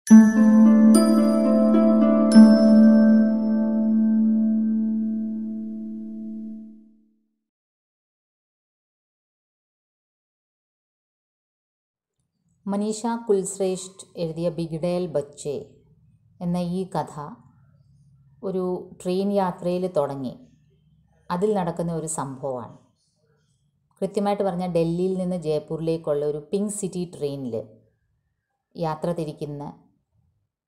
മനീഷ കുൽശ്രേഷ്ഠ് എഴുതിയ ബിഗ്ഡേൽ ബച്ചെ എന്ന ഈ കഥ ഒരു ട്രെയിൻ യാത്രയിൽ തുടങ്ങി അതിൽ നടക്കുന്ന ഒരു സംഭവമാണ്. കൃത്യമായിട്ട് പറഞ്ഞാൽ ഡൽഹിയിൽ നിന്ന് ജയ്പൂരിലേക്കുള്ള ഒരു പിങ്ക് സിറ്റി ട്രെയിനിൽ യാത്ര തിരിക്കുന്ന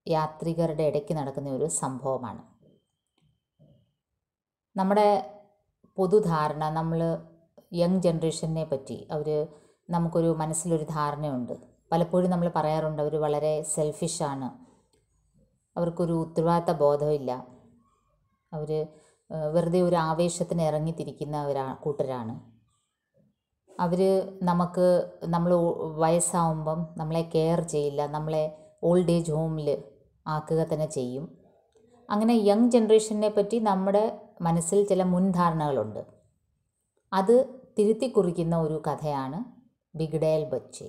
യാത്രികരുടെ ഇടയ്ക്ക് നടക്കുന്ന ഒരു സംഭവമാണ്. നമ്മുടെ പൊതുധാരണ, നമ്മൾ യങ് ജനറേഷനെ പറ്റി നമുക്കൊരു മനസ്സിലൊരു ധാരണയുണ്ട്. പലപ്പോഴും നമ്മൾ പറയാറുണ്ട്, അവർ വളരെ സെൽഫിഷാണ്, അവർക്കൊരു ഉത്തരവാദിത്ത ബോധമില്ല, അവർ വെറുതെ ഒരു ആവേശത്തിന് ഇറങ്ങിത്തിരിക്കുന്ന കൂട്ടരാണ്. നമ്മൾ വയസ്സാവുമ്പം നമ്മളെ കെയർ ചെയ്യില്ല, നമ്മളെ ഓൾഡ് ഏജ് ഹോമിൽ ആക്കുക തന്നെ ചെയ്യും. അങ്ങനെ യങ് ജനറേഷനെ പറ്റി നമ്മുടെ മനസ്സിൽ ചില മുൻധാരണകളുണ്ട്. അത് തിരുത്തി കുറിക്കുന്ന ഒരു കഥയാണ് ബിഗ്ഡേൽ ബച്ചെ.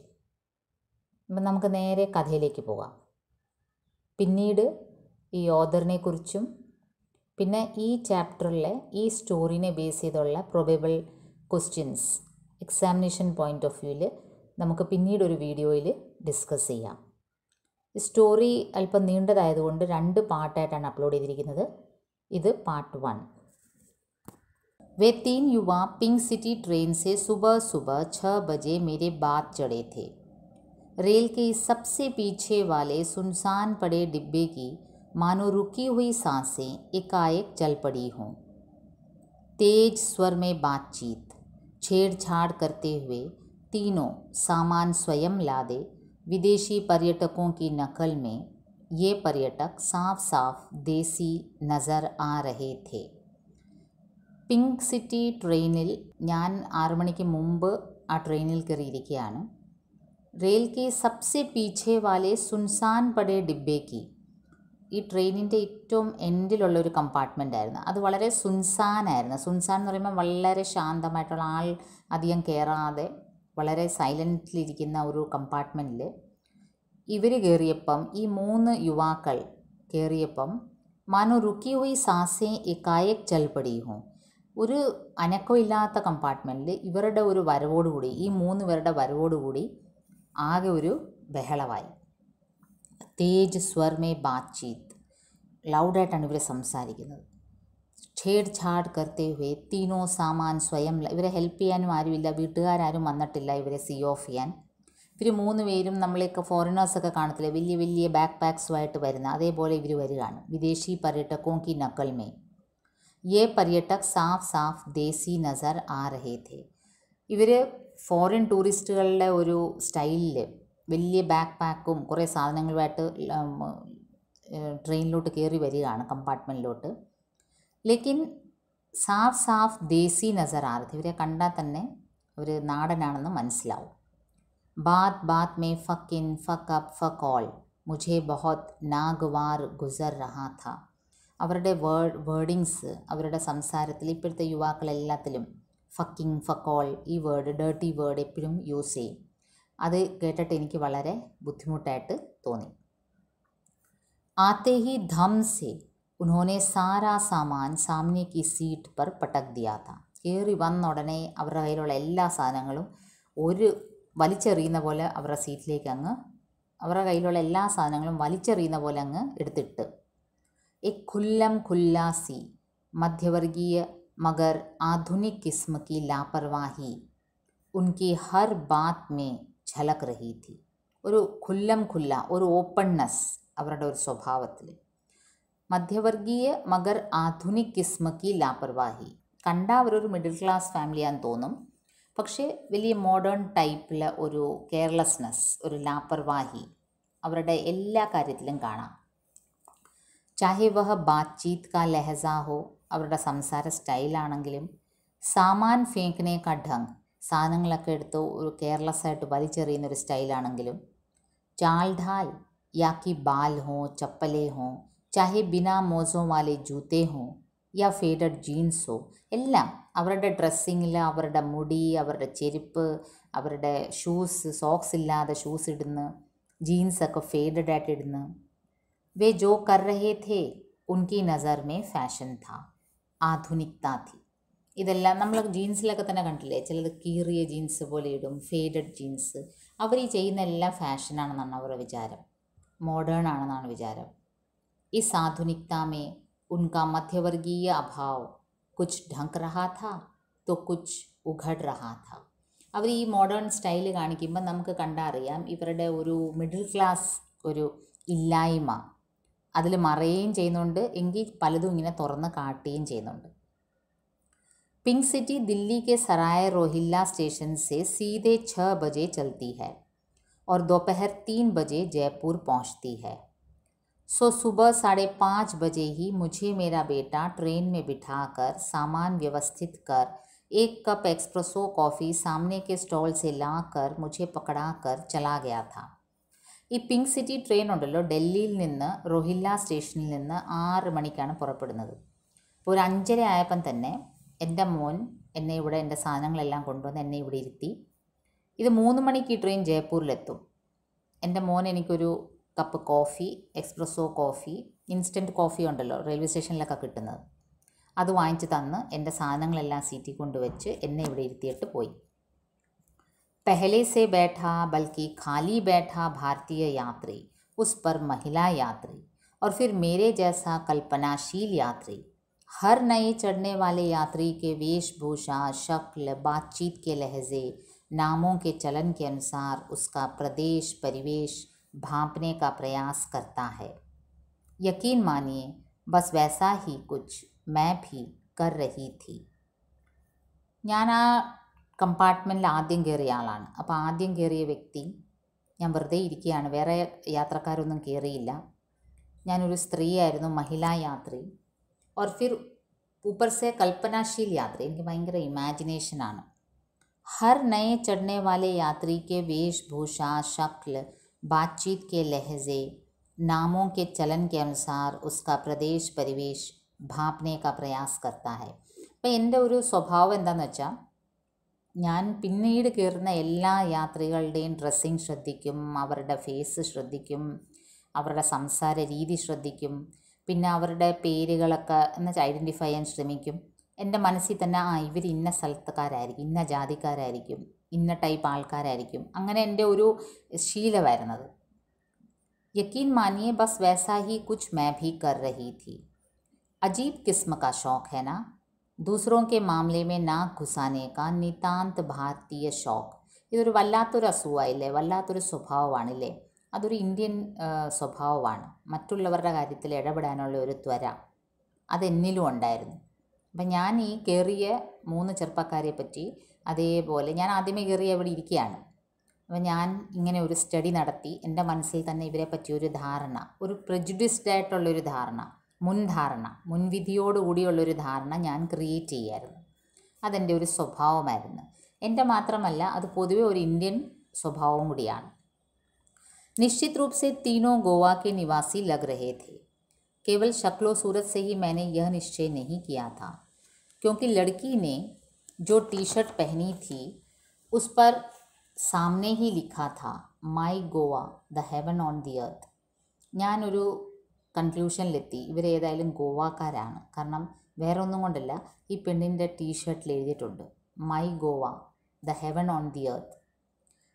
അപ്പം നമുക്ക് നേരെ കഥയിലേക്ക് പോകാം. പിന്നീട് ഈ ഓഥറിനെ കുറിച്ചും പിന്നെ ഈ ചാപ്റ്ററിലെ ഈ സ്റ്റോറിനെ ബേസ് ചെയ്തുള്ള probable questions examination point of വ്യൂവിൽ നമുക്ക് പിന്നീടൊരു വീഡിയോയിൽ ഡിസ്കസ് ചെയ്യാം. ഈ സ്റ്റോറി അല്പം നീണ്ടതായതുകൊണ്ട് 2 പാർട്ടായിട്ടാണ് അപ്ലോഡ് ചെയ്തിരിക്കുന്നത്. ഇത് പാർട്ട് 1. वे 3 युवा पिंक सिटी ट्रेन से सुबह सुबह 6 बजे मेरे बाद चढ़े थे. रेल के सबसे पीछे वाले सुनसान पड़े डिब्बे की मानो रुकी हुई सांसें एकाएक चल पड़ी हों. तेज स्वर में बातचीत, छेड़छाड़ करते हुए तीनों सामान स्वयं लादे विदेशी पर्यटकों की नकल में ये पर्यटक साफ साफ देसी नज़र आ रहे थे. പിങ്ക് സിറ്റി ട്രെയിനിൽ ഞാൻ 6 മണിക്ക് മുമ്പ് ആ ട്രെയിനിൽ കയറിയിരിക്കുകയാണ്. റെയിൽ കെ സബ്സെ പീछे വാലെ സുൻസാൻ പടേ ഡിബ്ബേക്ക്, ഈ ട്രെയിനിൻ്റെ ഏറ്റവും എൻഡിലുള്ള ഒരു കമ്പാർട്ട്മെൻ്റ് ആയിരുന്നു. അത് വളരെ സുൻസാനായിരുന്നു. സുൻസാൻ എന്ന് പറയുമ്പോൾ വളരെ ശാന്തമായിട്ടുള്ള, ആൾ അധികം കയറാതെ വളരെ സൈലൻ്റിലിരിക്കുന്ന ഒരു കമ്പാർട്ട്മെൻറ്റിൽ ഇവർ കയറിയപ്പം, ഈ 3 യുവാക്കൾ കയറിയപ്പം മാനോ റുക്കി ഹുയി സാസേ എക്കായക് ചൽപടി ഹോ, ഒരു അനക്കമില്ലാത്ത കമ്പാർട്ട്മെൻറ്റിൽ ഇവരുടെ ഒരു വരവോടുകൂടി, ഈ 3 പേരുടെ വരവോടുകൂടി ആകെ ഒരു ബഹളമായി. തേജ് സ്വർ മേ ബാത്ചീത്ത്, ലൗഡായിട്ടാണ് ഇവർ സംസാരിക്കുന്നത്. ഛേഡ് ഛാഡ് കർത്തേ ഹുവേ തീനോ സാമാൻ സ്വയം, ഇവരെ ഹെൽപ്പ് ചെയ്യാനും ആരുമില്ല, വീട്ടുകാരും വന്നിട്ടില്ല ഇവരെ സീ ഓഫ് ചെയ്യാൻ. ഇവർ 3 പേരും നമ്മളെയൊക്കെ ഫോറിനേഴ്സൊക്കെ കാണത്തില്ലേ, വലിയ വലിയ ബാക്ക് പാക്സുമായിട്ട് വരുന്ന, അതേപോലെ ഇവർ വരികയാണ്. വിദേശി പര്യടക്കോं की नकल में ये पर्यटक साफ साफ देसी नज़र आ रहे थे. ഇവർ ഫോറിൻ ടൂറിസ്റ്റുകളുടെ ഒരു സ്റ്റൈലിൽ വലിയ ബാക്ക് പാക്കും കുറേ സാധനങ്ങളുമായിട്ട് ട്രെയിനിലോട്ട് കയറി വരികയാണ്, കമ്പാർട്ട്മെൻറ്റിലോട്ട്. ലേക്കിൻ സാഫ് സാഫ് ദേശി നസർ ആ രഹേ, ഇവരെ കണ്ടാൽ തന്നെ അവർ നാടനാണെന്ന് മനസ്സിലാവും. ബാത് ബാത് മേ fucking fuck up fuck all മുझे बहुत नागवार गुजर रहा था. അവരുടെ വേർഡിങ്സ്, അവരുടെ സംസാരത്തിൽ ഇപ്പോഴത്തെ യുവാക്കളെല്ലാത്തിലും ഫക്കിങ്, ഫക്കോൾ, ഈ വേർഡ്, ഡേർട്ടി വേർഡ് എപ്പോഴും യൂസ് ചെയ്യും. അത് കേട്ടിട്ട് എനിക്ക് വളരെ ബുദ്ധിമുട്ടായിട്ട് തോന്നി. ആത്തെ ഹി ധം സെ ഉन्होंने സാരാ സാമാൻ സാമനെ കി സീറ്റ് പർ പടക് ദിയാ താ. കയറി വന്ന ഉടനെ അവരുടെ കയ്യിലുള്ള എല്ലാ സാധനങ്ങളും വലിച്ചെറിയുന്ന പോലെ അവരുടെ സീറ്റിലേക്ക് അവരുടെ കയ്യിലുള്ള എല്ലാ സാധനങ്ങളും വലിച്ചെറിയുന്ന പോലെ എടുത്തിട്ട്. एक खुल्लम खुल्ला सी मध्यवर्गीय मगर आधुनिक किस्म की लापरवाही उनकी हर बात में झलक रही थी. ഒരു ഖുല്ലം ഖുല്ല, ഒരു ഓപ്പൺനെസ് അവരുടെ ഒരു സ്വഭാവത്തിൽ. മധ്യവർഗീയ മഗർ ആധുനിക് കിസ്മ കി ലാപർവാഹി, കണ്ടാൽ അവരൊരു മിഡിൽ ക്ലാസ് ഫാമിലിയാന്ന് തോന്നും, പക്ഷേ വലിയ മോഡേൺ ടൈപ്പിലെ ഒരു കെയർലെസ്നെസ്, ഒരു ലാപർവാഹി അവരുടെ എല്ലാ കാര്യത്തിലും കാണാം. ചാഹെ വഹ ബാത്ചീത് കാ ലഹജ ഹോ, അവരുടെ സംസാര സ്റ്റൈലാണെങ്കിലും, സാമാൻ ഫേങ്ക്നെ കാ ഢങ്, സാധനങ്ങളൊക്കെ എടുത്ത് ഒരു കെയർലെസ്സായിട്ട് വലിച്ചെറിയുന്നൊരു സ്റ്റൈലാണെങ്കിലും, ചാൽ ഢാൽ യാക്കി ബാൽ ഹോ ചപ്പലേ ഹോ ചാഹെ ബിനാ മോസോ വാലെ ജൂത്തേ ഹോ യാ ഫേഡഡ് ജീൻസ് ഹോ, എല്ലാം അവരുടെ ഡ്രസ്സിങ്ങിൽ, അവരുടെ മുടി, അവരുടെ ചെരുപ്പ്, അവരുടെ ഷൂസ്, സോക്സ് ഇല്ലാതെ ഷൂസ് ഇടുന്നു, ജീൻസൊക്കെ ഫേഡഡ് ആയിട്ട് ഇടുന്നു. വേ ജോ കർ രഹേ ഥേ ഉൻകി നസർ മേ ഫാഷൻ ഥാ, ആധുനികത ഥി. ഇതെല്ലാം നമ്മൾ ജീൻസിലൊക്കെ തന്നെ കണ്ടില്ലേ, ചിലത് കീറിയ ജീൻസ് പോലെ ഇടും, ഫേഡഡ് ജീൻസ്. അവർ ഈ ചെയ്യുന്ന എല്ലാം ഫാഷനാണെന്നാണ് അവരുടെ വിചാരം, മോഡേൺ ആണെന്നാണ് വിചാരം. ഇസ് ആധുനികത മേ ഉൻകാ മധ്യവർഗീയ അഭാവ് കുച്ച് ഢങ്ക് രഹാ ഥാ തോ കുച്ച് ഉഘഡ് രഹാ ഥാ. അവർ ഈ മോഡേൺ സ്റ്റൈൽ കാണിക്കുമ്പോൾ നമുക്ക് കണ്ടറിയാം ഇവരുടെ ഒരു മിഡിൽ ക്ലാസ് ഒരു ഇല്ലായ്മ അതിൽ മറയുകയും ചെയ്യുന്നുണ്ട്, എങ്കിൽ പലതും ഇങ്ങനെ തുറന്ന് കാട്ടുകയും ചെയ്യുന്നുണ്ട്. पिंक सिटी दिल्ली के सराय रोहिल्ला स्टेशन से सीधे 6 बजे चलती है और दोपहर 3 बजे जयपुर पहुंचती है. सो सुबह 5:30 बजे ही मुझे मेरा बेटा ट्रेन में बिठाकर सामान व्यवस्थित कर एक कप एक्सप्रेसो कॉफ़ी सामने के स्टॉल से लाकर मुझे पकड़ा कर चला गया था. ഈ പിങ്ക് സിറ്റി ട്രെയിൻ ഉണ്ടല്ലോ, ഡൽഹിയിൽ നിന്ന് റോഹില്ല സ്റ്റേഷനിൽ നിന്ന് 6 മണിക്കാണ് പുറപ്പെടുന്നത്. അപ്പോൾ ഒരു 5:30 ആയപ്പം തന്നെ എൻ്റെ മോൻ എന്നെ ഇവിടെ എൻ്റെ സാധനങ്ങളെല്ലാം കൊണ്ടുവന്ന് എന്നെ ഇവിടെ ഇരുത്തി. ഇത് 3 മണിക്ക് ഈ ട്രെയിൻ ജയ്പൂരിലെത്തും. എൻ്റെ മോൻ എനിക്കൊരു cup coffee, espresso coffee, instant coffee ഉണ്ടല്ലോ റെയിൽവേ സ്റ്റേഷനിലൊക്കെ കിട്ടുന്നത്, അത് വാങ്ങിച്ച് തന്ന് എൻ്റെ സാധനങ്ങളെല്ലാം സീറ്റിൽ കൊണ്ടുവച്ച് എന്നെ ഇവിടെ ഇരുത്തിയിട്ട് പോയി. पहले से बैठा बल्कि खाली बैठा भारतीय यात्री, उस पर महिला यात्री और फिर मेरे जैसा कल्पनाशील यात्री, हर नए चढ़ने वाले यात्री के वेशभूषा, शक्ल, बातचीत के लहजे, नामों के चलन के अनुसार उसका प्रदेश परिवेश भांपने का प्रयास करता है. यकीन मानिए बस वैसा ही कुछ मैं भी कर रही थी. ഞാൻ ആ കമ്പാർട്ട്മെൻറ്റിൽ ആദ്യം കയറിയ ആളാണ്. അപ്പോൾ ആദ്യം കയറിയ വ്യക്തി, ഞാൻ വെറുതെ ഇരിക്കുകയാണ്, വേറെ യാത്രക്കാരൊന്നും കയറിയില്ല. ഞാനൊരു സ്ത്രീയായിരുന്നു, മഹിളാ യാത്രി. और फिर ऊपर से कल्पनाशील यात्री, എനിക്ക് ഭയങ്കര ഇമാജിനേഷനാണ്. हर नए चढ़ने वाले यात्री के वेशभूषा, शक्ल, बातचीत के लहजे, नामों के चलन के अनुसार उसका प्रदेश परिवेश भांपने का प्रयास करता है. അപ്പോൾ എൻ്റെ ഒരു സ്വഭാവം എന്താണെന്ന് വെച്ചാൽ, ഞാൻ പിന്നീട് കയറുന്ന എല്ലാ യാത്രികളുടെയും ഡ്രസ്സിങ് ശ്രദ്ധിക്കും, അവരുടെ ഫേസ് ശ്രദ്ധിക്കും, അവരുടെ സംസാര രീതി ശ്രദ്ധിക്കും, പിന്നെ അവരുടെ പേരുകളൊക്കെ എന്നുവെച്ചാൽ ഐഡൻറ്റിഫൈ ചെയ്യാൻ ശ്രമിക്കും. എൻ്റെ മനസ്സിൽ തന്നെ ഇവർ ഇന്ന സ്ഥലത്തുകാരായിരിക്കും, ഇന്ന ജാതിക്കാരായിരിക്കും, ഇന്ന ടൈപ്പ് ആൾക്കാരായിരിക്കും, അങ്ങനെ എൻ്റെ ഒരു ശീലമായിരുന്നത്. യക്കീൻ മാനിയെ ബസ് വൈസാ ഹി കുച്ച് मैं भी कर रही थी. अजीब किस्म का शौक़ है ना, दूसरों के मामले में नाक घुसाने का नितांत भारतीय शौक़. ഇതൊരു വല്ലാത്തൊരു അസുഖമായില്ലേ, വല്ലാത്തൊരു സ്വഭാവമാണില്ലേ. അതൊരു ഇന്ത്യൻ സ്വഭാവമാണ്. മറ്റുള്ളവരുടെ കാര്യത്തിൽ ഇടപെടാനുള്ള ഒരു ത്വര അതെന്നിലും ഉണ്ടായിരുന്നു. അപ്പം ഞാൻ ഈ കയറിയ 3 ചെറുപ്പക്കാരെ പറ്റി അതേപോലെ ഞാൻ ആദ്യമേ കയറി അവിടെ ഇരിക്കുകയാണ്. അപ്പം ഞാൻ ഇങ്ങനെ ഒരു സ്റ്റഡി നടത്തി എൻ്റെ മനസ്സിൽ തന്നെ ഇവരെ പറ്റി ഒരു ധാരണ, ഒരു പ്രെജുഡിസ്ഡ് ആയിട്ടുള്ളൊരു ധാരണ, മുൻധാരണ, മുൻവിധിയോടുകൂടിയുള്ളൊരു ധാരണ ഞാൻ ക്രിയേറ്റ് ചെയ്യായിരുന്നു. അതെൻ്റെ ഒരു സ്വഭാവമായിരുന്നു. എൻ്റെ മാത്രമല്ല, അത് പൊതുവെ ഒരു ഇന്ത്യൻ സ്വഭാവം കൂടിയാണ്. निश्चित रूप से तीनों गोवा के निवासी लग रहे थे. केवल शक्लो सूरत से ही मैंने यह निश्चय नहीं किया था, क्योंकि लड़की ने जो टी शर्ट पहनी थी उस पर सामने ही लिखा था my Goa the heaven on the earth. ഞാനൊരു കൺക്ലൂഷനിലെത്തി, ഇവരേതായാലും ഗോവാക്കാരാണ്. കാരണം വേറെ ഒന്നും കൊണ്ടല്ല, ഈ പെണ്ണിൻ്റെ ടീഷർട്ടിൽ എഴുതിയിട്ടുണ്ട് my Goa the heaven on the earth.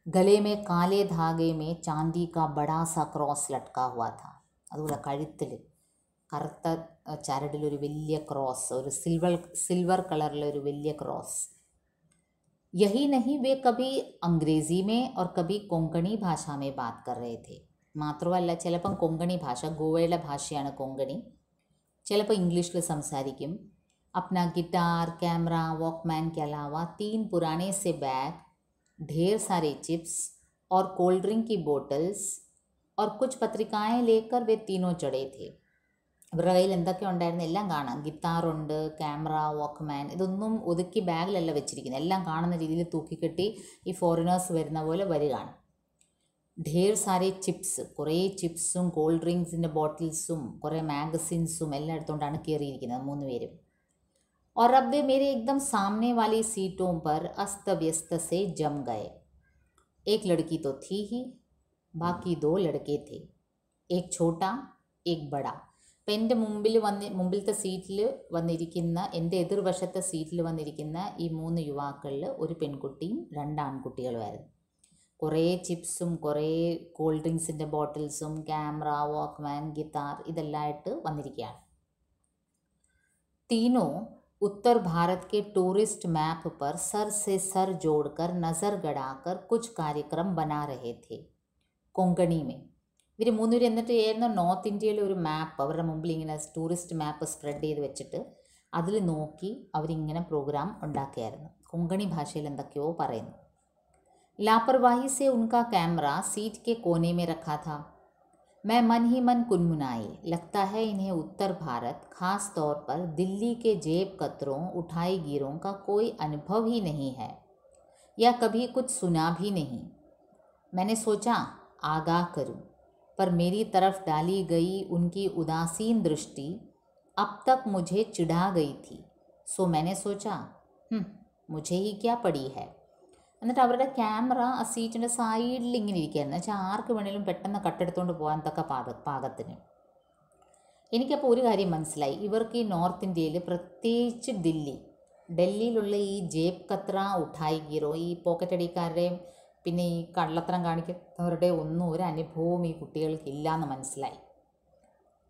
गले में काले धागे में चांदी का बड़ा सा क्रॉस लटका हुआ था. അതുപോലെ കഴുത്തിൽ കറുത്ത ചരടിലൊരു വലിയ ക്രോസ്, ഒരു സിൽവർ കളറിലൊരു വലിയ ക്രോസ്. यही नहीं, वे कभी अंग्रेज़ी में और कभी कोंकणी भाषा में बात कर रहे थे. മാത്രമല്ല ചിലപ്പം കൊങ്കണി ഭാഷ, ഗോവയുടെ ഭാഷയാണ് കൊങ്കണി, ചിലപ്പോൾ ഇംഗ്ലീഷിൽ സംസാരിക്കും. अपना गिटार, कैमरा, वॉकमैन के अलावा 3 पुराने से बैग, ढेर सारे चिप्स और कोल्ड ड्रिंक की बोतल्स और कुछ पत्रिकाएं लेकर वे तीनों चढ़े थे. ഇവരുടെ കയ്യിൽ എന്തൊക്കെ ഉണ്ടായിരുന്നു എല്ലാം കാണാം. ഗിത്താറുണ്ട്, ക്യാമറ, വോക്ക്മാൻ, ഇതൊന്നും ഒതുക്കി ബാഗിലല്ല വെച്ചിരിക്കുന്നത്, എല്ലാം കാണുന്ന രീതിയിൽ തൂക്കിക്കെട്ടി ഈ ഫോറിനേഴ്സ് വരുന്ന പോലെ വരികയാണ്. ढेर सारे ചിപ്സ്, കുറേ ചിപ്സും കോൾഡ് ഡ്രിങ്ക്സിൻ്റെ ബോട്ടിൽസും കുറേ മാഗസിൻസും എല്ലാം എടുത്തുകൊണ്ടാണ് കയറിയിരിക്കുന്നത് 3 പേരും. और अब वे मेरे एकदम सामने वाली सीटों पर अस्त व्यस्त से जम गए. एक लड़की तो थी ही, ബാക്കി ദോ ലड़के थे एक छोटा एक बड़ा. അപ്പം എൻ്റെ മുമ്പിലത്തെ സീറ്റിൽ വന്നിരിക്കുന്ന എൻ്റെ എതിർവശത്തെ സീറ്റിൽ വന്നിരിക്കുന്ന ഈ 3 യുവാക്കളിൽ ഒരു പെൺകുട്ടിയും 2 ആൺകുട്ടികളുമായിരുന്നു. കുറേ ചിപ്സും കുറേ കൂൾ ഡ്രിങ്ക്സിൻ്റെ ബോട്ടിൽസും ക്യാമറ, വാക്ക്മാൻ, ഗിത്താർ ഇതെല്ലാമായിട്ട് വന്നിരിക്കുകയാണ്. तीनों उत्तर भारत के टूरिस्ट मैप पर सर से सर जोड़कर नज़र गड़ाकर कुछ कार्यक्रम बना रहे थे कोंकणी में. ഇവർ 3 പേര് എന്നിട്ട് ഏതെന്നോ നോർത്ത് ഇന്ത്യയിലെ ഒരു മാപ്പ് അവരുടെ മുമ്പിൽ ഇങ്ങനെ ടൂറിസ്റ്റ് മാപ്പ് സ്പ്രെഡ് ചെയ്ത് വെച്ചിട്ട് അതിൽ നോക്കി അവരിങ്ങനെ പ്രോഗ്രാം ഉണ്ടാക്കിയായിരുന്നു. കൊങ്കണി ഭാഷയിൽ എന്തൊക്കെയോ പറയുന്നു. लापरवाही से उनका कैमरा सीट के कोने में रखा था. मैं मन ही मन कुनमुनाई. लगता है इन्हें उत्तर भारत, खास तौर पर दिल्ली के जेब कतरों उठाई गिरों का कोई अनुभव ही नहीं है या कभी कुछ सुना भी नहीं. मैंने सोचा आगाह करूं, पर मेरी तरफ डाली गई उनकी उदासीन दृष्टि अब तक मुझे चिढ़ा गई थी. सो मैंने सोचा मुझे ही क्या पड़ी है. എന്നിട്ട് അവരുടെ ക്യാമറ ആ സീറ്റിൻ്റെ സൈഡിൽ ഇങ്ങനെ ഇരിക്കുകയായിരുന്നു. വെച്ചാൽ ആർക്ക് വേണേലും പെട്ടെന്ന് കട്ടെടുത്തുകൊണ്ട് പോകാൻ തക്ക പാകത്തിന്. എനിക്കപ്പോൾ ഒരു കാര്യം മനസ്സിലായി. ഇവർക്ക് ഈ നോർത്ത് ഇന്ത്യയിൽ, പ്രത്യേകിച്ച് ഡൽഹിയിലുള്ള ഈ ജേബ് കത്ര, ഉഠായി ഗീറോ, ഈ പോക്കറ്റ് അടിക്കാരുടെയും പിന്നെ ഈ കള്ളത്തരം കാണിക്കുന്നവരുടെ ഒന്നും ഒരു അനുഭവവും ഈ കുട്ടികൾക്ക് ഇല്ലയെന്ന് മനസ്സിലായി.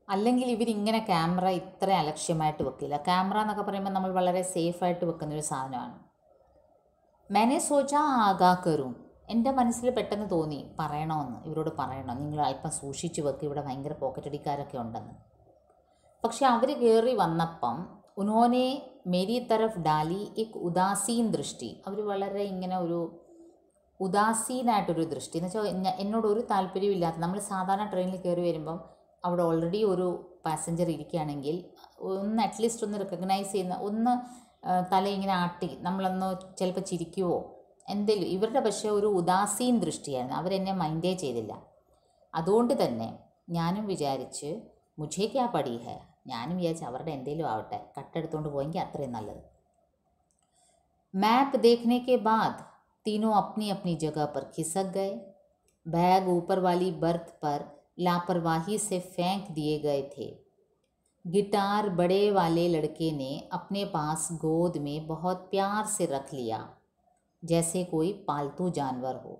അല്ലെങ്കിൽ ഇവരിങ്ങനെ ക്യാമറ ഇത്ര അലക്ഷ്യമായിട്ട് വെക്കില്ല. ക്യാമറ എന്നൊക്കെ പറയുമ്പോൾ നമ്മൾ വളരെ സേഫായിട്ട് വെക്കുന്നൊരു സാധനമാണ്. मैंने सोचा आगाह करूं. എൻ്റെ മനസ്സിൽ പെട്ടെന്ന് തോന്നി പറയണമെന്ന്, ഇവരോട് പറയണം, നിങ്ങൾ അല്പം സൂക്ഷിച്ച് വെക്കുക, ഇവിടെ ഭയങ്കര പോക്കറ്റടിക്കാരൊക്കെ ഉണ്ടെന്ന്. പക്ഷെ അവർ കയറി വന്നപ്പം ഉन्होंने मेरी तरफ डाली एक उदासीन दृष्टि. അവർ വളരെ ഇങ്ങനെ ഒരു ഉദാസീനായിട്ടൊരു ദൃഷ്ടി എന്ന് വെച്ചാൽ എന്നോട് ഒരു താല്പര്യമില്ലാത്ത, നമ്മൾ സാധാരണ ട്രെയിനിൽ കയറി വരുമ്പം അവിടെ ഓൾറെഡി ഒരു പാസഞ്ചർ ഇരിക്കുകയാണെങ്കിൽ ഒന്ന് അറ്റ്ലീസ്റ്റ് ഒന്ന് റെക്കഗ്നൈസ് ചെയ്യുന്ന, ഒന്ന് തല ഇങ്ങനെ ആട്ടി നമ്മളൊന്ന് ചിലപ്പോൾ ചിരിക്കുവോ എന്തെങ്കിലും. ഇവരുടെ പക്ഷേ ഒരു ഉദാസീൻ ദൃഷ്ടിയായിരുന്നു. അവരെന്നെ മൈൻഡേ ചെയ്തില്ല. അതുകൊണ്ട് തന്നെ ഞാനും വിചാരിച്ച് മുझे क्या पड़ी है, ഞാനും വിചാരിച്ച് അവരുടെ എന്തെങ്കിലും ആവട്ടെ, കട്ടെടുത്തുകൊണ്ട് പോയെങ്കിൽ അത്രയും നല്ലത്. मैप देखने के बाद तीनों अपनी अपनी जगह पर खिसक गए. बैग ऊपर वाली बर्थ पर लापरवाही से फेंक दिए गए थे. गिटार बड़े वाले लड़के ने अपने पास गोद में बहुत प्यार से रख लिया, जैसे कोई पालतू जानवर हो.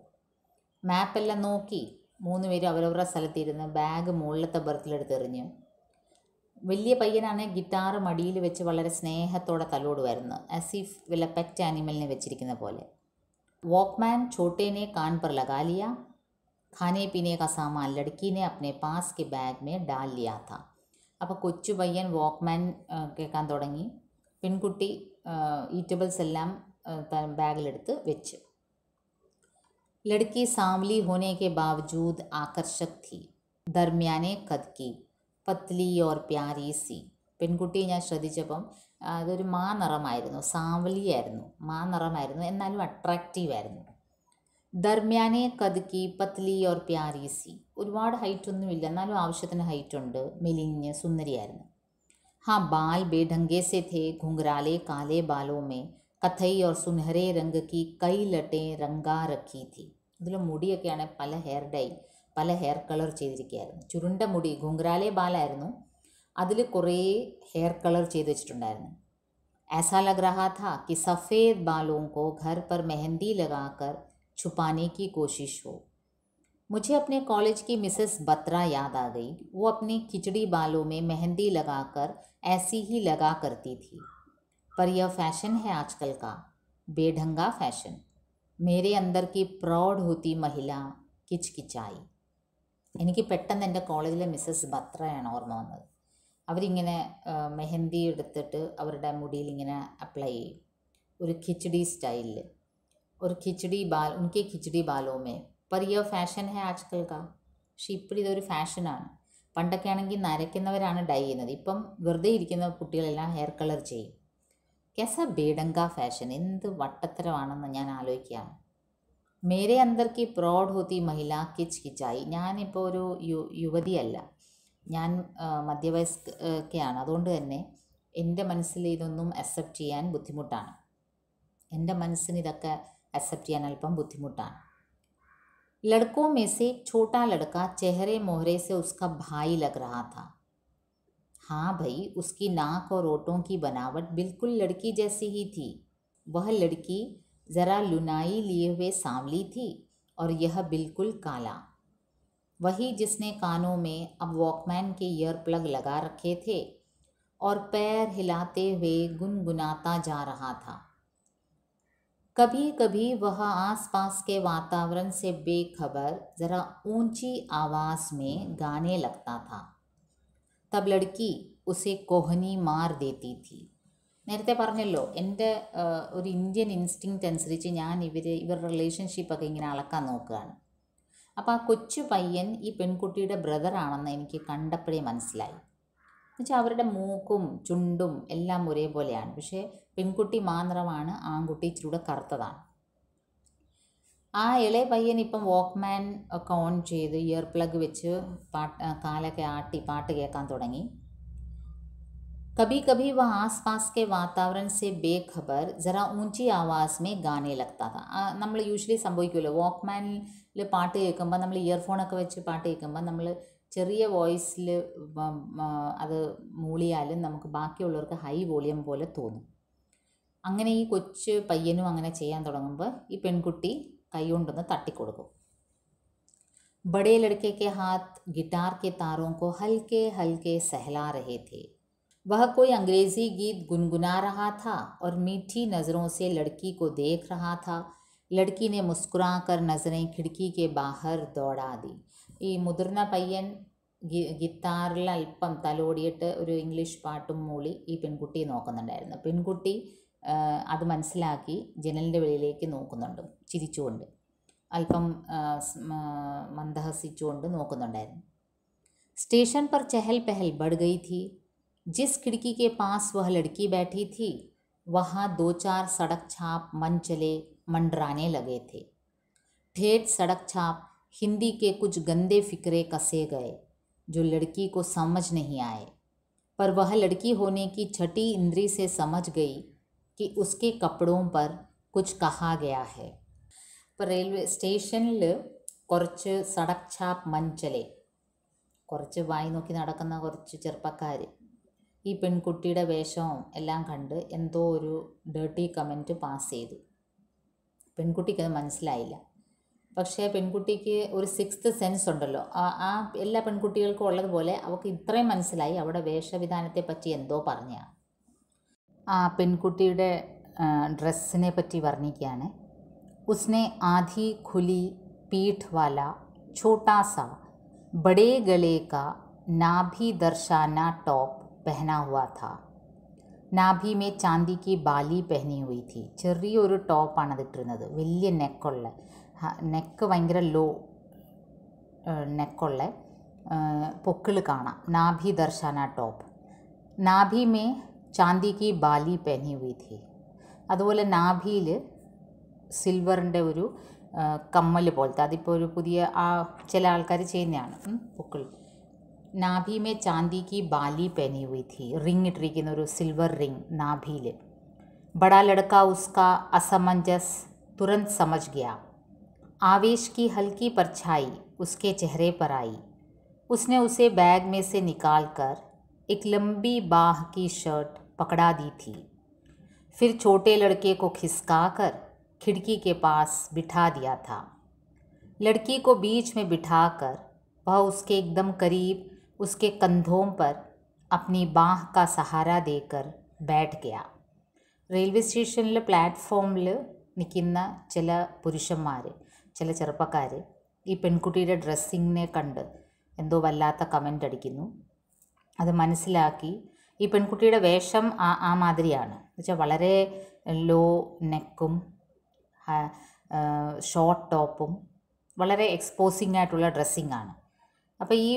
മാപ്പെല്ലാം നോക്കി 3 പേരും അവരവരുടെ സ്ഥലത്തിരുന്ന് ബാഗ് മുകളിലത്തെ ബർത്തിലെടുത്തെറിഞ്ഞു. വലിയ പയ്യനാണ് ഗിറ്റാർ മടിയിൽ വെച്ച് വളരെ സ്നേഹത്തോടെ തലോടുമായിരുന്നു, ആസ് ഇഫ് വല്ല പെറ്റ് ആനിമലിനെ വെച്ചിരിക്കുന്ന പോലെ. वॉकमैन छोटे ने कान पर लगा लिया. खाने पीने का सामान लड़की ने अपने पास के बैग में डाल लिया था. അപ്പോൾ കൊച്ചു പയ്യൻ വാക്ക്മാൻ കേൾക്കാൻ തുടങ്ങി. പെൺകുട്ടി ഈറ്റബിൾസ് എല്ലാം ബാഗിലെടുത്ത് വെച്ച്. लड़की सांवली होने के बावजूद आकर्षक थी. दरमियाने कद की, पतली और प्यारी सी. പെൺകുട്ടിയെ ഞാൻ ശ്രദ്ധിച്ചപ്പം അതൊരു മാനിറമായിരുന്നു, സാവലിയായിരുന്നു, മാനിറമായിരുന്നു, എന്നാലും അട്രാക്റ്റീവായിരുന്നു. ദർമ്യാനെ കദ്ക്കി പത്ലി ഓർ പ്യാരി സി. ഒരുപാട് ഹൈറ്റൊന്നുമില്ല, എന്നാലും ആവശ്യത്തിന് ഹൈറ്റുണ്ട്, മെലിഞ്ഞ് സുന്ദരിയായിരുന്നു. हाँ बाल बेढंगे से थे. घुंघराले काले बालों में कथई और सुनहरे रंग की कई लटें रंगा रखी थी. ഇതിൽ മുടിയൊക്കെയാണ് പല ഹെയർ കളർ ചെയ്തിരിക്കുകയായിരുന്നു. ചുരുണ്ട മുടി, घुंघराले ബാലായിരുന്നു, അതിൽ കുറേ ഹെയർ കളർ ചെയ്ത് വെച്ചിട്ടുണ്ടായിരുന്നു. ऐसा लग रहा था कि सफ़ेद बालों को घर पर मेहंदी लगाकर छुपाने की कोशिश हो. मुझे अपने कॉलेज की मिसेस बत्रा याद आ गई. वो अपने खिचड़ी बालों में मेहंदी लगाकर ऐसी ही लगा करती थी. पर यह फैशन है आजकल का, बेढंगा फैशन. मेरे अंदर की प्रौढ़ होती महिला किचकिचाई. എനിക്ക് പെട്ടെന്ന് എൻ്റെ കോളേജിലെ മിസ്സസ് ബത്രയാണ് ഓർമ്മ വന്നത്. അവരിങ്ങനെ മെഹന്തി എടുത്തിട്ട് അവരുടെ മുടിയിൽ ഇങ്ങനെ അപ്ലൈ ചെയ്യും, ഒരു ഖിച്ചടി സ്റ്റൈലിൽ. ഒരു ഖിച്ചടി ഉनके खिचड़ी बालों में. पर यह फैशन है आजकल का. പക്ഷെ ഇപ്പോഴിതൊരു ഫാഷനാണ്. പണ്ടൊക്കെ ആണെങ്കിൽ നരയ്ക്കുന്നവരാണ് ഡൈ ചെയ്യുന്നത്, ഇപ്പം വെറുതെ ഇരിക്കുന്ന കുട്ടികളെല്ലാം ഹെയർ കളർ ചെയ്യും. कैसा बेढंगा फैशन, എന്ത് വട്ടത്തരമാണെന്ന് ഞാൻ ആലോചിക്കുകയാണ്. മേരെ അന്തർ കി പ്രൗഡ് ഹോത്തി മഹിള കിച്കിച്ചായി. ഞാനിപ്പോൾ ഒരു യുവതിയല്ല, ഞാൻ മധ്യവയസ്കയാണ്. അതുകൊണ്ട് തന്നെ എൻ്റെ മനസ്സിൽ ഇതൊന്നും അക്സെപ്റ്റ് ചെയ്യാൻ ബുദ്ധിമുട്ടാണ്. എൻ്റെ മനസ്സിന് ഇതൊക്കെ അക്സെപ്റ്റ് ചെയ്യാൻ അല്പം ബുദ്ധിമുട്ടാണ്. लड़कों में से एक छोटा लड़का चेहरे मोहरे से उसका भाई लग रहा था। हाँ भाई, उसकी नाक और ओठों की बनावट बिल्कुल लड़की जैसी ही थी। वह लड़की ज़रा लुनाई लिए हुए सांवली थी और यह बिल्कुल काला। वही जिसने कानों में अब वॉकमैन के ईयर प्लग लगा रखे थे और पैर हिलाते हुए गुनगुनाता जा रहा था। कभी कभी वह आसपास के वातावरण से बेखबर ज़रा ऊंची आवाज़ में गाने लगता था। तब लड़की उसे कोहनी मार देती थी. നേരത്തെ പറഞ്ഞല്ലോ, എൻ്റെ ഒരു ഇന്ത്യൻ ഇൻസ്റ്റിങ്ക്റ്റ് അനുസരിച്ച് ഞാൻ ഇവരുടെ റിലേഷൻഷിപ്പൊക്കെ ഇങ്ങനെ അളക്കാൻ നോക്കുകയാണ്. അപ്പോൾ ആ കൊച്ചു പയ്യൻ ഈ പെൺകുട്ടിയുടെ ബ്രദറാണെന്ന് എനിക്ക് കണ്ടപ്പോഴേ മനസ്സിലായി. എന്നുവെച്ചാൽ അവരുടെ മൂക്കും ചുണ്ടും എല്ലാം ഒരേപോലെയാണ്. പക്ഷേ പെൺകുട്ടി മാന്ത്രമാണ്, ആൺകുട്ടി ഇച്ചിരൂടെ കറുത്തതാണ്. ആ ഇളയ പയ്യൻ ഇപ്പം വാക്ക്മാൻ ഒക്കെ ഓൺ ചെയ്ത് ഇയർ പ്ലഗ് വെച്ച് കാലൊക്കെ ആട്ടി പാട്ട് കേൾക്കാൻ തുടങ്ങി. कभी कभी वह आसपास के वातावरण से बेखबर ज़रा ऊंची आवाज़ में गाने लगता था. നമ്മൾ യൂഷ്വലി സംഭവിക്കുമല്ലോ, വാക്ക്മാനിൽ പാട്ട് കേൾക്കുമ്പോൾ, നമ്മൾ ഇയർഫോണൊക്കെ വെച്ച് പാട്ട് കേൾക്കുമ്പോൾ നമ്മൾ ചെറിയ വോയിസിൽ അത് മൂളിയാലും നമുക്ക് ബാക്കിയുള്ളവർക്ക് ഹൈ വോളിയം പോലെ തോന്നും. അങ്ങനെ ഈ കൊച്ചു പയ്യനും അങ്ങനെ ചെയ്യാൻ തുടങ്ങുമ്പോൾ ഈ പെൺകുട്ടി കൈ കൊണ്ടൊന്ന് തട്ടിക്കൊടുക്കും. बड़े लड़के के हाथ गिटार के तारों को हल्के हल्के सहला रहे थे. वह कोई अंग्रेज़ी गीत गुनगुना रहा था और मीठी नज़रों से लड़की को देख रहा था. लड़की ने मुस्कुराकर नज़रें खिड़की के बाहर दौड़ा दी. ഈ മുതിർന്ന പയ്യൻ ഗിത്താറിൽ അല്പം തലോടിയിട്ട് ഒരു ഇംഗ്ലീഷ് പാട്ടും മൂളി ഈ പെൺകുട്ടിയെ നോക്കുന്നുണ്ടായിരുന്നു. പെൺകുട്ടി അത് മനസ്സിലാക്കി ജനലിൻ്റെ വെളിയിലേക്ക് നോക്കുന്നുണ്ട്, ചിരിച്ചുകൊണ്ട്, അല്പം മന്ദഹസിച്ചുകൊണ്ട് നോക്കുന്നുണ്ടായിരുന്നു. സ്റ്റേഷൻ पर चहल पहल बढ़ गई थी. जिस खिड़की के पास वह लड़की बैठी थी वहाँ दो चार सड़क छाप मन चले मंडराने लगे थे. ठेठ सड़क छाप हिंदी के कुछ गंदे फिक्रे कसे गए जो लड़की को समझ नहीं आए, पर वह लड़की होने की छठी इंद्री से समझ गई कि उसके कपड़ों पर कुछ कहा गया है. ഇപ്പോൾ റെയിൽവേ സ്റ്റേഷനിൽ കുറച്ച് സടക് ഛാപ്പ് മഞ്ചലെ, കുറച്ച് വായി നോക്കി നടക്കുന്ന കുറച്ച് ചെറുപ്പക്കാർ ഈ പെൺകുട്ടിയുടെ വേഷവും എല്ലാം കണ്ട് എന്തോ ഒരു ഡേർട്ടി കമൻറ്റ് പാസ് ചെയ്തു. പെൺകുട്ടിക്കത് മനസ്സിലായില്ല. പക്ഷേ പെൺകുട്ടിക്ക് ഒരു സിക്സ്ത് സെൻസ് ഉണ്ടല്ലോ, ആ എല്ലാ പെൺകുട്ടികൾക്കും ഉള്ളതുപോലെ അവൾക്ക് ഇത്രയും മനസ്സിലായി. അവിടെ വേഷവിധാനത്തെ പറ്റി എന്തോ പറഞ്ഞാണ്. ആ പെൺകുട്ടിയുടെ ഡ്രസ്സിനെ പറ്റി വർണ്ണിക്കുകയാണ്. उसने आधी खुली पीठ वाला छोटा सा बड़े गले का नाभि दर्शाना टॉप पहना हुआ था. नाभि में चांदी की बाली पहनी हुई थी. ചെറിയൊരു ടോപ്പാണ് അതിട്ടിരുന്നത്, വലിയ നെക്കുള്ള, നെക്ക് ഭയങ്കര ലോ നെക്കുള്ള, പൊക്കിൾ കാണാം. നാഭി ദർശാന ടോപ്പ്. നാഭി മേ ചാന്തി കി ബാലി പെഹനി ഹുയി थी. അതുപോലെ നാഭിയിൽ സിൽവറിൻ്റെ ഒരു കമ്മൽ പോലത്തെ, അതിപ്പോൾ ഒരു പുതിയ ചില ആൾക്കാർ ചെയ്യുന്നതാണ് പൊക്കിൾ. നാഭി മേ ചാന്തി കി ബാലി പെഹനി ഹുയി थी. റിങ് ഇട്ടിരിക്കുന്ന ഒരു സിൽവർ റിങ് നാഭിയിൽ. ബടാ ലड़का उसका असमंजस तुरंत समझ गया. आवेश की हल्की परछाई उसके चेहरे पर आई. उसने उसे बैग में से निकाल कर एक लंबी बाह की शर्ट पकड़ा दी थी. फिर छोटे लड़के को खिसका कर खिड़की के पास बिठा दिया था. लड़की को बीच में बिठाकर वह उसके एकदम करीब उसके कंधों पर अपनी बाह का सहारा देकर बैठ गया. റെയിൽവേ സ്റ്റേഷനിൽ പ്ലാറ്റ്ഫോമിൽ നിൽക്കുന്ന ചില പുരുഷന്മാർ, ചില ചെറുപ്പക്കാർ ഈ പെൺകുട്ടിയുടെ ഡ്രസ്സിങ്ങിനെ കണ്ട് എന്തോ വല്ലാത്ത കമൻ്റ് അടിക്കുന്നു. അത് മനസ്സിലാക്കി ഈ പെൺകുട്ടിയുടെ വേഷം ആ മാതിരിയാണ്. എന്നുവെച്ചാൽ വളരെ ലോ നെക്കും ഷോർട്ട് ടോപ്പും വളരെ എക്സ്പോസിങ് ആയിട്ടുള്ള ഡ്രസ്സിങ്ങാണ്. അപ്പോൾ ഈ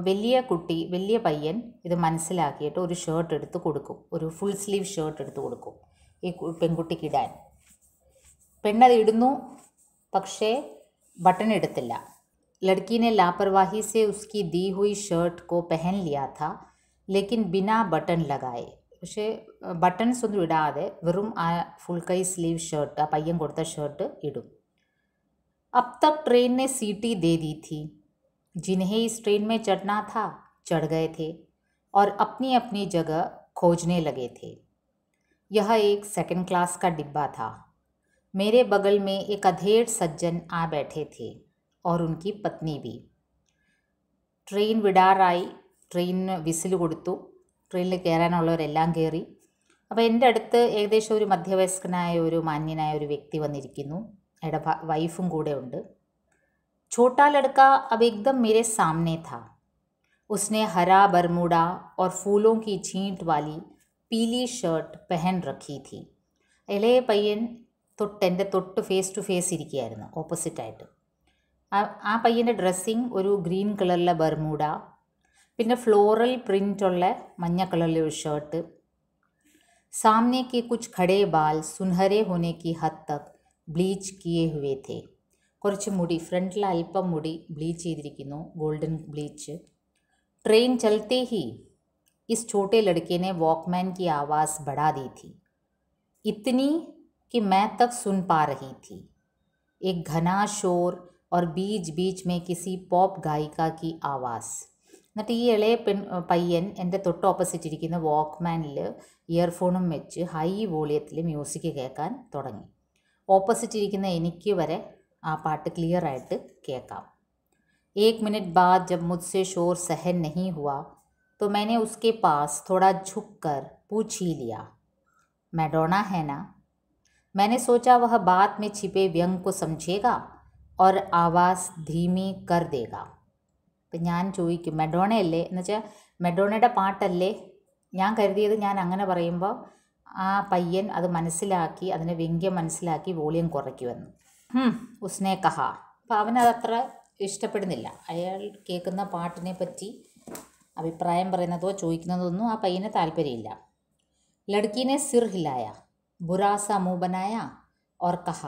വലിയ പയ്യൻ ഇത് മനസ്സിലാക്കിയിട്ട് ഒരു ഷർട്ട് എടുത്ത് കൊടുക്കും, ഒരു ഫുൾ സ്ലീവ് ഷർട്ട് എടുത്ത് കൊടുക്കും ഈ പെൺകുട്ടിക്ക് ഇടാൻ. പെണ്ണത് ഇടുന്നു, പക്ഷേ ബട്ടൺ എടുത്തില്ല. लड़की ने लापरवाही से उसकी दी हुई शर्ट को पहन लिया था, लेकिन बिना बटन लगाए. പക്ഷേ ബട്ടൺസ് ഒന്നും ഇടാതെ വെറും ആ ഫുൾ കൈ സ്ലീവ് ഷർട്ട്, ആ പയ്യൻ കൊടുത്ത ഷർട്ട് ഇടും. अब तक ट्रेन ने सीटी दे दी थी। जिन्हें इस ट्रेन में चढ़ना था चढ़ गए थे और अपनी अपनी जगह खोजने लगे थे। यह एक सेकंड क्लास का डिब्बा था। मेरे बगल में एक अधेड़ सज्जन आ बैठे थे और उनकी पत्नी भी। ട്രെയിൻ വിടാറായി. ട്രെയിൻ വിസിൽ കൊടുത്തു. ട്രെയിനിൽ കയറാനുള്ളവരെല്ലാം കയറി. അപ്പോൾ എൻ്റെ അടുത്ത് ഏകദേശം ഒരു മധ്യവയസ്കനായ ഒരു മാന്യനായ ഒരു വ്യക്തി വന്നിരിക്കുന്നു. അയാളുടെ വൈഫും കൂടെ ഉണ്ട്. छोटा लड़का अब एकदम मेरे सामने था. उसने हरा बरमूडा और फूलों की छींट वाली पीली शर्ट पहन रखी थी. ഇളയ പയ്യൻ എൻ്റെ തൊട്ട് ഫേസ് ടു ഫേസ് ഇരിക്കുകയായിരുന്നു, ഓപ്പോസിറ്റായിട്ട്. ആ പയ്യൻ്റെ ഡ്രസ്സിങ് ഒരു ഗ്രീൻ കളറിലെ ബർമൂഡ, പിന്നെ ഫ്ലോറൽ പ്രിൻ്റുള്ള മഞ്ഞ കളറിലെ ഒരു ഷർട്ട്. सामने के कुछ खड़े बाल सुनहरे होने की हद तक ब्लीच किए हुए थे. കുറച്ച് മുടി, ഫ്രണ്ടിൽ അല്പം മുടി ബ്ലീച്ച് ചെയ്തിരിക്കുന്നു, ഗോൾഡൻ ബ്ലീച്ച്. ट्रेन चलते ही इस छोटे लड़के ने वॉकमैन की आवाज़ बढ़ा दी थी, इतनी कि मैं तक सुन पा रही थी. एक घना शोर और बीच बीच में किसी पॉप गायिका की आवाज़. എന്നിട്ട് ഈ ഇളയ പയ്യൻ എൻ്റെ തൊട്ട് ഓപ്പോസിറ്റ് ഇരിക്കുന്ന വാക്ക്മാനിൽ ഇയർഫോണും വെച്ച് ഹൈ വോളിയത്തിൽ മ്യൂസിക് കേൾക്കാൻ തുടങ്ങി. ഓപ്പോസിറ്റ് ഇരിക്കുന്ന എനിക്ക് വരെ ആ പാട്ട് ക്ലിയർ ആയിട്ട് കേൾക്കാം. एक मिनट बाद जब मुझसे शोर सहन नहीं हुआ तो मैंने उसके पास थोड़ा झुक कर पूछ ही लिया, मैडोना है ना? मैंने सोचा वह बात में छिपे व्यंग को समझेगा और आवाज़ धीमी कर देगा. അപ്പം ഞാൻ ചോദിക്കും, മെഡോണയല്ലേ എന്ന് വെച്ചാൽ മെഡോണയുടെ പാട്ടല്ലേ? ഞാൻ കരുതിയത് ഞാൻ അങ്ങനെ പറയുമ്പോൾ ആ പയ്യൻ അത് മനസ്സിലാക്കി, അതിനെ വ്യംഗ്യം മനസ്സിലാക്കി വോളിയം കുറയ്ക്കുമെന്ന്. ഉസ്നെ കഹ. അപ്പോൾ അവനതത്ര ഇഷ്ടപ്പെടുന്നില്ല. അയാൾ കേൾക്കുന്ന പാട്ടിനെ പറ്റി അഭിപ്രായം പറയുന്നതോ ചോദിക്കുന്നതോ ഒന്നും ആ പയ്യന് താല്പര്യമില്ല. ലഡ്കീനെ സിർ ഹിലായ, ബുറാസ മുഹ് ബനായ ഓർ കഹ.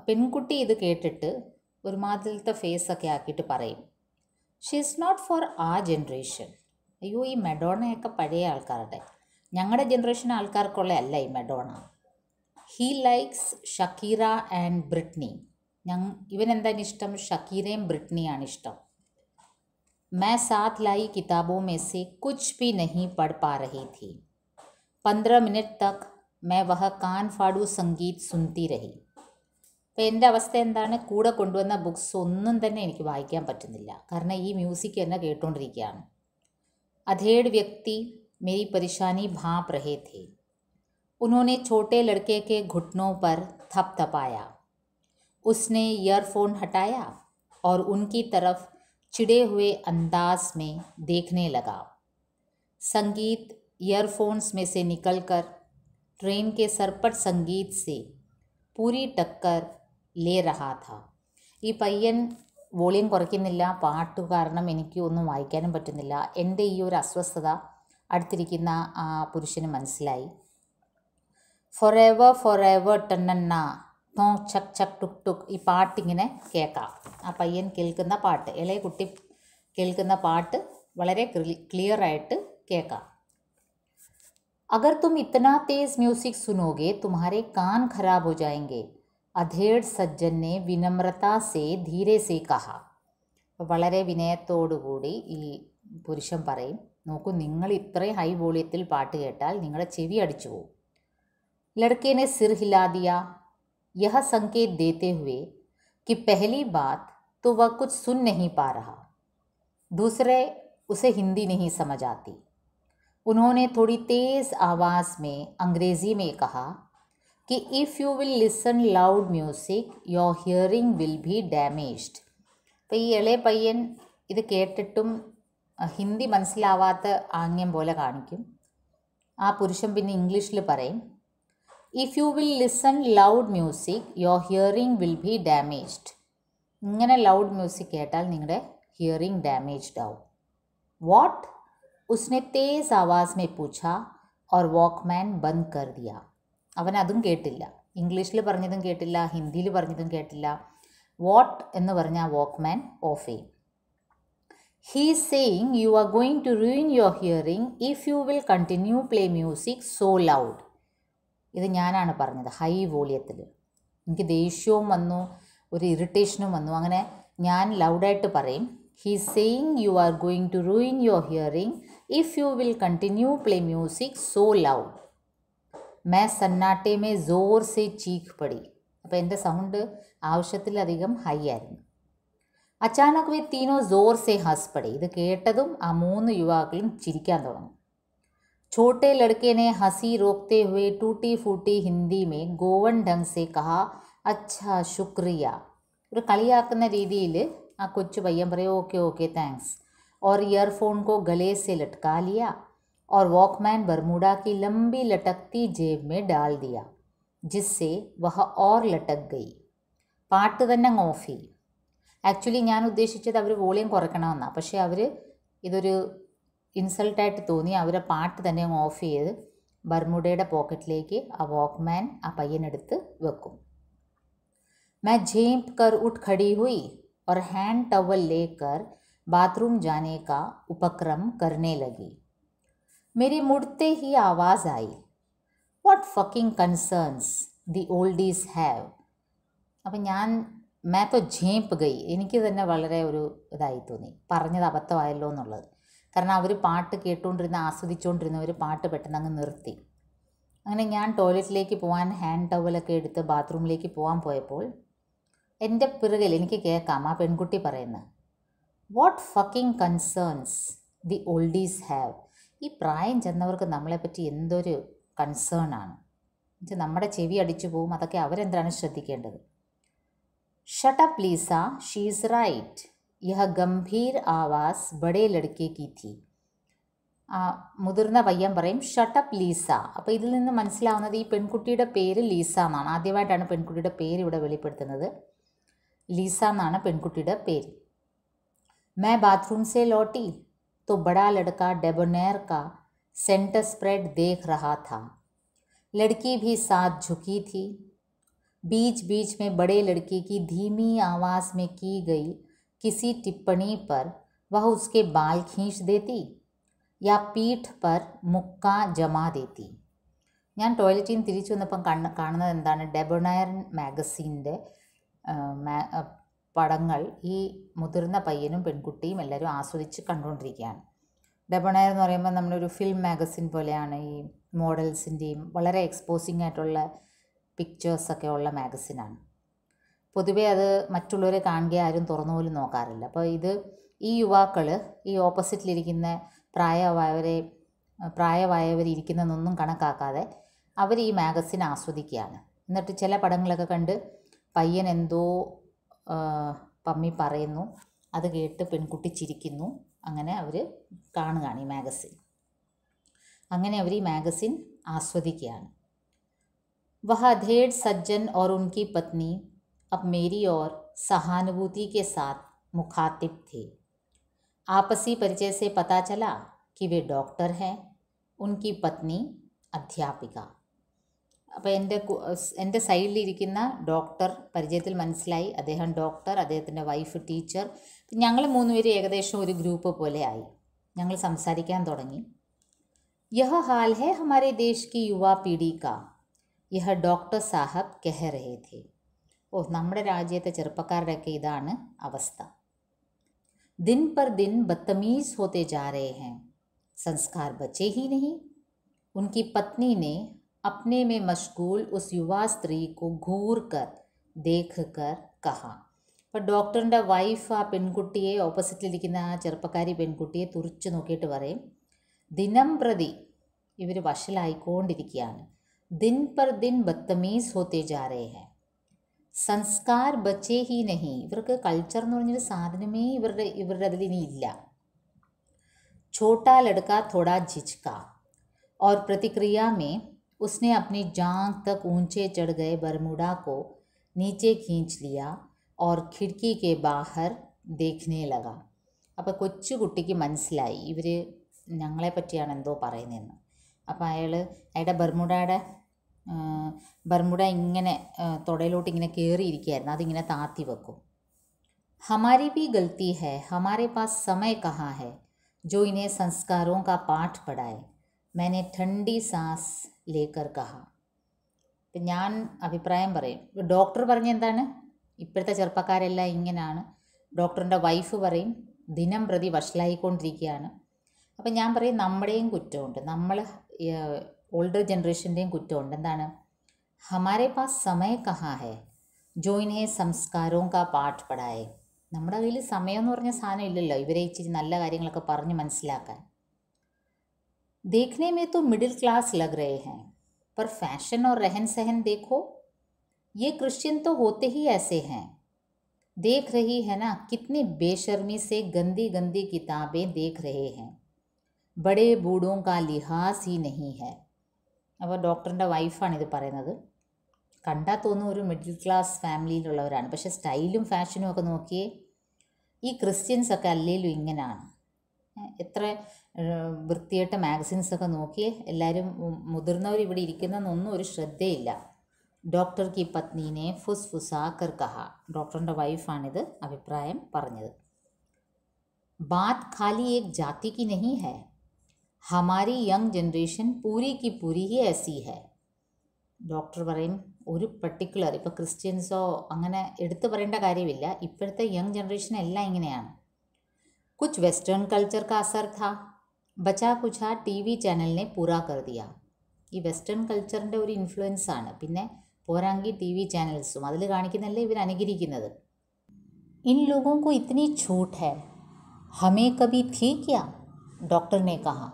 പെൺകുട്ടി ഇത് കേട്ടിട്ട് ഒരുമാതിരത്തെ ഫേസൊക്കെ ആക്കിയിട്ട് പറയും, ഷീ ഈസ് നോട്ട് ഫോർ ആ ജനറേഷൻ. അയ്യോ, ഈ മെഡോണയൊക്കെ പഴയ ആൾക്കാരുടെ, ഞങ്ങളുടെ ജനറേഷൻ ആൾക്കാർക്കുള്ള അല്ല ഈ Madonna. He likes Shakira and Britney. ഇവൻ എന്താണ് ഇഷ്ടം? ഷക്കീറയും ബ്രിട്നിയാണ് ഇഷ്ടം. मैं साथ लाई किताबों में से कुछ भी नहीं पढ़ पा रही थी. 15 मिनट तक मैं वह कान फाड़ू संगीत सुनती रही. അപ്പോൾ എൻ്റെ അവസ്ഥ എന്താണ്? കൂടെ കൊണ്ടുവന്ന ബുക്സ് ഒന്നും തന്നെ എനിക്ക് വായിക്കാൻ പറ്റുന്നില്ല, കാരണം ഈ മ്യൂസിക് തന്നെ കേട്ടുകൊണ്ടിരിക്കുകയാണ്. अधेड़ व्यक्ति मेरी परेशानी भांप रहे थे. उन्होंने छोटे लड़के के घुटनों पर थपथपाया. उसने ईयरफोन हटाया और उनकी तरफ चिड़े हुए अंदाज में देखने लगा. संगीत ईयरफोन्स में से निकलकर ट्रेन के सरपट संगीत से पूरी टक्कर ले रहा था. ഈ പയ്യൻ വോളിയം കുറയ്ക്കുന്നില്ല, പാട്ട് കാരണം എനിക്ക് ഒന്നും വായിക്കാനും പറ്റുന്നില്ല. എൻ്റെ ഈ ഒരു അസ്വസ്ഥത അടുത്തിരിക്കുന്ന ആ പുരുഷന് മനസ്സിലായി. ഫോർ എവർ ടണ്ണ തോ ചക് ചക് ടുക് ടുക്. ഈ പാട്ടിങ്ങനെ കേൾക്കാം. ആ പയ്യൻ കേൾക്കുന്ന പാട്ട്, ഇളയ കുട്ടി കേൾക്കുന്ന പാട്ട് വളരെ ക്ലിയറായിട്ട് കേൾക്കാം. अगर तुम इतना तेज़ म्यूज़िक सुनोगे तुम्हारे कान खराब हो जाएंगे, अधेड़ सज्जन ने विनम्रता से धीरे से कहा. അപ്പോൾ വളരെ വിനയത്തോടുകൂടി ഈ പുരുഷൻ പറയും, നോക്കൂ, നിങ്ങൾ ഇത്രയും ഹൈ വോളിയത്തിൽ പാട്ട് കേട്ടാൽ നിങ്ങളുടെ ചെവി അടിച്ചു പോകും. लड़के ने सिर हिला दिया, यह संकेत देते हुए कि पहली बात तो वह कुछ सुन नहीं पा रहा, दूसरे उसे हिंदी नहीं समझ आती. उन्होंने थोड़ी तेज़ आवाज़ में अंग्रेज़ी में कहा कि if you will listen loud music your hearing will be damaged. അപ്പോൾ ഈ ഇളയ പയ്യൻ ഇത് കേട്ടിട്ടും ഹിന്ദി മനസ്സിലാവാത്ത ആംഗ്യം പോലെ കാണിക്കും. ആ പുരുഷൻ പിന്നെ ഇംഗ്ലീഷിൽ പറയും, if you will listen loud music your hearing will be damaged. ഇങ്ങനെ ലൗഡ് മ്യൂസിക് കേട്ടാൽ നിങ്ങളുടെ ഹിയറിംഗ് ഡാമേജ്ഡ് ആവും. വാട്ട്? उसने तेज़ आवाज़ में पूछा और वॉकमैन बंद कर दिया. അവൻ അതും കേട്ടില്ല, ഇംഗ്ലീഷിൽ പറഞ്ഞതും കേട്ടില്ല, ഹിന്ദിയിൽ പറഞ്ഞതും കേട്ടില്ല. വാട്ട് എന്ന് പറഞ്ഞാൽ വോക്ക്മാൻ ഓഫ് ചെയ്യും. He is saying you are going to ruin your hearing if you will continue play music so loud. ഇത് ഞാനാണ് പറഞ്ഞത് ഹൈ വോളിയത്തിൽ. എനിക്ക് ദേഷ്യവും വന്നു, ഒരു ഇറിറ്റേഷനും വന്നു. അങ്ങനെ ഞാൻ ലൗഡായിട്ട് പറയും, he's saying you are going to ruin your hearing if you will continue play music so loud. മേ സന്നാട്ടെ മേ ജോർ സെ ചീഖ് പടി. അപ്പോൾ എൻ്റെ സൗണ്ട് ആവശ്യത്തിലധികം ഹൈ ആയിരുന്നു. അച്ചാനക് വേ തീനോ ജോർ സെ ഹസ് പടി. ഇത് കേട്ടതും ആ 3 യുവാക്കളും ചിരിക്കാൻ തുടങ്ങും. छोटे लड़के ने हंसी रोकते हुए टूटी फूटी हिंदी में गोवन ढंग से कहा अच्छा शुक्रिया. ഒരു കളിയാക്കുന്ന രീതിയിൽ ആ കൊച്ചു പയ്യൻ പറയും ഓക്കെ ഓക്കെ താങ്ക്സ്. और ईयरफोन को गले से लटका लिया और वॉकमैन बरमूडा की लंबी लटकती जेब में डाल दिया जिससे वह और लटक गई. പാട്ട് തന്നെ ഓഫ് ചെയ്യും. ആക്ച്വലി ഞാൻ ഉദ്ദേശിച്ചത് അവർ വോളിയം കുറയ്ക്കണമെന്നാണ്. പക്ഷേ അവർ ഇതൊരു ഇൻസൾട്ടായിട്ട് തോന്നി അവരെ പാട്ട് തന്നെ ഓഫ് ചെയ്ത് ബർമുഡയുടെ പോക്കറ്റിലേക്ക് ആ വോക്ക്മാൻ ആ പയ്യനെടുത്ത് വെക്കും. मैं झेंप कर उठ खड़ी हुई और हैंड टॉवल लेकर बाथरूम जाने का उपक्रम करने लगी. मेरे मुड़ते ही आवाज़ आई, what fucking concerns the oldies have. അപ്പം मैं तो झेंप गई. എനിക്ക് തന്നെ വളരെ ഒരു ഇതായി തോന്നി, പറഞ്ഞത് അബദ്ധമായല്ലോ എന്നുള്ളത്. കാരണം അവർ പാട്ട് കേട്ടുകൊണ്ടിരുന്ന ആസ്വദിച്ചുകൊണ്ടിരുന്നവർ പാട്ട് പെട്ടെന്ന് അങ്ങ് നിർത്തി. അങ്ങനെ ഞാൻ ടോയ്ലറ്റിലേക്ക് പോകാൻ ഹാൻഡ് ടവലൊക്കെ എടുത്ത് ബാത്റൂമിലേക്ക് പോകാൻ പോയപ്പോൾ എൻ്റെ പിറകിൽ എനിക്ക് കേൾക്കാം ആ പെൺകുട്ടി പറയുന്നത്, what fucking concerns the oldies have. ഈ പ്രായം ചെന്നവർക്ക് നമ്മളെപ്പറ്റി എന്തൊരു കൺസേൺ ആണ്. എന്നുവെച്ചാൽ നമ്മുടെ ചെവി അടിച്ചു പോവും, അതൊക്കെ അവരെന്താണ് ശ്രദ്ധിക്കേണ്ടത്. Shut up Lisa, she is right. യഹ ഗംഭീർ ആവാസ് ബഡേ ലड़के की थी. മുതിർന്ന പയ്യൻ പറയും ഷട്ടപ്പ് ലീസ. അപ്പോൾ ഇതിൽ നിന്ന് മനസ്സിലാവുന്നത് ഈ പെൺകുട്ടിയുടെ പേര് ലീസ എന്നാണ്. ആദ്യമായിട്ടാണ് പെൺകുട്ടിയുടെ പേര് ഇവിടെ വെളിപ്പെടുത്തുന്നത്. ലീസ എന്നാണ് പെൺകുട്ടിയുടെ പേര്. मैं बाथरूम से लौटी तो बड़ा लड़का डेबोनेर का सेंटर स्प्रेड देख रहा था. लड़की भी साथ झुकी थी. बीच बीच में बड़े लड़के की धीमी आवाज़ में की गई किसी टिप्पणी पर वह उसके बाल खींच देती या पीठ पर मुक्का जमा देती. ഞാൻ ടോയ്ലറ്റിൽ നിന്ന് തിരിച്ചു വന്നപ്പം കാണുന്നത് എന്താണ്, ഡെബോണയർ മാഗസീൻ്റെ പടങ്ങൾ ഈ മുതിർന്ന പയ്യനും പെൺകുട്ടിയും എല്ലാവരും ആസ്വദിച്ച് കണ്ടുകൊണ്ടിരിക്കുകയാണ്. ഡെബോണയർ എന്ന് പറയുമ്പോൾ നമ്മളൊരു ഫിലിം മാഗസിൻ പോലെയാണ്. ഈ മോഡൽസിൻ്റെയും വളരെ എക്സ്പോസിങ് ആയിട്ടുള്ള പിക്ചേഴ്സൊക്കെ ഉള്ള മാഗസിനാണ്. പൊതുവേ അത് മറ്റുള്ളവരെ കാണുക ആരും തുറന്നു പോലും നോക്കാറില്ല. അപ്പോൾ ഈ യുവാക്കൾ ഈ ഓപ്പോസിറ്റിലിരിക്കുന്ന പ്രായമായവരിയ്ക്കുന്നതൊന്നും കണക്കാക്കാതെ അവർ ഈ മാഗസിൻ ആസ്വദിക്കുകയാണ്. എന്നിട്ട് ചില പടങ്ങളൊക്കെ കണ്ട് പയ്യൻ എന്തോ പമ്മി പറയുന്നു, അത് കേട്ട് പെൺകുട്ടി ചിരിക്കുന്നു. അങ്ങനെ അവർ കാണുകയാണ് ഈ മാഗസിൻ. അങ്ങനെ അവർ ഈ മാഗസിൻ ആസ്വദിക്കുകയാണ്. वह अधेड़ सज्जन और उनकी पत्नी अब मेरी और सहानुभूति के साथ मुखातिब थे. आपसी परिचय से पता चला कि वे डॉक्टर हैं, उनकी पत्नी अध्यापिका. അപ്പോൾ എൻ്റെ സൈഡിലിരിക്കുന്ന ഡോക്ടർ പരിചയത്തിൽ മനസ്സിലായി, അദ്ദേഹം ഡോക്ടർ, അദ്ദേഹത്തിൻ്റെ വൈഫ് ടീച്ചർ. ഞങ്ങൾ 3 പേര് ഏകദേശം ഒരു ഗ്രൂപ്പ് പോലെ ആയി. ഞങ്ങൾ സംസാരിക്കാൻ തുടങ്ങി. യഹ ഹാൽ ഹെ ഹമാരെ ദേശ് കി യുവാ പീഡി കാ, യഹ ഡോക്ടർ സാഹബ് കഹ രഹേ ഥേ. നമ്മുടെ രാജ്യത്തെ ചെറുപ്പക്കാരുടെയൊക്കെ ഇതാണ് അവസ്ഥ. ദിൻ പർ ദിൻ ബദ്തമീസ് ഹോത്തെ ജാ രഹേ ഹൈ, സംസ്കാർ ബച്ചേ ഹി നഹീ. ഉൻകി പത്നി ने अपने में मशगूल उस युवा स्त्री को घूर कर देख कर कहा. അപ്പോൾ ഡോക്ടറിൻ്റെ വൈഫ് ആ പെൺകുട്ടിയെ, ഓപ്പോസിറ്റിലിരിക്കുന്ന ആ ചെറുപ്പക്കാരി പെൺകുട്ടിയെ തുറിച്ചു നോക്കിയിട്ട് പറയും, ദിനം പ്രതി ഇവർ വഷളായിക്കൊണ്ടിരിക്കുകയാണ്. ദിൻ പർ ദിൻ ബദ്തമീസ് ഹോത്തെ ജാ രഹേ ഹൈ, സംസ്കാർ ബച്ചേ ഹി നഹി. ഇവർക്ക് കൾച്ചർ എന്ന് പറഞ്ഞൊരു സാധനമേ ഇവരുടെ അതിൽ ഇനി ഇല്ല. छोटा लड़का थोड़ा झिझका और प्रतिक्रिया में उसने अपनी जांघ तक ऊंचे चढ़ गए बरमूडा को नीचे खींच लिया और खिड़की के बाहर देखने लगा. അപ്പോൾ കൊച്ചുകുട്ടിക്ക് മനസ്സിലായി ഇവർ ഞങ്ങളെ പറ്റിയാണ് എന്തോ പറയുന്നതെന്ന്. അപ്പോൾ അയാളുടെ ബർമുഡ ഇങ്ങനെ തുടയിലോട്ട് ഇങ്ങനെ കയറിയിരിക്കുകയായിരുന്നു, അതിങ്ങനെ താത്തി വെക്കും. हमारी भी गलती है, हमारे पास समय कहाँ है जो इन्हें संस्कारों का पाठ पढ़ाए, मैंने ठंडी सांस लेकर कहा. അപ്പം ഞാൻ അഭിപ്രായം പറയും. ഡോക്ടർ പറഞ്ഞ എന്താണ്, ഇപ്പോഴത്തെ ചെറുപ്പക്കാരെല്ലാം ഇങ്ങനെയാണ്. ഡോക്ടറിൻ്റെ വൈഫ് പറയും ദിനം പ്രതി വഷളായിക്കൊണ്ടിരിക്കുകയാണ്. അപ്പം ഞാൻ പറയും നമ്മുടെയും കുറ്റമുണ്ട്, നമ്മൾ ഓൾഡർ ജനറേഷൻ്റെയും കുറ്റമുണ്ട്. എന്താണ്? ഹമാരെ പാസ് സമയ കഹാ ഹെ ജോ ഇൻഹെ സംസ്കാരോ കാ പാഠ് പഠായേ. നമ്മുടെ കയ്യിൽ സമയം എന്ന് പറഞ്ഞ സാധനം ഇല്ലല്ലോ ഇവരെ ഇച്ചിരി നല്ല കാര്യങ്ങളൊക്കെ പറഞ്ഞ് മനസ്സിലാക്കാൻ. देखने में तो मिडिल क्लास लग रहे हैं, पर फैशन और रहन सहन देखो, ये क्रिश्चियन तो होते ही ऐसे हैं. देख रही है ना कितनी बेशर्मी से गंदी गंदी किताबें देख रहे हैं. बड़े बूढ़ों का लिहाज ही नहीं है. അപ്പോൾ ഡോക്ടറിൻ്റെ വൈഫാണിത് പറയുന്നത്. കണ്ടാൽ തോന്നുന്നു ഒരു മിഡിൽ ക്ലാസ് ഫാമിലിയിലുള്ളവരാണ്, പക്ഷേ സ്റ്റൈലും ഫാഷനും ഒക്കെ നോക്കിയേ ഈ ക്രിസ്ത്യൻസൊക്കെ അല്ലേലും ഇങ്ങനെയാണ്. എത്ര വൃത്തിയായിട്ട മാഗസിൻസൊക്കെ നോക്കിയേ, എല്ലാവരും മുതിർന്നവർ ഇവിടെ ഇരിക്കുന്നതെന്നൊന്നും ഒരു ശ്രദ്ധയില്ല. ഡോക്ടർ കി പത്നീനെ ഫുസ് ഫുസാക്കർ കഹ. ഡോക്ടറിൻ്റെ വൈഫാണിത് അഭിപ്രായം പറഞ്ഞത്. ബാത് ഖാലി ഏക് ജാതി കി നഹീ ഹൈ, ഹമാരി യങ് ജനറേഷൻ പൂരി കി പൂരി ഹി ऐसी है. ഡോക്ടർ പറയും ഒരു പർട്ടിക്കുലർ ഇപ്പോൾ ക്രിസ്ത്യൻസോ അങ്ങനെ എടുത്തു പറയേണ്ട കാര്യമില്ല, ഇപ്പോഴത്തെ യങ് ജനറേഷൻ എല്ലാം ഇങ്ങനെയാണ്. कुछ वेस्टर्न कल्चर का असर था, बचा कुछा TV चैनल ने पूरा कर दिया. ഈ വെസ്റ്റേൺ കൾച്ചറിൻ്റെ ഒരു ഇൻഫ്ലുവൻസ് ആണ്. പിന്നെ പോരാങ്കി TV ചാനൽസും അതിൽ കാണിക്കുന്നതല്ലേ ഇവർ അനുകരിക്കുന്നത്. इन लोगों को इतनी छूट है, हमें कभी थी क्या? ഡോക്ടർ ने कहा.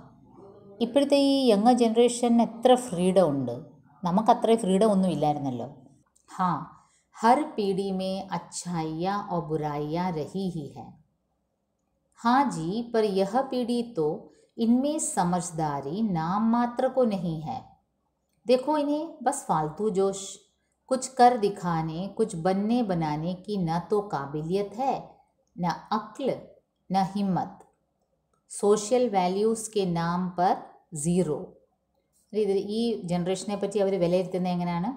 ഇപ്പോഴത്തെ ഈ യങ് ജനറേഷന് എത്ര ഫ്രീഡം ഉണ്ട്, നമുക്കത്ര ഫ്രീഡം ഒന്നും ഇല്ലായിരുന്നല്ലോ. हाँ, हर पीढ़ी में अच्छाइयाँ और बुराइयाँ रही ही है. हाँ जी, पर यह पीढ़ी तो इनमें समझदारी नाम मात्र को नहीं है. देखो इन्हें बस फालतू जोश, कुछ कर दिखाने, कुछ बनने बनाने की न तो काबिलियत है, न अक्ल, न हिम्मत. सोशल वैल्यूज़ के नाम पर ज़ीरो. ഈ ജനറേഷനെ പറ്റി അവർ വിലയിരുത്തുന്നത് എങ്ങനെയാണ്?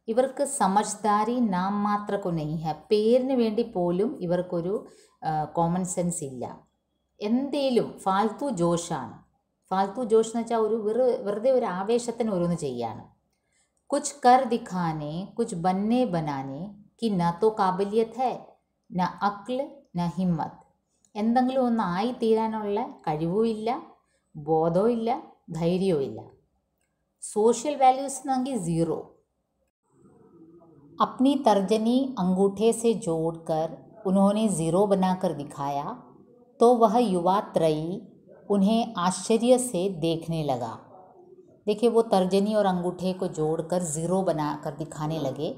ഇവർക്ക് സമജ്ദാരി നാം മാത്രക്കോ നഹീ ഹെ, പേരിന് വേണ്ടി പോലും ഇവർക്കൊരു കോമൺ സെൻസ് ഇല്ല. എന്തേലും ഫാൽത്തു ജോഷാണ്. ഫാൽത്തു ജോഷ് എന്ന് വെച്ചാൽ ഒരു വെറുതെ ഒരു ആവേശത്തിന് ഓരോന്ന് ചെയ്യാണ്. കുച്ച് കർ ദിഖാനെ കുച്ച് ബന്നെ ബനാനെ കി ന തോ കാബിലിയത്ത് ഹെ ന അക്ൽ ന ഹിമ്മത്ത്. എന്തെങ്കിലും ഒന്ന് ആയിത്തീരാനുള്ള കഴിവും ഇല്ല, ബോധവും ഇല്ല, ധൈര്യവും ഇല്ല. सोशल वैल्यूज़ नंगी ज़ीरो. अपनी तर्जनी अंगूठे से जोड़कर उन्होंने ज़ीरो बनाकर दिखाया तो वह युवा त्रयी उन्हें आश्चर्य से देखने लगा. देखिए वो तर्जनी और अंगूठे को जोड़कर ज़ीरो बनाकर दिखाने लगे.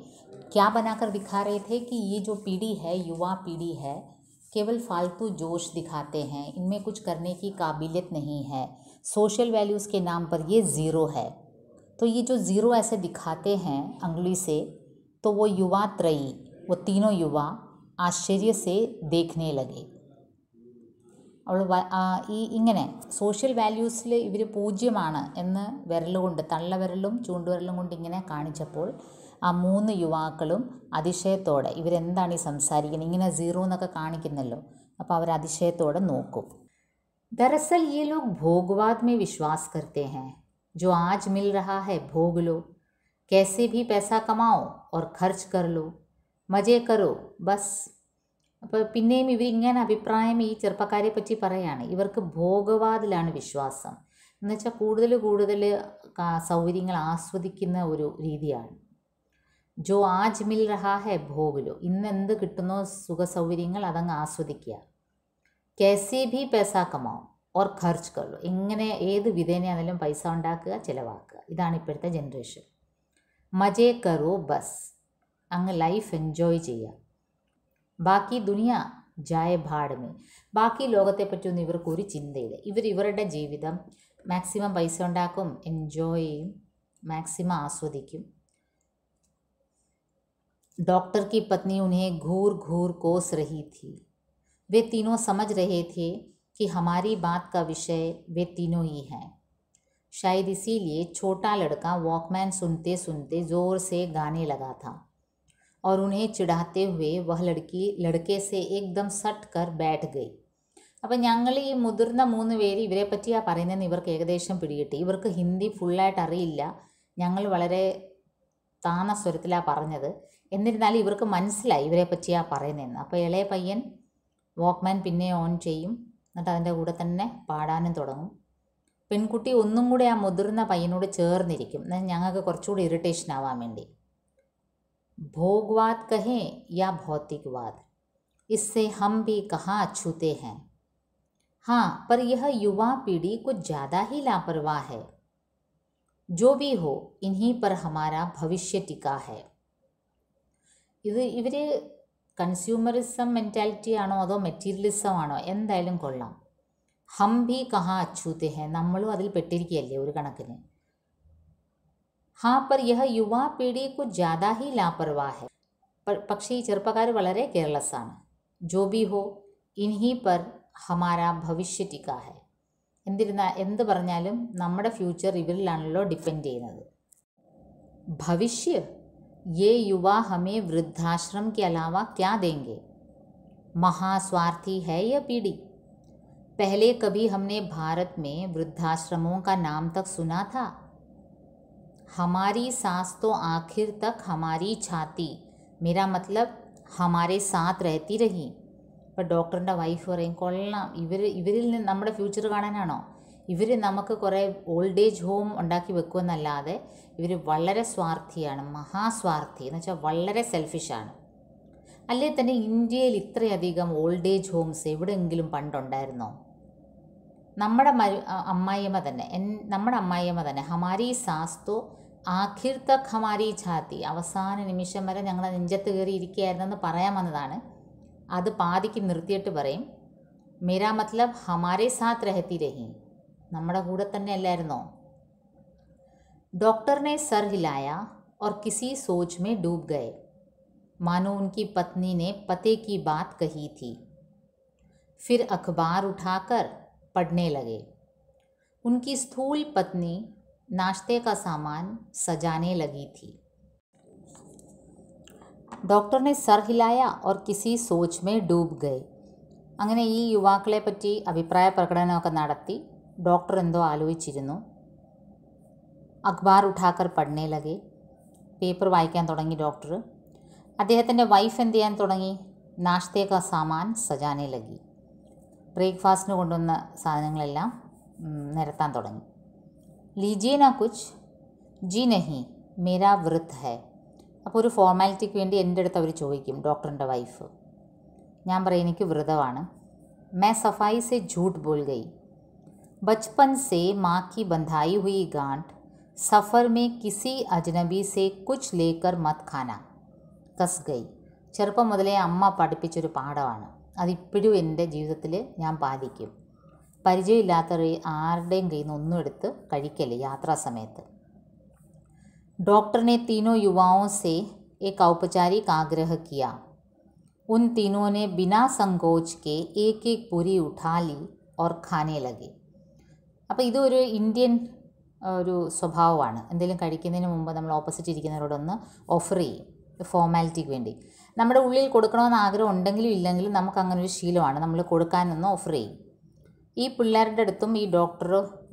क्या बनाकर दिखा रहे थे कि ये जो पीढ़ी है, युवा पीढ़ी है, केवल फालतू जोश दिखाते हैं, इनमें कुछ करने की काबिलियत नहीं है, सोशल वैल्यूज़ के नाम पर ये ज़ीरो है. तो ये जो ज़ीरो ऐसे दिखाते हैं अंगुली से, तो वो युवा त्रयी, वो तीनों युवा आश्चर्य से देखने लगे. അവൾ ഈ ഇങ്ങനെ സോഷ്യൽ വാല്യൂസിൽ ഇവർ പൂജ്യമാണ് എന്ന് വിരലുകൊണ്ട്, തള്ളവിരലും ചൂണ്ടുവിരലും കൊണ്ട് ഇങ്ങനെ കാണിച്ചപ്പോൾ ആ മൂന്ന് യുവാക്കളും അതിശയത്തോടെ ഇവരെന്താണ് ഈ സംസാരിക്കുന്നത്, ഇങ്ങനെ സീറോ എന്നൊക്കെ കാണിക്കുന്നല്ലോ, അപ്പോൾ അവർ അതിശയത്തോടെ നോക്കും. दरअसल ये लोग भोगवाद में विश्वास करते हैं. जो आज मिल रहा है भोग लो, कैसे भी पैसा कमाओ और खर्च कर लो, मज़े करो बस. അപ്പോൾ പിന്നെയും ഇവരിങ്ങനെ അഭിപ്രായം ഈ ചെറുപ്പക്കാരെ പറ്റി പറയാണ്. ഇവർക്ക് ഭോഗവാദിലാണ് വിശ്വാസം. എന്നുവെച്ചാൽ കൂടുതൽ സൗകര്യങ്ങൾ ആസ്വദിക്കുന്ന ഒരു രീതിയാണ്. ജോ ആജ് മിൽ റഹാ ഹെ ഭോഗ് ലോ, ഇന്ന് എന്ത് കിട്ടുന്നോ സുഖ സൗകര്യങ്ങൾ അതങ്ങ് ആസ്വദിക്കുക. कैसे भी पैसा കമാओ और खर्च कर लो, എങ്ങനെ ഏത് വിധേനയാണെങ്കിലും പൈസ ഉണ്ടാക്കുക, ചിലവാക്കുക. ഇതാണ് ഇപ്പോഴത്തെ ജനറേഷൻ. മജേ കറോ ബസ്, അങ്ങ് ലൈഫ് എൻജോയ് ചെയ്യുക. ബാക്കി ദുനിയ ജായ ഭാഡ്മേ, ബാക്കി ലോകത്തെപ്പറ്റിയൊന്നും ഇവർക്കൊരു ചിന്തയില്ല. ഇവരുടെ ജീവിതം മാക്സിമം പൈസ ഉണ്ടാക്കും, എൻജോയ് ചെയ്യും, മാക്സിമം ആസ്വദിക്കും. डॉक्टर की पत्नी उन्हें घूर घूर कोस रही थी. वे तीनों समझ रहे थे कि हमारी बात का विषय वे तीनों ही हैं. शायद इसीलिए छोटा लड़का वॉकमैन सुनते सुनते ज़ोर से गाने लगा था और उन्हें चिढ़ाते हुए वह लड़की लड़के से एकदम सट कर बैठ गई. അപ്പം ഞങ്ങൾ ഈ മുതിർന്ന 3 പേര് ഇവരെ പറ്റിയാണ് പറയുന്നതെന്ന് ഇവർക്ക് ഏകദേശം പിടികിട്ടി. ഇവർക്ക് ഹിന്ദി ഫുള്ളായിട്ട് അറിയില്ല. ഞങ്ങൾ വളരെ താന്ന സ്വരത്തിലാണ് പറഞ്ഞത്. എന്നിരുന്നാലും ഇവർക്ക് മനസ്സിലായി ഇവരെ പറ്റിയാണ് പറയുന്നതെന്ന്. അപ്പോൾ ഇളയ പയ്യൻ വാക്ക്മാൻ പിന്നെ ഓൺ ചെയ്യും, എന്നിട്ട് അതിൻ്റെ കൂടെ തന്നെ പാടാനും തുടങ്ങും. പെൺകുട്ടി ഒന്നും കൂടെ ആ മുതിർന്ന പയ്യനോട് ചേർന്നിരിക്കും, എന്നാൽ ഞങ്ങൾക്ക് കുറച്ചുകൂടി ഇറിറ്റേഷൻ ആവാൻ വേണ്ടി. भोगवाद कहें या भौतिकवाद, इससे हम भी कहाँ छूते हैं. हाँ, पर यह युवा पीढ़ी कुछ ज़्यादा ही लापरवाह है. जो भी हो, इन्हीं पर हमारा भविष्य टिका है. ഇവർ കൺസ്യൂമറിസം മെൻറ്റാലിറ്റി ആണോ അതോ മെറ്റീരിയലിസം ആണോ, എന്തായാലും കൊള്ളാം. ഹം ഭി കഹാ അച്ഛൂത്തെ ഹെ, നമ്മളും അതിൽ പെട്ടിരിക്കുകയല്ലേ ഒരു കണക്കിന്. हाँ, पर यह युवा पीढ़ी कुछ ज़्यादा ही लापरवाह है. പക്ഷേ ഈ ചെറുപ്പക്കാർ വളരെ കെയർലെസ് ആണ്. ജോ ബി ഹോ, ഇൻഹി പർ ഹമാര ഭവിഷ്യ ടിക്കാ ഹെ. എന്ത് പറഞ്ഞാലും നമ്മുടെ ഫ്യൂച്ചർ ഇവരിലാണല്ലോ ഡിപ്പെൻഡ് ചെയ്യുന്നത്. ഭവിഷ്യ, ये युवा हमें वृद्धाश्रम के अलावा क्या देंगे. महास्वार्थी है यह पीढ़ी. पहले कभी हमने भारत में वृद्धाश्रमों का नाम तक सुना था. हमारी सांस तो आखिर तक हमारी छाती, मेरा मतलब हमारे साथ रहती रही. ഇപ്പോൾ ഡോക്ടറിൻ്റെ വൈഫ് പറയും, കൊള്ളാം, ഇവരിൽ നിന്ന് നമ്മുടെ ഫ്യൂച്ചർ കാണാനാണോ, ഇവർ നമുക്ക് കുറേ ഓൾഡ് ഏജ് ഹോം ഉണ്ടാക്കി വെക്കുമെന്നല്ലാതെ ഇവർ വളരെ സ്വാർത്ഥിയാണ്, മഹാസ്വാർത്ഥി എന്ന് വെച്ചാൽ വളരെ സെൽഫിഷാണ്. അല്ലേ തന്നെ ഇന്ത്യയിൽ ഇത്രയധികം ഓൾഡ് ഏജ് ഹോംസ് എവിടെയെങ്കിലും പണ്ടുണ്ടായിരുന്നോ? നമ്മുടെ അമ്മായിയമ്മ തന്നെ ഹമാരി സാസ്തോ ആഖിർ തക് ഹമാരി ഛാത്തി, അവസാന നിമിഷം വരെ ഞങ്ങളുടെ നെഞ്ചത്ത് കയറി ഇരിക്കുകയായിരുന്നെന്ന് പറയാൻ വന്നതാണ്. അത് പാതിക്ക് നിർത്തിയിട്ട് പറയും, മേരാ മത്ലബ് ഹമാരെ സാത്ത് രഹത്തി രഹി, നമ്മുടെ കൂടെ തന്നെ അല്ലായിരുന്നോ. डॉक्टर ने सर हिलाया और किसी सोच में डूब गए, मानो उनकी पत्नी ने पते की बात कही थी. फिर अखबार उठाकर पढ़ने लगे. उनकी स्थूल पत्नी नाश्ते का सामान सजाने लगी थी. ഡോക്ടർ ने सर हिलाया और किसी सोच में डूब गए. അങ്ങനെ ഈ യുവാക്കളെ പറ്റി അഭിപ്രായ പ്രകടനമൊക്കെ നടത്തി ഡോക്ടർ എന്തോ ആലോചിച്ചിരുന്നു. അഖ്ബാർ ഉഠാക്കർ പഠനേ ലഗെ, പേപ്പർ വായിക്കാൻ തുടങ്ങി ഡോക്ടർ. അദ്ദേഹത്തിൻ്റെ വൈഫ് എന്ത് ചെയ്യാൻ തുടങ്ങി, നാഷ്തേ കാ സാമാൻ സജാനേ ലഗി, ബ്രേക്ക്ഫാസ്റ്റിന് കൊണ്ടുവന്ന സാധനങ്ങളെല്ലാം നിരത്താൻ തുടങ്ങി. ലീജിയേ നാ കുച്ച്, ജി നഹി മേരാ വ്രത് ഹൈ. അപ്പോൾ ഒരു ഫോർമാലിറ്റിക്ക് വേണ്ടി എൻ്റെ അടുത്ത് അവർ ചോദിക്കും, ഡോക്ടറിൻ്റെ വൈഫ്. ഞാൻ പറയും എനിക്ക് വ്രതമാണ്. मैं सफाई से झूठ बोल गई. बचपन से माँ की बंधाई हुई गांठ, सफ़र में किसी अजनबी से कुछ लेकर मत खाना, कस गई. ചെറുപ്പം മുതലേ അമ്മ പഠിപ്പിച്ചൊരു പാഠമാണ്, അതിപ്പോഴും എൻ്റെ ജീവിതത്തിൽ ഞാൻ പാലിക്കും. പരിചയമില്ലാത്ത ആരുടെയും കയ്യിൽ നിന്ന് ഒന്നും എടുത്ത് കഴിക്കല്ലേ യാത്രാ സമയത്ത്. डॉक्टर ने तीनों युवाओं से एक औपचारिक आग्रह किया. उन तीनों ने बिना संकोच के एक एक पूरी उठा ली और खाने लगे. അപ്പോൾ ഇതൊരു ഇന്ത്യൻ ഒരു സ്വഭാവമാണ്. എന്തെങ്കിലും കഴിക്കുന്നതിന് മുമ്പ് നമ്മൾ ഓപ്പോസിറ്റ് ഇരിക്കുന്നവരോടൊന്ന് ഓഫർ ചെയ്യും, ഫോർമാലിറ്റിക്ക് വേണ്ടി. നമ്മുടെ ഉള്ളിൽ കൊടുക്കണമെന്ന് ആഗ്രഹം ഉണ്ടെങ്കിലും ഇല്ലെങ്കിലും നമുക്ക് അങ്ങനെ ഒരു ശീലമാണ്, നമ്മൾ കൊടുക്കാനൊന്ന് ഓഫർ ചെയ്യും. ഈ പിള്ളേരുടെ അടുത്തും ഈ ഡോക്ടർ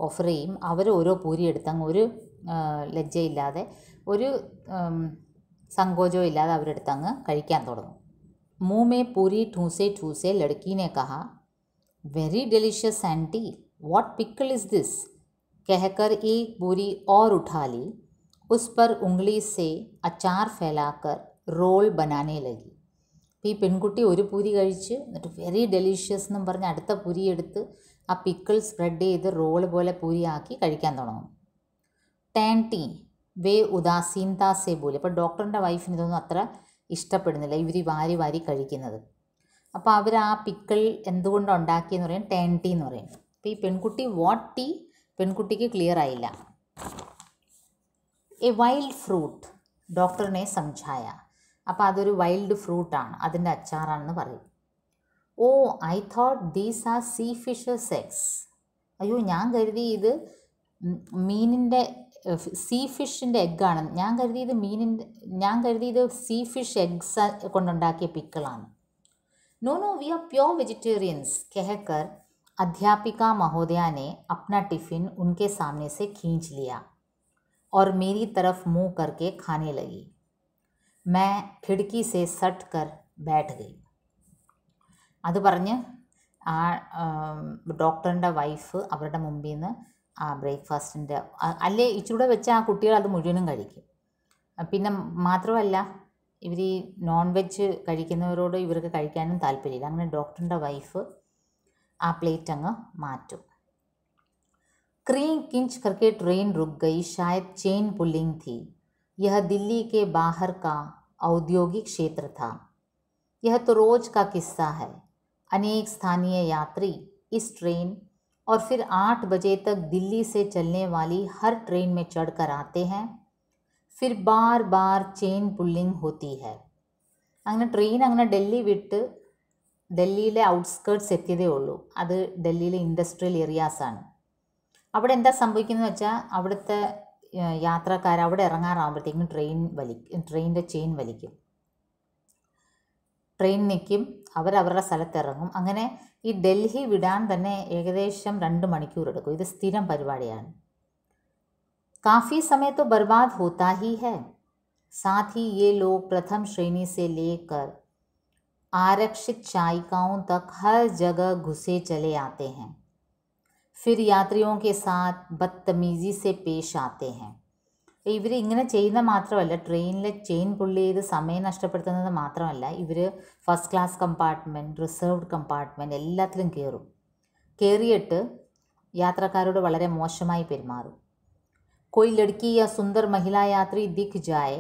ഓഫർ ചെയ്യും. അവർ ഓരോ പൂരി എടുത്തങ്ങ് ഒരു ലജ്ജയില്ലാതെ ഒരു സങ്കോചവും ഇല്ലാതെ അവരെടുത്ത് അങ്ങ് കഴിക്കാൻ തുടങ്ങും. मुँह में पूरी ठूसे ठूसे लड़की ने कहा, very delicious aunty, what pickle is this, कहकर एक पूरी और उठा ली. उस पर उंगली से अचार फैलाकर रोल बनाने लगी. അപ്പോൾ ഈ പെൺകുട്ടി ഒരു പൂരി കഴിച്ച് എന്നിട്ട് വെരി ഡെലീഷ്യസ് എന്നും പറഞ്ഞ് അടുത്ത പൂരി എടുത്ത് ആ പിക്കിൾ സ്പ്രെഡ് ചെയ്ത് റോള് പോലെ പൂരിയാക്കി കഴിക്കാൻ തുടങ്ങും. ടാൻറ്റി വേ ഉദാസീനത സേ പോലെ. അപ്പോൾ ഡോക്ടറിൻ്റെ വൈഫിന് ഇതൊന്നും അത്ര ഇഷ്ടപ്പെടുന്നില്ല ഇവർ വാരി വാരി കഴിക്കുന്നത്. അപ്പോൾ അവർ ആ പിക്കിൾ എന്തുകൊണ്ട് ഉണ്ടാക്കിയെന്ന് പറയും, ടാൻറ്റി എന്ന് പറയും. അപ്പോൾ ഈ പെൺകുട്ടി വാട്ട് ടീ, പെൺകുട്ടിക്ക് ക്ലിയർ ആയില്ല. എ വൈൽഡ് ഫ്രൂട്ട് ഡോക്ടറിനെ സംസായ. അപ്പോൾ അതൊരു വൈൽഡ് ഫ്രൂട്ടാണ്, അതിൻ്റെ അച്ചാറാണെന്ന് പറയും. Oh I thought these are sea fishes eggs. അയ്യോ ഞാൻ കരുതി ഇത് മീനിൻ്റെ സീ ഫിഷിൻ്റെ എഗ്ഗാണ്. ഞാൻ കരുതി ഇത് സീ ഫിഷ് എഗ്സ് കൊണ്ടുണ്ടാക്കിയ പിക്കിളാണ്. No no we are pure vegetarians, कहकर अध्यापिका महोदया ने अपना टिफ़िन उनके सामने से खींच लिया. और मेरी तरफ मुंह करके खाने लगी। मैं खिड़की से सट कर बैठ गई. അത് പറഞ്ഞ് ആ ഡോക്ടറിൻ്റെ വൈഫ് അവരുടെ മുമ്പിൽ നിന്ന് ആ ബ്രേക്ക്ഫാസ്റ്റിൻ്റെ അല്ലേ ഇച്ചിരൂടെ വെച്ച് ആ കുട്ടികൾ അത് മുഴുവനും കഴിക്കും. പിന്നെ മാത്രമല്ല ഇവർ ഈ നോൺ വെജ് കഴിക്കുന്നവരോട് ഇവർക്ക് കഴിക്കാനും താല്പര്യമില്ല. അങ്ങനെ ഡോക്ടറിൻ്റെ വൈഫ് ആ പ്ലേറ്റ് അങ്ങ് മാറ്റും. क्रीं किंच करके ट्रेन रुक गई. शायद चेन पुलिंग थी. यह दिल्ली के बाहर का औद्योगिक क्षेत्र था. यह तो रोज का किस्सा है. अनेक स्थानीय यात्री इस ट्रेन और फिर 8 बजे तक दिल्ली से चलने वाली हर ट्रेन में चढ़कर आते हैं. फिर बार बार चेन पुलिंग होती है. അങ്ങനെ ട്രെയിൻ അങ്ങനെ ഡൽഹി വിട്ട് ഡൽഹിയിലെ ഔട്ട്സ്കേർട്ട്സ് എത്തിയതേ ഉള്ളൂ. അത് ഡൽഹിയിലെ ഇൻഡസ്ട്രിയൽ ഏരിയാസാണ്. അവിടെ എന്താ സംഭവിക്കുന്നത് വെച്ചാൽ അവിടുത്തെ യാത്രക്കാർ അവിടെ ഇറങ്ങാറാകുമ്പോഴത്തേക്കും ട്രെയിനിൻ്റെ ചെയിൻ വലിക്കും. ട്രെയിൻ നിൽക്കും, അവരവരുടെ സ്ഥലത്ത് ഇറങ്ങും. അങ്ങനെ ഈ ഡൽഹി വിടാൻ തന്നെ ഏകദേശം 2 മണിക്കൂർ എടുക്കും. ഇത് സ്ഥിരം പരിപാടിയാണ്. काफ़ी समय तो बर्बाद होता ही है. साथ ही ये लोग प्रथम श्रेणी से लेकर आरक्षित चायिकाओं तक हर जगह घुसे चले आते हैं. फिर यात्रियों के साथ बदतमीज़ी से पेश आते हैं. ഇവർ ഇങ്ങനെ ചെയ്യുന്ന മാത്രമല്ല, ട്രെയിനിൽ ചെയിൻ പുള്ളി ചെയ്ത് സമയം നഷ്ടപ്പെടുത്തുന്നത് മാത്രമല്ല, ഇവർ first class compartment, reserved compartment എല്ലാത്തിലും കയറിയിട്ട് യാത്രക്കാരോട് വളരെ മോശമായി പെരുമാറും. कोई लड़की या सुंदर महिला यात्री दिख जाए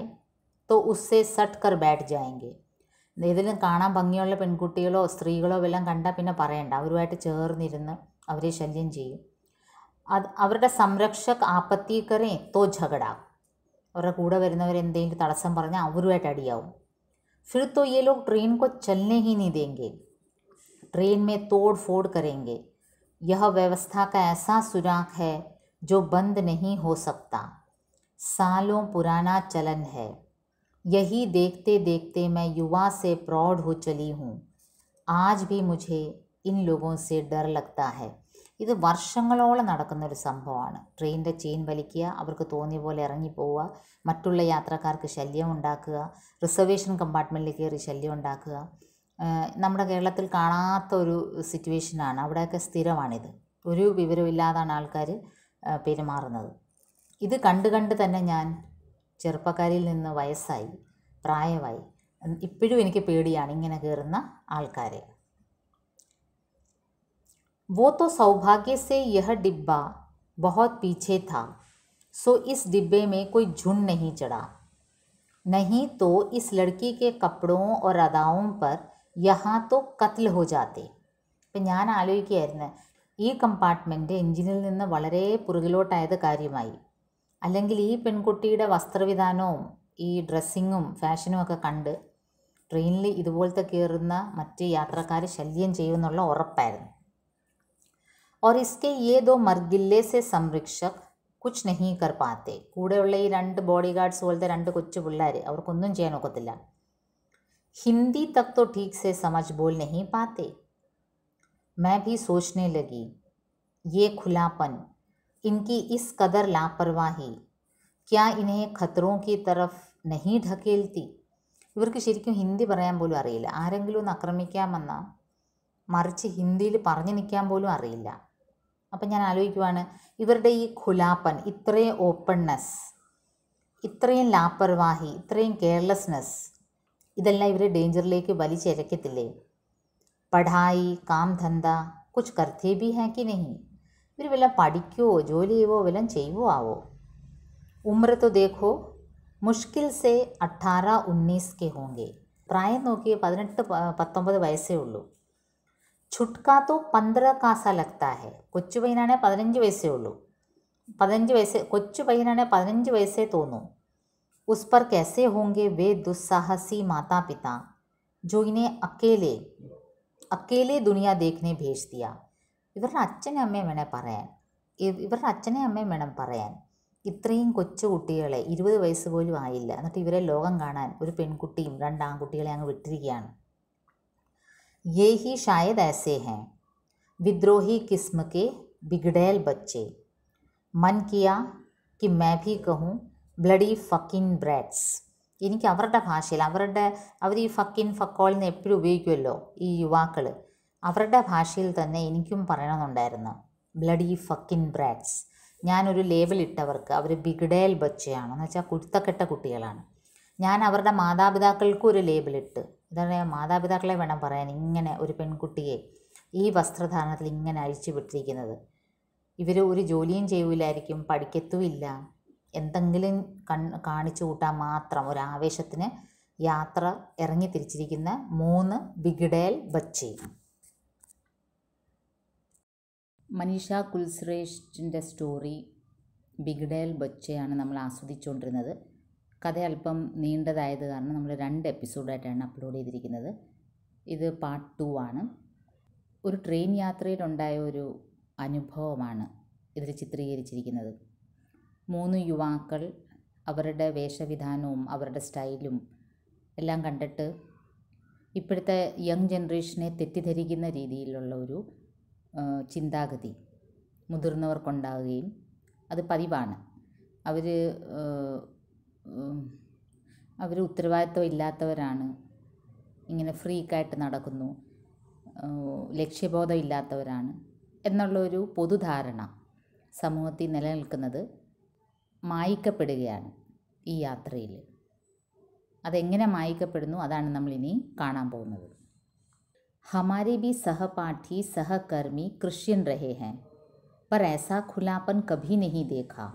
तो उससे सट कर बैठ जाएंगे. ഏതെങ്കിലും കാണാൻ ഭംഗിയുള്ള പെൺകുട്ടികളോ സ്ത്രീകളോ വല്ലതും കണ്ടാൽ പിന്നെ പറയണ്ട, അവരുമായിട്ട് ചേർന്നിരുന്ന് അവരെ ശല്യം ചെയ്യും. അവരുടെ സംരക്ഷക് ആപത്തി കരേ തോ ഝഗട. അവരുടെ കൂടെ വരുന്നവരെന്തെങ്കിലും തടസ്സം പറഞ്ഞാൽ അവരുമായിട്ട് അടിയാവും. फिर तो ये लोग ट्रेन को चलने ही नहीं देंगे. ट्रेन में तोड़ फोड़ करेंगे. यह व्यवस्था का ऐसा सुराख है जो बंद नहीं हो सकता. सालों पुराना चलन है. यही देखते देखते मैं युवा से प्रौढ़ हो चली हूँ. आज भी मुझे इन लोगों से डर लगता है. ഇത് വർഷങ്ങളോളം നടക്കുന്നൊരു സംഭവമാണ്. ട്രെയിനിൻ്റെ ചെയിൻ വലിക്കുക, അവർക്ക് തോന്നിയ പോലെ ഇറങ്ങിപ്പോവുക, മറ്റുള്ള യാത്രക്കാർക്ക് ശല്യം ഉണ്ടാക്കുക, റിസർവേഷൻ കമ്പാർട്ട്മെൻറ്റിൽ കയറി ശല്യം ഉണ്ടാക്കുക. നമ്മുടെ കേരളത്തിൽ കാണാത്ത ഒരു സിറ്റുവേഷനാണ്. അവിടെയൊക്കെ സ്ഥിരമാണിത്. ഒരു വിവരമില്ലാതാണ് ആൾക്കാർ പെരുമാറുന്നത്. ഇത് കണ്ട് കണ്ട് തന്നെ ഞാൻ ചെറുപ്പക്കാരിൽ നിന്ന് വയസ്സായി, പ്രായമായി. ഇപ്പോഴും എനിക്ക് പേടിയാണ് ഇങ്ങനെ കയറുന്ന ആൾക്കാരെ. वो तो सौभाग्य से यह डिब्बा बहुत पीछे था, सो इस डिब्बे में कोई झुंड नहीं चढ़ा. नहीं तो इस लड़की के कपड़ों और अदाओं पर यहाँ तो कत्ल हो जाते. ഇപ്പം ഞാൻ ആലോചിക്കുകയായിരുന്നു, ഈ കമ്പാർട്ട്മെൻറ്റ് എഞ്ചിനിൽ നിന്ന് വളരെ പുറകിലോട്ടായത് കാര്യമായി. അല്ലെങ്കിൽ ഈ പെൺകുട്ടിയുടെ വസ്ത്രവിധാനവും ഈ ഡ്രസ്സിങ്ങും ഫാഷനും ഒക്കെ കണ്ട് ട്രെയിനിൽ ഇതുപോലത്തെ കയറുന്ന മറ്റ് യാത്രക്കാർ ശല്യം ചെയ്യുമെന്നുള്ള ഉറപ്പായിരുന്നു. और इसके ये 2 मर्गिल्ले से संरक्षक कुछ नहीं कर पाते. കൂടെയുള്ള ഈ 2 ബോഡി ഗാർഡ്സ് പോലത്തെ 2 കൊച്ചു പിള്ളേർ, അവർക്കൊന്നും ചെയ്യാൻ ഒക്കത്തില്ല. हिंदी तक तो ठीक से समझ बोल नहीं पाते. मैं भी सोचने लगी, ये खुलापन, इनकी इस कदर लापरवाही क्या इन्हें खतरों की तरफ नहीं ढकेलती. ഇവർക്ക് ശരിക്കും ഹിന്ദി പറയാൻ പോലും അറിയില്ല. ആരെങ്കിലും ഒന്ന് ആക്രമിക്കാൻ വന്നാൽ മറിച്ച് ഹിന്ദിയിൽ പറഞ്ഞു നിൽക്കാൻ പോലും അറിയില്ല. അപ്പം ഞാൻ ആലോചിക്കുവാണ്, ഇവരുടെ ഈ ഖുലാപ്പൻ, ഇത്രയും ഓപ്പൺനെസ്, ഇത്രയും ലാപ്പർവാഹി, ഇത്രയും കെയർലെസ്നെസ്, ഇതെല്ലാം ഇവരെ ഡേഞ്ചറിലേക്ക് വലിച്ചിഴക്കത്തില്ലേ? പഠായി കാം ധന്ദ കുച്ച് കർത്തേ ഭി ഹേ കി നഹി. ഇവർ വല്ല പഠിക്കുവോ ജോലി ചെയ്യുവോ വല്ലതും ചെയ്യുവോ ആവോ? ഉമ്ര തോ ദേഖോ മുഷ്കിൽ സെ 18-19 के होंगे. പ്രായം നോക്കിയേ 18-19 വയസ്സേ ഉള്ളൂ. छुटका तो 15 का सा लगता है. കൊച്ചു പയ്യനാണെ 15 വയസ്സേ ഉള്ളൂ. 15 വയസ്സ് കൊച്ചു പയ്യനാണെ 15 വയസ്സേ തോന്നൂ. उस पर कैसे होंगे वे दुस्साहसी माता पिता जो इन्हें अकेले दुनिया देखने भेज दिया. ഇവരുടെ അച്ഛനെ അമ്മയും വേണം പറയാൻ. ഇത്രയും കൊച്ചു കുട്ടികളെ, 20 വയസ്സ് പോലും ആയില്ല, എന്നിട്ട് ഇവരെ ലോകം കാണാൻ ഒരു പെൺകുട്ടിയും 2 ആൺകുട്ടികളെ അങ്ങ് വിട്ടിരിക്കുകയാണ്. ये ही शायद ऐसे हैं विद्रोही किस्म के बिगड़ैल बच्चे. मन किया कि मैं भी कहूँ ബ്ലഡി ഫക്കിൻ ബ്രാറ്റ്സ്. എനിക്ക് അവരുടെ ഭാഷയിൽ അവർ ഈ ഫക്കിൻ ഫക്കോൾ എന്ന് എപ്പോഴും ഉപയോഗിക്കുമല്ലോ ഈ യുവാക്കൾ, അവരുടെ ഭാഷയിൽ തന്നെ എനിക്കും പറയണമെന്നുണ്ടായിരുന്നു. Bloody fucking brats. ഞാനൊരു ലേബൽ ഇട്ടവർക്ക്, അവർ ബിഗ്ഡേൽ ബച്ചയാണെന്ന് വെച്ചാൽ കുരുത്തക്കെട്ട കുട്ടികളാണ്. ഞാൻ അവരുടെ മാതാപിതാക്കൾക്കും ഒരു ലേബലിട്ട്, ഇതാണ് മാതാപിതാക്കളെ വേണം പറയാൻ, ഇങ്ങനെ ഒരു പെൺകുട്ടിയെ ഈ വസ്ത്രധാരണത്തിൽ ഇങ്ങനെ അഴിച്ചു വിട്ടിരിക്കുന്നത്. ഇവർ ഒരു ജോലിയും ചെയ്യൂലായിരിക്കും, പഠിക്കത്തുമില്ല, എന്തെങ്കിലും കാണിച്ചു കൂട്ടാൻ മാത്രം ഒരാവേശത്തിന് യാത്ര ഇറങ്ങി തിരിച്ചിരിക്കുന്ന 3 ബിഗ്ഡേൽ ബച്ചി. മനീഷ കുൽശ്രേഷ്ഠിൻ്റെ സ്റ്റോറി ബിഗ്ഡേൽ ബച്ചയാണ് നമ്മൾ ആസ്വദിച്ചുകൊണ്ടിരുന്നത്. കഥ അല്പം നീണ്ടതായത് കാരണം നമ്മൾ 2 എപ്പിസോഡായിട്ടാണ് അപ്ലോഡ് ചെയ്തിരിക്കുന്നത്. ഇത് പാർട്ട് 2 ആണ്. ഒരു ട്രെയിൻ യാത്രയിലുണ്ടായ ഒരു അനുഭവമാണ് ഇതിൽ ചിത്രീകരിച്ചിരിക്കുന്നത്. 3 യുവാക്കൾ അവരുടെ വേഷവിധാനവും അവരുടെ സ്റ്റൈലും എല്ലാം കണ്ടിട്ട് ഇപ്പോഴത്തെ യങ് ജനറേഷനെ തെറ്റിദ്ധരിക്കുന്ന രീതിയിലുള്ള ഒരു ചിന്താഗതി മുതിർന്നവർക്കുണ്ടാവുകയും അത് പതിവാണ്. അവർ ഉത്തരവാദിത്വം ഇല്ലാത്തവരാണ്, ഇങ്ങനെ ഫ്രീക്കായിട്ട് നടക്കുന്നു, ലക്ഷ്യബോധം ഇല്ലാത്തവരാണ് എന്നുള്ളൊരു പൊതുധാരണ സമൂഹത്തിൽ നിലനിൽക്കുന്നത് മായ്ക്കപ്പെടുകയാണ് ഈ യാത്രയിൽ. അതെങ്ങനെ മായ്ക്കപ്പെടുന്നു അതാണ് നമ്മളിനി കാണാൻ പോകുന്നത്. हमारे भी सहपाठी सहकर्मी क्रिश्चियन रहे हैं, पर ऐसा खुलापन कभी नहीं देखा.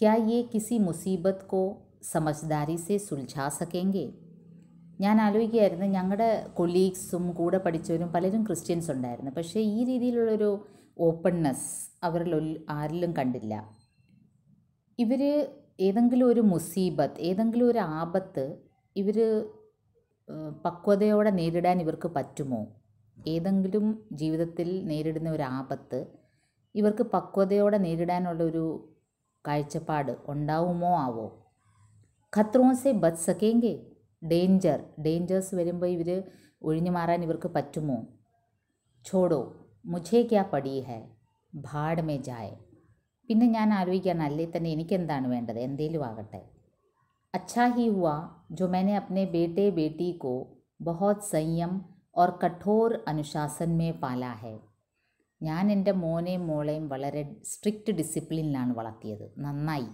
क्या ये किसी मुसीबत को समझदारी से सुलझा सकेंगे? ഞാൻ ആലോചിക്കുകയായിരുന്നു, ഞങ്ങളുടെ കൊളീഗ്സും കൂടെ പഠിച്ചവരും പലരും ക്രിസ്ത്യൻസ് ഉണ്ടായിരുന്നു. പക്ഷേ ഈ രീതിയിലുള്ളൊരു ഓപ്പൺനെസ് അവരിൽ ആരിലും കണ്ടില്ല. ഇവർ ഏതെങ്കിലും ഒരു മുസീബത്ത്, ഏതെങ്കിലും ഒരു ആപത്ത് ഇവർ പക്വതയോടെ നേരിടാൻ ഇവർക്ക് പറ്റുമോ? ഏതെങ്കിലും ജീവിതത്തിൽ നേരിടുന്ന ഒരു ആപത്ത് ഇവർക്ക് പക്വതയോടെ നേരിടാനുള്ളൊരു കാഴ്ചപ്പാട് ഉണ്ടാവുമോ ആവോ? ഖത്രോं से बच सकेंगे? ഡേഞ്ചേഴ്സ് വരുമ്പോൾ ഇവർ ഒഴിഞ്ഞു മാറാൻ ഇവർക്ക് പറ്റുമോ? छोड़ो मुझे क्या पड़ी है, भाड़ में जाए. പിന്നെ ഞാൻ ആലോചിക്കുകയാണ്, അല്ലേ തന്നെ എനിക്കെന്താണ് വേണ്ടത്, എന്തേലും ആകട്ടെ. अच्छा ही हुआ जो मैंने अपने बेटे बेटी को बहुत संयम और कठोर अनुशासन में पाला है. ഞാൻ എൻ്റെ മോനെയും മോളെയും വളരെ സ്ട്രിക്റ്റ് ഡിസിപ്ലിനിലാണ് വളർത്തിയത്. നന്നായി.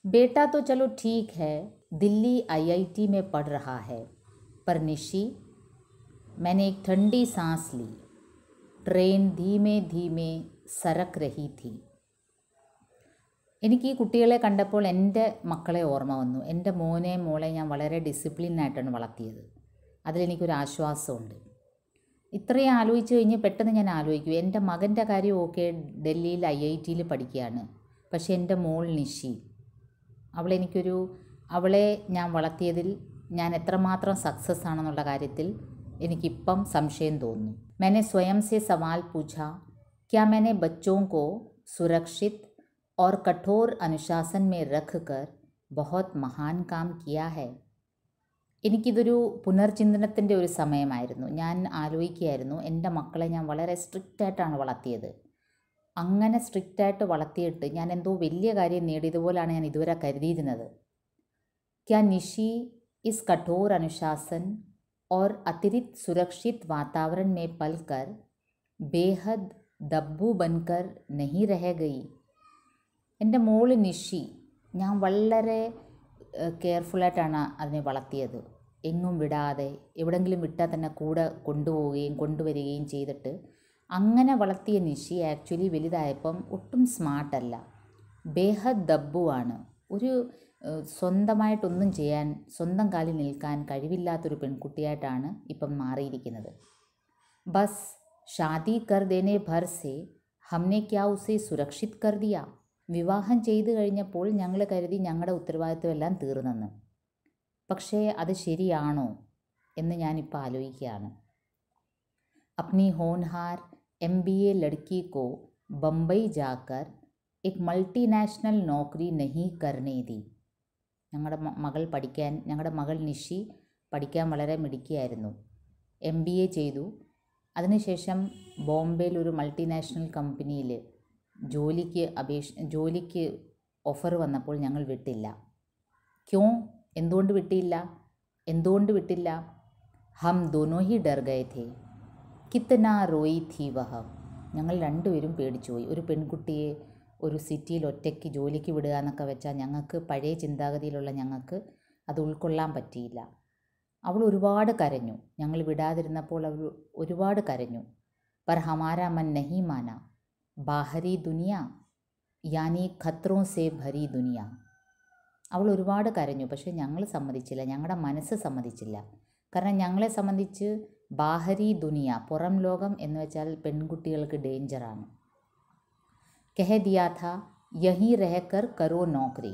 बेटा तो चलो ठीक है, दिल्ली IIT में पढ़ रहा है, पर निशी मैंने एक ठंडी सांस ली. ट्रेन धीमे धीमे सरक रही थी. എനിക്ക് ഈ കുട്ടികളെ കണ്ടപ്പോൾ എൻ്റെ മക്കളെ ഓർമ്മ വന്നു. എൻ്റെ മോനെയും മോളെ ഞാൻ വളരെ ഡിസിപ്ലിനായിട്ടാണ് വളർത്തിയത്. അതിലെനിക്കൊരു ആശ്വാസമുണ്ട്. ഇത്രയും ആലോചിച്ച് കഴിഞ്ഞ് പെട്ടെന്ന് ഞാൻ ആലോചിക്കും, എൻ്റെ മകൻ്റെ കാര്യം ഓക്കെ, ഡൽഹിയിൽ IITയിൽ പഠിക്കുകയാണ്. പക്ഷേ എൻ്റെ മോൾ നിഷി, അവളെ ഞാൻ വളർത്തിയതിൽ ഞാൻ എത്രമാത്രം സക്സസ് ആണെന്നുള്ള കാര്യത്തിൽ എനിക്കിപ്പം സംശയം തോന്നുന്നു. मैंने स्वयं से सवाल पूछा, क्या मैंने बच्चों को सुरक्षित और कठोर अनुशासन में रख कर बहुत महान काम किया है? എനിക്കിതൊരു പുനർചിന്തനത്തിൻ്റെ ഒരു സമയമായിരുന്നു. ഞാൻ ആലോചിക്കുകയായിരുന്നു, എൻ്റെ മക്കളെ ഞാൻ വളരെ സ്ട്രിക്റ്റായിട്ടാണ് വളർത്തിയത്. അങ്ങനെ സ്ട്രിക്റ്റായിട്ട് വളർത്തിയിട്ട് ഞാൻ എന്തോ വലിയ കാര്യം നേടിയതുപോലാണ് ഞാൻ ഇതുവരെ കരുതിയിരുന്നത്. क्या निशी इस कठोर अनुशासन और अतिरिक्त सुरक्षित वातावरण में पलकर बेहद दब्बू बनकर नहीं रह गई? എൻ്റെ മോള് നിഷി, ഞാൻ വളരെ കെയർഫുള്ളായിട്ടാണ് അതിനെ വളർത്തിയത്. എങ്ങും വിടാതെ, എവിടെയെങ്കിലും വിട്ടാൽ തന്നെ കൂടെ കൊണ്ടുപോവുകയും കൊണ്ടുവരികയും ചെയ്തിട്ട് അങ്ങനെ വളർത്തിയ നിഷി ആക്ച്വലി വലുതായപ്പം ഒട്ടും സ്മാർട്ടല്ല, ബേഹദ് ദബ്ബുവാണ്. ഒരു സ്വന്തമായിട്ടൊന്നും ചെയ്യാൻ, സ്വന്തം കാലിൽ നിൽക്കാൻ കഴിവില്ലാത്തൊരു പെൺകുട്ടിയായിട്ടാണ് ഇപ്പം മാറിയിരിക്കുന്നത്. ബസ് ഷാദി കർ ദേനെ ഭർ സേ ഹംനെ ക്യാ ഉസേ സുരക്ഷിത് കർ ദിയ. വിവാഹം ചെയ്തു കഴിഞ്ഞപ്പോൾ ഞങ്ങൾ കരുതി ഞങ്ങളുടെ ഉത്തരവാദിത്വം എല്ലാം തീർന്നെന്ന്. പക്ഷേ അത് ശരിയാണോ എന്ന് ഞാനിപ്പോൾ ആലോചിക്കുകയാണ്. अपनी होनहार MBA लड़की को बम्बई जाकर एक मल्टीनेशनल नौकरी नहीं करने दी. ഞങ്ങളുടെ മകൾ നിഷി പഠിക്കാൻ വളരെ മിടുക്കിയായിരുന്നു. MBA ചെയ്തു. അതിനുശേഷം ബോംബെയിൽ ഒരു മൾട്ടിനാഷണൽ കമ്പനിയിൽ ജോലിക്ക് ഓഫർ വന്നപ്പോൾ ഞങ്ങൾ വിട്ടില്ല. ക്യോं? എന്തുകൊണ്ട് വിട്ടില്ല? ഹം ദോനോ ഹി ഡർ ഗയേ ഥേ. കിത്നാ റോയി ഥി വഹ. ഞങ്ങൾ രണ്ടുപേരും പേടിച്ചുപോയി. ഒരു പെൺകുട്ടിയെ ഒരു സിറ്റിയിൽ ഒറ്റയ്ക്ക് ജോലിക്ക് വിടുക എന്നൊക്കെ വെച്ചാൽ ഞങ്ങൾക്ക്, പഴയ ചിന്താഗതിയിലുള്ള ഞങ്ങൾക്ക് അത് ഉൾക്കൊള്ളാൻ പറ്റിയില്ല. അവൾ ഒരുപാട് കരഞ്ഞു. ഞങ്ങൾ വിടാതിരുന്നപ്പോൾ അവൾ ഒരുപാട് കരഞ്ഞു. പർ ഹമാരാ മൻ നഹീ മാന. ബാഹരി ദുനിയ യാനി ഖത്രോं സേ ഭരി ദുനിയ. അവൾ ഒരുപാട് കരഞ്ഞു. പക്ഷേ ഞങ്ങൾ സമ്മതിച്ചില്ല, ഞങ്ങളുടെ മനസ്സ് സമ്മതിച്ചില്ല. കാരണം ഞങ്ങളെ സംബന്ധിച്ച് ബാഹരി ദുനിയ, പുറം ലോകം എന്ന് വെച്ചാൽ പെൺകുട്ടികൾക്ക് ഡേഞ്ചറാണ്. कह दिया था यहीं रहकर करो नौकरी,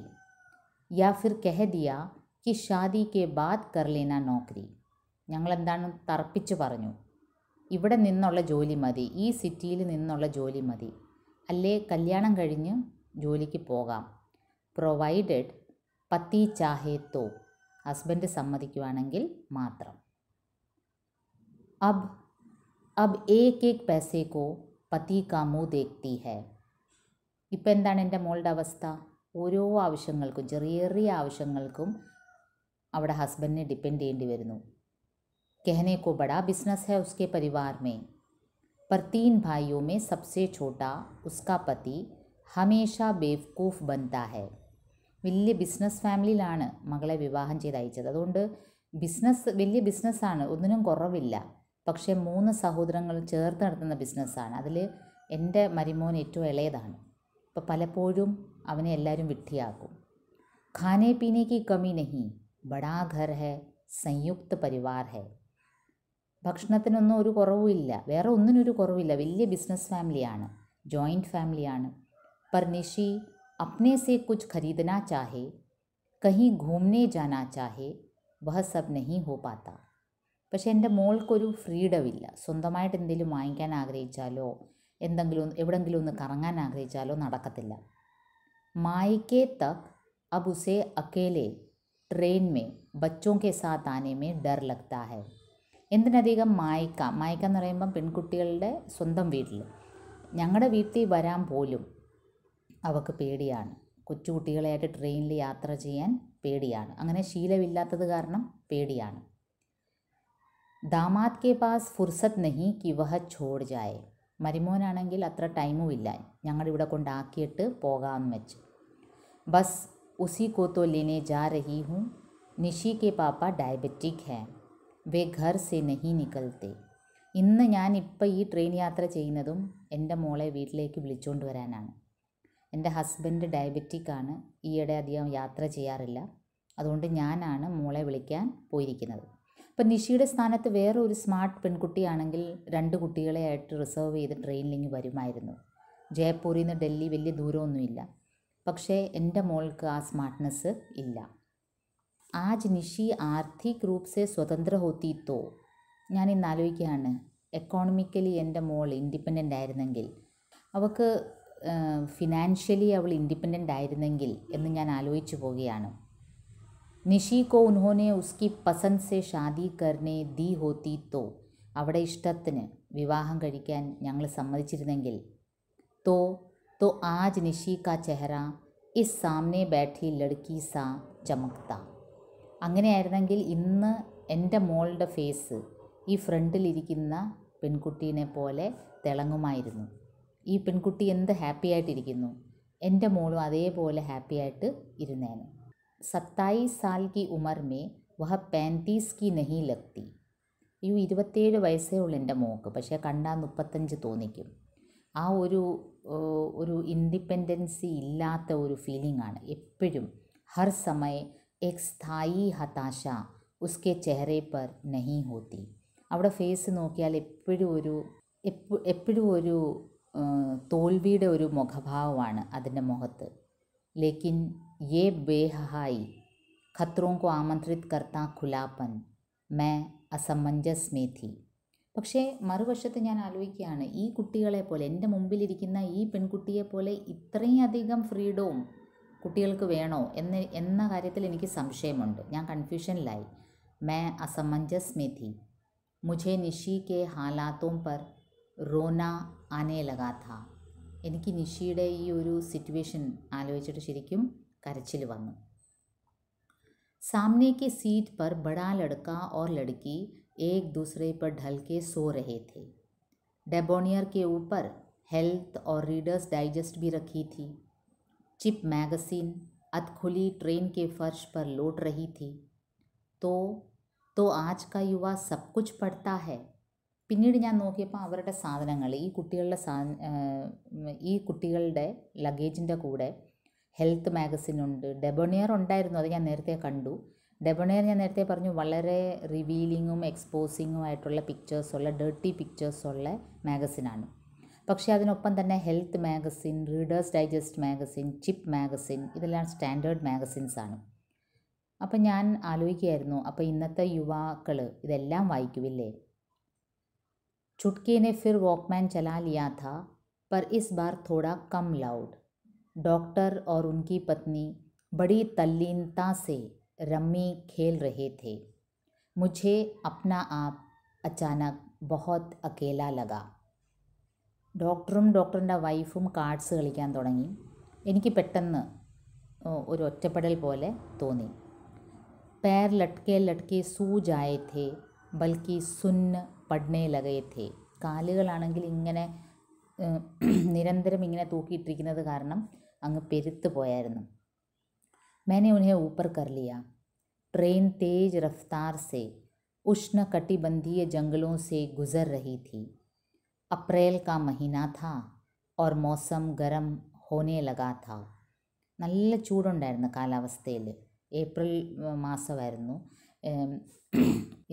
या फिर कह दिया कि शादी के बाद कर लेना नौकरी. ഞങ്ങളെന്താണ് തർപ്പിച്ച് പറഞ്ഞു, ഇവിടെ നിന്നുള്ള ജോലി മതി, ഈ സിറ്റിയിൽ നിന്നുള്ള ജോലി മതി, അല്ലേ കല്യാണം കഴിഞ്ഞ് ജോലിക്ക് പോകാം. പ്രൊവൈഡഡ് പതി ചാഹേ തോ, ഹസ്ബൻഡ് സമ്മതിക്കുവാണെങ്കിൽ മാത്രം. അബ് ഏക് പൈസേ കോ പതി കാ മുँह देखती है. ഇപ്പം എന്താണ് എൻ്റെ മോളുടെ അവസ്ഥ? ഓരോ ആവശ്യങ്ങൾക്കും, ചെറിയ ചെറിയ ആവശ്യങ്ങൾക്കും അവിടെ ഹസ്ബൻഡിനെ ഡിപ്പെൻഡ് ചെയ്യേണ്ടി വരുന്നു. कहने को बड़ा बिजनेस है उसके परिवार में, पर 3 भाइयों में सबसे छोटा उसका पति हमेशा बेवकूफ़ बनता है. വലിയ ബിസിനസ് ഫാമിലിയിലാണ് മകളെ വിവാഹം ചെയ്ത് അയച്ചത്. അതുകൊണ്ട് വലിയ ബിസിനസ്സാണ്, ഒന്നിനും കുറവില്ല. പക്ഷേ 3 സഹോദരങ്ങൾ ചേർത്ത് നടത്തുന്ന ബിസിനസ്സാണ്. അതിൽ എൻ്റെ മരുമോൻ ഏറ്റവും ഇളയതാണ്. അപ്പോൾ പലപ്പോഴും അവനെ എല്ലാവരും വിഡ്ഢിയാക്കും. ഖാനെ പീനെ കി കമി നഹി, ബടാ ഘർ ഹെ, സംയുക്ത പരിവാർ ഹെ. ഭക്ഷണത്തിനൊന്നും ഒരു കുറവുമില്ല, വേറെ ഒന്നിനൊരു കുറവില്ല. വലിയ ബിസിനസ് ഫാമിലിയാണ്, ജോയിൻറ്റ് ഫാമിലിയാണ്. पर निशी अपने से कुछ खरीदना चाहे, कहीं घूमने जाना चाहे, वह सब नहीं हो पाता. പക്ഷേ എൻ്റെ മോൾക്കൊരു ഫ്രീഡമില്ല. സ്വന്തമായിട്ട് എന്തെങ്കിലും വാങ്ങിക്കാൻ ആഗ്രഹിച്ചാലോ എവിടെങ്കിലും ഒന്ന് കറങ്ങാൻ ആഗ്രഹിച്ചാലോ നടക്കത്തില്ല. മായിക്കെ തക് अब उसे अकेले ट्रेन में बच्चों के साथ आने में डर लगता है. എന്തിനധികം മായ്ക്ക എന്ന് പറയുമ്പം പെൺകുട്ടികളുടെ സ്വന്തം വീട്ടിൽ, ഞങ്ങളുടെ വീട്ടിൽ വരാൻ പോലും അവൾക്ക് പേടിയാണ്. കൊച്ചുകുട്ടികളെയായിട്ട് ട്രെയിനിൽ യാത്ര ചെയ്യാൻ പേടിയാണ്. അങ്ങനെ ശീലമില്ലാത്തത് കാരണം പേടിയാണ്. ദാമാദ് കെ പാസ് ഫുർസത്ത് നഹി കി വഹ ഛോഡ് ജായേ. മരുമോനാണെങ്കിൽ അത്ര ടൈമും ഇല്ല, ഞങ്ങളുടെ ഇവിടെ കൊണ്ടാക്കിയിട്ട് പോകാമെന്ന് വെച്ച്. ബസ് ഉസി കോ തോ ലേനെ ജാ രഹി ഹൂँ. നിഷി കെ പാപ്പ ഡയബറ്റിക് ഹേ, വേ ഘർ സെ നഹി നിക്കൽത്തെ. ഇന്ന് ഞാനിപ്പോൾ ഈ ട്രെയിൻ യാത്ര ചെയ്യുന്നതും എൻ്റെ മോളെ വീട്ടിലേക്ക് വിളിച്ചുകൊണ്ട് വരാനാണ്. എൻ്റെ ഹസ്ബൻഡ് ഡയബറ്റിക് ആണ്, ഈയിടെ അധികം യാത്ര ചെയ്യാറില്ല. അതുകൊണ്ട് ഞാനാണ് മോളെ വിളിക്കാൻ പോയിരിക്കുന്നത്. അപ്പം നിഷിയുടെ സ്ഥാനത്ത് വേറെ ഒരു സ്മാർട്ട് പെൺകുട്ടിയാണെങ്കിൽ 2 കുട്ടികളെ ആയിട്ട് റിസർവ് ചെയ്ത് ട്രെയിനിലിങ്ങ് വരുമായിരുന്നു. ജയ്പൂരിൽ നിന്ന് ഡൽഹി വലിയ ദൂരമൊന്നുമില്ല. പക്ഷേ എൻ്റെ മോൾക്ക് ആ സ്മാർട്ട്നെസ് ഇല്ല. ആജ് നിഷി ആർത്തിക് രൂപ് സെ സ്വതന്ത്ര ഹോത്തി തോ. ഞാൻ ഇന്ന് ആലോചിക്കുകയാണ്, എക്കോണമിക്കലി എൻ്റെ മോൾ ഇൻഡിപെൻഡൻ്റ് ആയിരുന്നെങ്കിൽ, അവൾക്ക് ഫിനാൻഷ്യലി അവൾ ഇൻഡിപെൻഡൻ്റ് ആയിരുന്നെങ്കിൽ എന്ന് ഞാൻ ആലോചിച്ചു പോവുകയാണ്. നിഷി കോ ഉൻഹോനെ ഉസ്കി പസന്ദ് സെ ഷാദി കർനെ ദി ഹോത്തി തോ. അവിടെ ഇഷ്ടത്തിന് വിവാഹം കഴിക്കാൻ ഞങ്ങൾ സമ്മതിച്ചിരുന്നെങ്കിൽ, तो आज निशी का चेहरा इस सामने बैठी लड़की सा चमकता. അങ്ങനെയായിരുന്നെങ്കിൽ ഇന്ന് എൻ്റെ മോളുടെ ഫേസ് ഈ ഫ്രണ്ടിലിരിക്കുന്ന പെൺകുട്ടീനെ പോലെ തിളങ്ങുമായിരുന്നു. ഈ പെൺകുട്ടി എന്ത് ഹാപ്പി ആയിട്ടിരിക്കുന്നു, എൻ്റെ മോളും അതേപോലെ ഹാപ്പി ആയിട്ട് ഇരുന്നേനെ. 27 साल की उम्र में वह 35 की नहीं लगती. 27 വയസ്സേ ഉള്ളൂ എൻ്റെ മോൾക്ക്, പക്ഷേ കണ്ടാൽ 35 തോന്നിക്കും. ആ ഒരു ഇൻഡിപെൻഡൻസി ഇല്ലാത്ത ഒരു ഫീലിംഗ് ആണ് എപ്പോഴും. ഹർ സമയ एक स्थायी हताशा उसके चेहरे पर नहीं होती. അവിടെ ഫേസ് നോക്കിയാൽ എപ്പോഴും ഒരു തോൽവിയുടെ ഒരു മുഖഭാവമാണ് അതിൻ്റെ മുഖത്ത്. ലേക്കിൻ യേ ബേഹഹായി ഖത്രോं को आमंत्रित करता खुलापन मैं असमंजस में थी. പക്ഷേ മറുവശത്ത് ഞാൻ ആലോചിക്കുകയാണ്, ഈ കുട്ടികളെ പോലെ, എൻ്റെ മുമ്പിലിരിക്കുന്ന ഈ പെൺകുട്ടിയെ പോലെ ഇത്രയും അധികം ഫ്രീഡവും കുട്ടികൾക്ക് വേണോ എന്ന കാര്യത്തിൽ എനിക്ക് സംശയമുണ്ട്. ഞാൻ കൺഫ്യൂഷനിലായി. मैं असमंजस में थी. मुझे निशी के हालातों पर रोना आने लगा था. എനിക്ക് നിഷിയുടെ ഈ ഒരു സിറ്റുവേഷൻ ആലോചിച്ചിട്ട് ശരിക്കും കരച്ചിൽ വന്നു. सामने की सीट पर बड़ा लड़का और लड़की एक दूसरे पर ढल के सो रहे थे. डेबोनियर के ऊपर हेल्थ और रीडर्स डाइजेस्ट भी रखी थी. चिप मैगजीन अधखुली ट्रेन के फर्श पर लौट रही थी. तो आज का युवा सब कुछ पढ़ता है. പിന്നീട് ഞാൻ നോക്കിയപ്പോൾ അവരുടെ സാധനങ്ങൾ ഈ കുട്ടികളുടെ ലഗേജിൻ്റെ കൂടെ ഹെൽത്ത് മാഗസിൻ ഉണ്ട്. ഡെബോണിയർ ഉണ്ടായിരുന്നു, അത് ഞാൻ നേരത്തെ കണ്ടു. ഡെബോണിയർ ഞാൻ നേരത്തെ പറഞ്ഞു വളരെ റിവീലിങ്ങും എക്സ്പോസിങ്ങും ആയിട്ടുള്ള പിക്ചേഴ്സുള്ള ഡേർട്ടി പിക്ചേഴ്സുള്ള മാഗസിനാണ്. പക്ഷേ അതിനൊപ്പം തന്നെ health magazine, readers digest magazine, chip magazine ഇതെല്ലാം സ്റ്റാൻഡേർഡ് മാഗസിൻസ് ആണ്. അപ്പം ഞാൻ ആലോചിക്കുകയായിരുന്നു, അപ്പോൾ ഇന്നത്തെ യുവാക്കൾ ഇതെല്ലാം വായിക്കുമില്ലേ? चुटकी ने फिर वॉकमैन चला लिया था, पर इस बार थोड़ा कम लाउड. डॉक्टर और उनकी पत्नी बड़ी तल्लीनता से रम्मी खेल रहे थे. मुझे अपना आप अचानक बहुत अकेला लगा. ഡോക്ടറും ഡോക്ടറിൻ്റെ വൈഫും കാർഡ്സ് കളിക്കാൻ തുടങ്ങി. എനിക്ക് പെട്ടെന്ന് ഒരു ഒറ്റപ്പെടൽ പോലെ തോന്നി. पैर लटके लटके सू जाए थे, ബൽക്കി സുന്ന് പഠനെ ലഗേ ഥേ. കാലുകളാണെങ്കിൽ ഇങ്ങനെ നിരന്തരം ഇങ്ങനെ തൂക്കിയിട്ടിരിക്കുന്നത് കാരണം അങ്ങ് പെരുത്ത് പോയായിരുന്നു. मैंने उन्हें ऊपर कर लिया. ट्रेन तेज रफ्तार से उष्ण कटिबंधीय जंगलों से गुजर रही थी. अप्रैल का महीना था और मौसम गर्म होने लगा था. നല്ല ചൂടുണ്ടായിരുന്നു കാലാവസ്ഥയിൽ. ഏപ്രിൽ മാസമായിരുന്നു.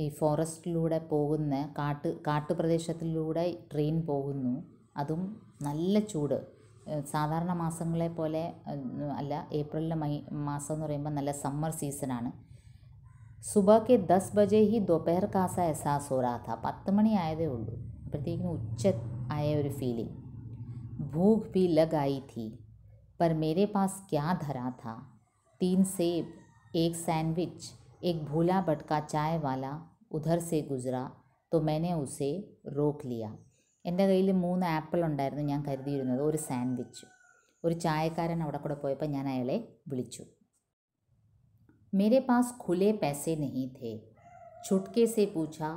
ഈ ഫോറസ്റ്റിലൂടെ പോകുന്ന കാട്ടുപ്രദേശത്തിലൂടെ ട്രെയിൻ പോകുന്നു. അതും നല്ല ചൂട്. സാധാരണ മാസങ്ങളെ പോലെ അല്ല. ഏപ്രിലിലെ മാസം എന്ന് പറയുമ്പോൾ നല്ല സമ്മർ സീസണാണ്. സുബഹ കെ 10 ബജെ ഹി ദോപഹർ കാ സാ എഹ്സാസ് ഹോ രഹാ താ. 10 മണി ആയതേ ഉള്ളൂ. അപ്പോഴത്തേക്കിനും ഉച്ച ആയ ഒരു ഫീലിംഗ്. ഭൂഖ് ഭി ലഗ് ആയി थी, पर मेरे पास क्या धरा था. 3 सेब, एक सैंडविच, एक भूला भटका चाय वाला उधर से गुजरा तो मैंने उसे रोक लिया. എൻ്റെ കയ്യിൽ 3 ആപ്പിൾ ഉണ്ടായിരുന്നു ഞാൻ കരുതിയിരുന്നത്, ഒരു സാൻഡ്വിച്ച്. ഒരു ചായക്കാരൻ അവിടെ കൂടെ പോയപ്പോൾ ഞാൻ അയാളെ വിളിച്ചു. मेरे पास खुले पैसे नहीं थे. छुटके से पूछा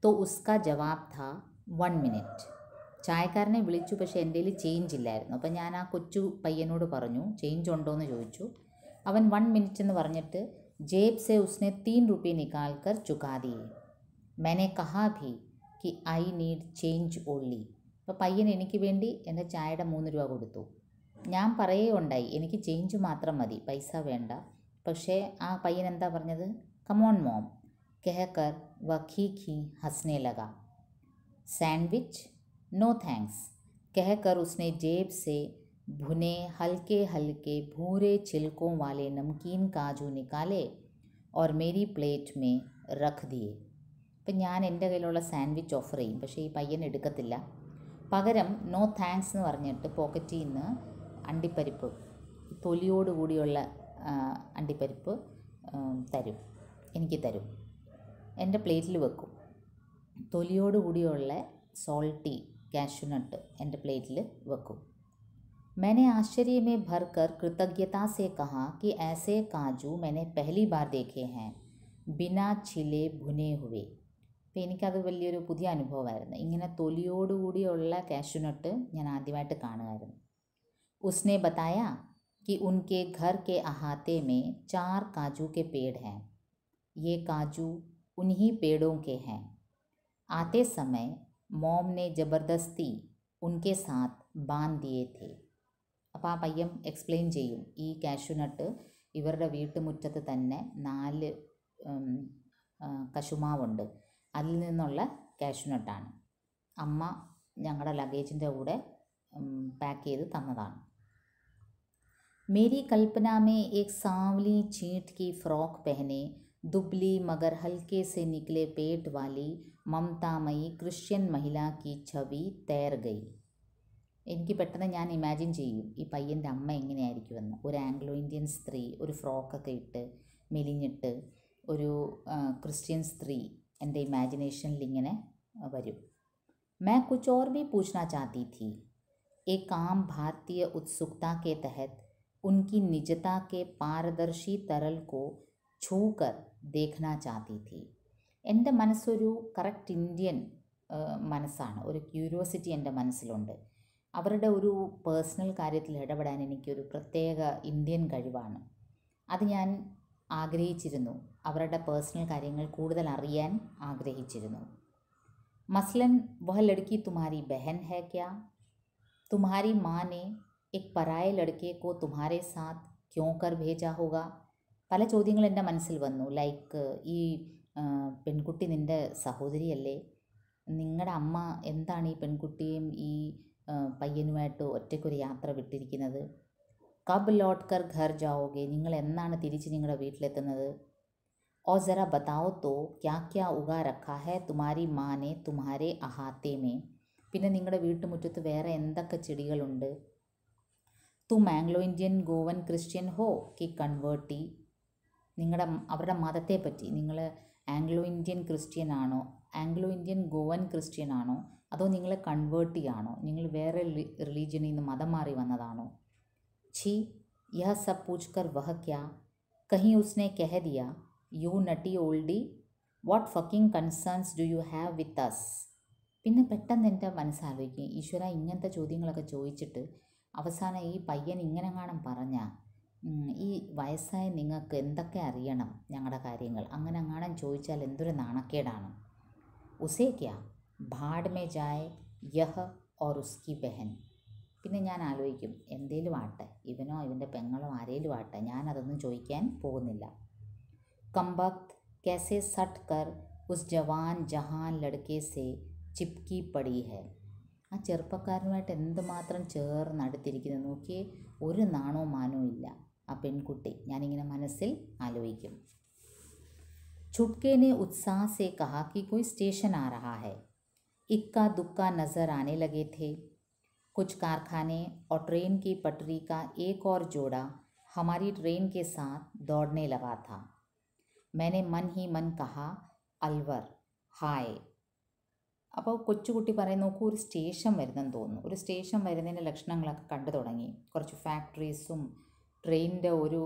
तो उसका जवाब था 1 मिनट. ചായക്കാരനെ വിളിച്ചു, പക്ഷേ എൻ്റെ കയ്യിൽ ചേഞ്ച് ഇല്ലായിരുന്നു. അപ്പം ഞാൻ ആ കൊച്ചു പയ്യനോട് പറഞ്ഞു ചേഞ്ച് ഉണ്ടോ എന്ന് ചോദിച്ചു. അവൻ 1 മിനിറ്റ് എന്ന് പറഞ്ഞിട്ട് जेब से उसने 3 रुपये निकाल कर चुका दिए. मैंने कहा भी कि आई नीड ചേഞ്ച് ഓൺലി. അപ്പോൾ പയ്യൻ എനിക്ക് വേണ്ടി എൻ്റെ ചായയുടെ 3 രൂപ കൊടുത്തു. ഞാൻ പറയുകയുണ്ടായി എനിക്ക് ചേഞ്ച് മാത്രം മതി, പൈസ വേണ്ട. പക്ഷേ ആ പയ്യൻ എന്താ പറഞ്ഞത്? കമോൺ മോം कहकर वह खी हंसने लगा. सैंडविच नो थैंक्स कहकर उसने जेब से भुने हल्के हल्के भूरे छिलकों वाले नमकीन काजू निकाले और मेरी प्लेट में रख दिए. അപ്പം ഞാൻ എൻ്റെ കയ്യിലുള്ള സാൻഡ്വിച്ച് ഓഫർ ചെയ്യും, പക്ഷേ ഈ പയ്യൻ എടുക്കത്തില്ല. പകരം നോ താങ്ക്സ് എന്ന് പറഞ്ഞിട്ട് പോക്കറ്റിൽ നിന്ന് അണ്ടിപ്പരിപ്പ്, തൊലിയോട് കൂടിയുള്ള അണ്ടിപ്പരിപ്പ് എനിക്ക് തരും. എൻ്റെ പ്ലേറ്റിൽ വെക്കും. തൊലിയോട് കൂടിയുള്ള സോൾട്ടി കാഷ്യൂനട്ട് എൻ്റെ പ്ലേറ്റിൽ വെക്കും. मैंने आश्चर्य में भरकर कृतज्ञता से कहा कि ऐसे काजू मैंने पहली बार देखे हैं, बिना छिले भुने हुए. അപ്പോൾ എനിക്കത് വലിയൊരു പുതിയ അനുഭവമായിരുന്നു. ഇങ്ങനെ തൊലിയോടുകൂടിയുള്ള കാഷ്യൂനട്ട് ഞാൻ ആദ്യമായിട്ട് കാണുമായിരുന്നു. उसने बताया कि उनके घर के अहाते में 4 काजू के पेड़ हैं. ये काजू उन्हीं पेड़ों के हैं. आते समय मॉम ने ज़बरदस्ती उनके साथ बांध दिए थे. അപ്പോൾ ആ പയ്യൻ എക്സ്പ്ലെയിൻ ചെയ്യും, ഈ കാഷ്യൂനട്ട് ഇവരുടെ വീട്ടുമുറ്റത്ത് തന്നെ 4 കശുമാവുണ്ട്, അതിൽ നിന്നുള്ള കാഷ്യൂനട്ടാണ്. അമ്മ ഞങ്ങളുടെ ലഗേജിൻ്റെ കൂടെ പാക്ക് ചെയ്ത് തന്നതാണ്. मेरी कल्पना में एक सांवली छींट की फ्रॉक पहने दुबली मगर हल्के से निकले पेट वाली ममतामयी क्रिश्चियन महिला की छवि तैर गई. എനിക്ക് പെട്ടെന്ന് ഞാൻ ഇമാജിൻ ചെയ്യും ഈ പയ്യൻ്റെ അമ്മ എങ്ങനെയായിരിക്കുമെന്ന്. ഒരു ആംഗ്ലോ ഇന്ത്യൻ സ്ത്രീ, ഒരു ഫ്രോക്കൊക്കെ ഇട്ട് മെലിഞ്ഞിട്ട് ഒരു ക്രിസ്ത്യൻ സ്ത്രീ എൻ്റെ ഇമാജിനേഷനിൽ ഇങ്ങനെ വരും. मैं कुछ और भी पूछना चाहती थी. एक आम भारतीय उत्सुकता के तहत उनकी निजता के पारदर्शी तरल को छूकर देखना चाहती थी. എൻ്റെ മനസ്സൊരു കറക്റ്റ് ഇന്ത്യൻ മനസ്സാണ്. ഒരു ക്യൂരിയോസിറ്റി എൻ്റെ മനസ്സിലുണ്ട്. അവരുടെ ഒരു പേഴ്സണൽ കാര്യത്തിൽ ഇടപെടാൻ എനിക്കൊരു പ്രത്യേക ഇന്ത്യൻ കഴിവാണ്. അത് ഞാൻ ആഗ്രഹിച്ചിരുന്നു. അവരുടെ പേഴ്സണൽ കാര്യങ്ങൾ കൂടുതൽ അറിയാൻ ആഗ്രഹിച്ചിരുന്നു. മസ്ലൻ വഹ ലड़की तुम्हारी बहन है क्या? तुम्हारी माँ ने एक पराये लड़के को तुम्हारे साथ क्यों कर भेजा होगा? പല ചോദ്യങ്ങൾ എൻ്റെ മനസ്സിൽ വന്നു. ലൈക്ക് ഈ പെൺകുട്ടി നിൻ്റെ സഹോദരിയല്ലേ? നിങ്ങളുടെ അമ്മ എന്താണ് ഈ പെൺകുട്ടിയും ഈ പയ്യനുമായിട്ട് ഒറ്റയ്ക്കൊരു യാത്ര വിട്ടിരിക്കുന്നത്? കബ് ലോട്ട് കർ ഘർ ജാओगे? നിങ്ങൾ എന്നാണ് തിരിച്ച് നിങ്ങളുടെ വീട്ടിലെത്തുന്നത്? और ज़रा बताओ तो क्या क्या उगा रखा है तुम्हारी माँ ने तुम्हारे अहाते में? പിന്നെ നിങ്ങളുടെ വീട്ടുമുറ്റത്ത് വേറെ എന്തൊക്കെ ചെടികളുണ്ട്? തും ആംഗ്ലോ ഇന്ത്യൻ ഗോവൻ ക്രിസ്ത്യൻ ഹോ കി കൺവേർട്ടി? അവരുടെ മതത്തെപ്പറ്റി നിങ്ങൾ ആംഗ്ലോ ഇന്ത്യൻ ക്രിസ്ത്യൻ ആണോ, ആംഗ്ലോ ഇന്ത്യൻ ഗോവൻ ക്രിസ്ത്യൻ ആണോ, അതോ നിങ്ങൾ കൺവേർട്ടി ആണോ, നിങ്ങൾ വേറെ റിലീജിയനിൽ നിന്ന് മതം മാറി വന്നതാണോ? ഛീ, യഹ സബ് പൂച്ച്കർ വഹ ക്യാ കहीं उसने कह दिया you nutty oldie what fucking concerns do you have with us? പിന്നെ പെട്ടെന്ന് എൻ്റെ മനസ്സാലോചിക്കും, ഈശ്വര ഇങ്ങനത്തെ ചോദ്യങ്ങളൊക്കെ ചോദിച്ചിട്ട് അവസാനം ഈ പയ്യൻ ഇങ്ങനെങ്ങാനും പറഞ്ഞാൽ ഈ വയസ്സായ നിങ്ങൾക്ക് എന്തൊക്കെ അറിയണം ഞങ്ങളുടെ കാര്യങ്ങൾ, അങ്ങനെ അങ്ങാനും ചോദിച്ചാൽ എന്തൊരു നാണക്കേടാണ്. ഉസേ ക്യാ ഭാഡ് മേ ജായ് യഹ് ഓർ ഉസ്കി ബഹൻ? പിന്നെ ഞാൻ ആലോചിക്കും, എന്തേലും ആട്ടെ, ഇവനോ ഇവൻ്റെ പെങ്ങളോ ആരേലും ആട്ടെ, ഞാനതൊന്നും ചോദിക്കാൻ പോകുന്നില്ല. കംബക്ത് कैसे सट कर उस जवान जहान लड़के से चिपकी पड़ी है? ആ ചെറുപ്പക്കാരനുമായിട്ട് എന്തുമാത്രം ചേർന്നടുത്തിരിക്കുന്നു നോക്കിയേ, ഒരു നാണോ മാനോ ഇല്ല ആ പെൺകുട്ടി. ഞാനിങ്ങനെ മനസ്സിൽ ആലോചിക്കും. छुटके ने उत्साह से कहा कि कोई स्टेशन आ रहा है. इक्का दुक्का नज़र आने लगे थे. कुछ कारखाने और ट्रेन की पटरी का एक और जोड़ा हमारी ट्रेन के साथ दौड़ने लगा था. मैंने मन ही मन कहा अलवर हाय. അപ്പോൾ കൊച്ചുകുട്ടി പറയുന്ന നോക്കൂ, ഒരു സ്റ്റേഷൻ വരുന്നെന്ന് തോന്നുന്നു. ഒരു സ്റ്റേഷൻ വരുന്നതിൻ്റെ ലക്ഷണങ്ങളൊക്കെ കണ്ടു തുടങ്ങി. കുറച്ച് ഫാക്ടറീസും ട്രെയിനിൻ്റെ ഒരു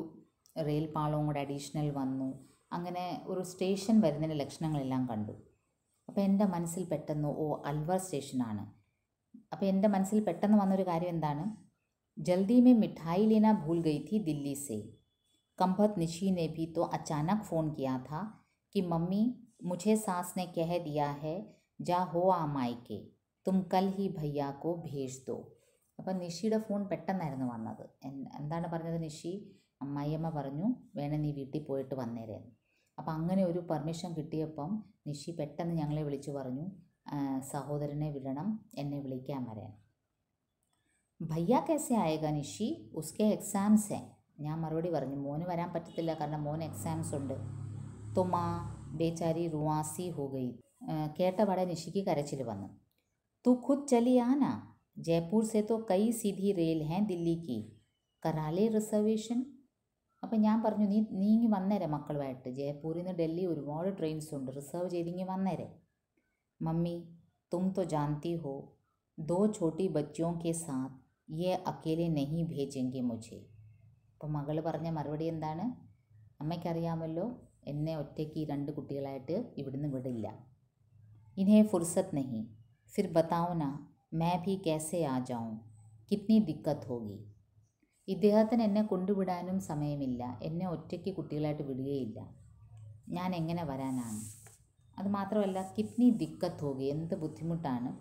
റെയിൽ പാളവും കൂടെ അഡീഷണൽ വന്നു. അങ്ങനെ ഒരു സ്റ്റേഷൻ വരുന്നതിൻ്റെ ലക്ഷണങ്ങളെല്ലാം കണ്ടു. അപ്പോൾ എൻ്റെ മനസ്സിൽ പെട്ടെന്ന് അൽവർ സ്റ്റേഷനാണ്. അപ്പോൾ എൻ്റെ മനസ്സിൽ പെട്ടെന്ന് വന്നൊരു കാര്യം എന്താണ്? ജൽദി മേ മിഠായി ലേന ഭൂൽ ഗയി थी दिल्ली से. कंभत निशी ने भी तो अचानक फ़ोन किया था कि मम्मी मुझे सास ने कह दिया है जा हो आ मायके, तुम कल ही भैया को भेज दो. അപ്പം നിഷിയുടെ ഫോൺ പെട്ടെന്നായിരുന്നു വന്നത്. എന്താണ് പറഞ്ഞത് നിഷി? അമ്മായിയമ്മ പറഞ്ഞു വേണേ നീ വീട്ടിൽ പോയിട്ട് വന്നേരെ. അപ്പം അങ്ങനെ ഒരു പെർമിഷൻ കിട്ടിയപ്പം നിഷി പെട്ടെന്ന് ഞങ്ങളെ വിളിച്ചു പറഞ്ഞു സഹോദരനെ വിടണം, എന്നെ വിളിക്കാൻ വരാൻ. ഭയ്യ कैसे आएगा നിഷി, उसके एग्ज़ाम्स हैं. ഞാൻ മറുപടി പറഞ്ഞു മോന് വരാൻ പറ്റത്തില്ല, കാരണം മോന് എക്സാംസ് ഉണ്ട്. तो माँ बेचारी रुआसी हो गई. കേട്ടപാടെ നിഷിക്ക് കരച്ചിൽ വന്നു. तू खुद चली आना, जयपुर से तो कई सीधी रेल हैं दिल्ली की, करा ले रिസർവേഷൻ. അപ്പം ഞാൻ പറഞ്ഞു നീ ഇങ്ങി വന്നേരെ മക്കളുമായിട്ട്, ജയ്പൂരിൽ നിന്ന് ഡൽഹി ഒരുപാട് ട്രെയിൻസ് ഉണ്ട്, റിസർവ് ചെയ്തിങ്ങി വന്നേരെ. मम्मी तुम तो जानती हो 2 छोटी बच्चियों के साथ ये अकेले नहीं भेजेंगे मुझे. അപ്പം മകൾ പറഞ്ഞ മറുപടി എന്താണ്? അമ്മയ്ക്കറിയാമല്ലോ എന്നെ ഒറ്റയ്ക്ക് ഈ 2 കുട്ടികളായിട്ട് ഇവിടുന്ന് വിടില്ല. इन्हें फुर्सत नहीं, फिर बताओ ना मैं भी कैसे आ जाऊँ, कितनी दिक्कत होगी. ഇദ്ദേഹത്തിന് എന്നെ കൊണ്ടുവിടാനും സമയമില്ല, എന്നെ ഒറ്റയ്ക്ക് കുട്ടികളായിട്ട് വിടുകയില്ല, ഞാൻ എങ്ങനെ വരാനാണ്? അതുമാത്രമല്ല കിത്നി ദിക്കത്ത് ഹോഗി, എന്ത് ബുദ്ധിമുട്ടാണ്.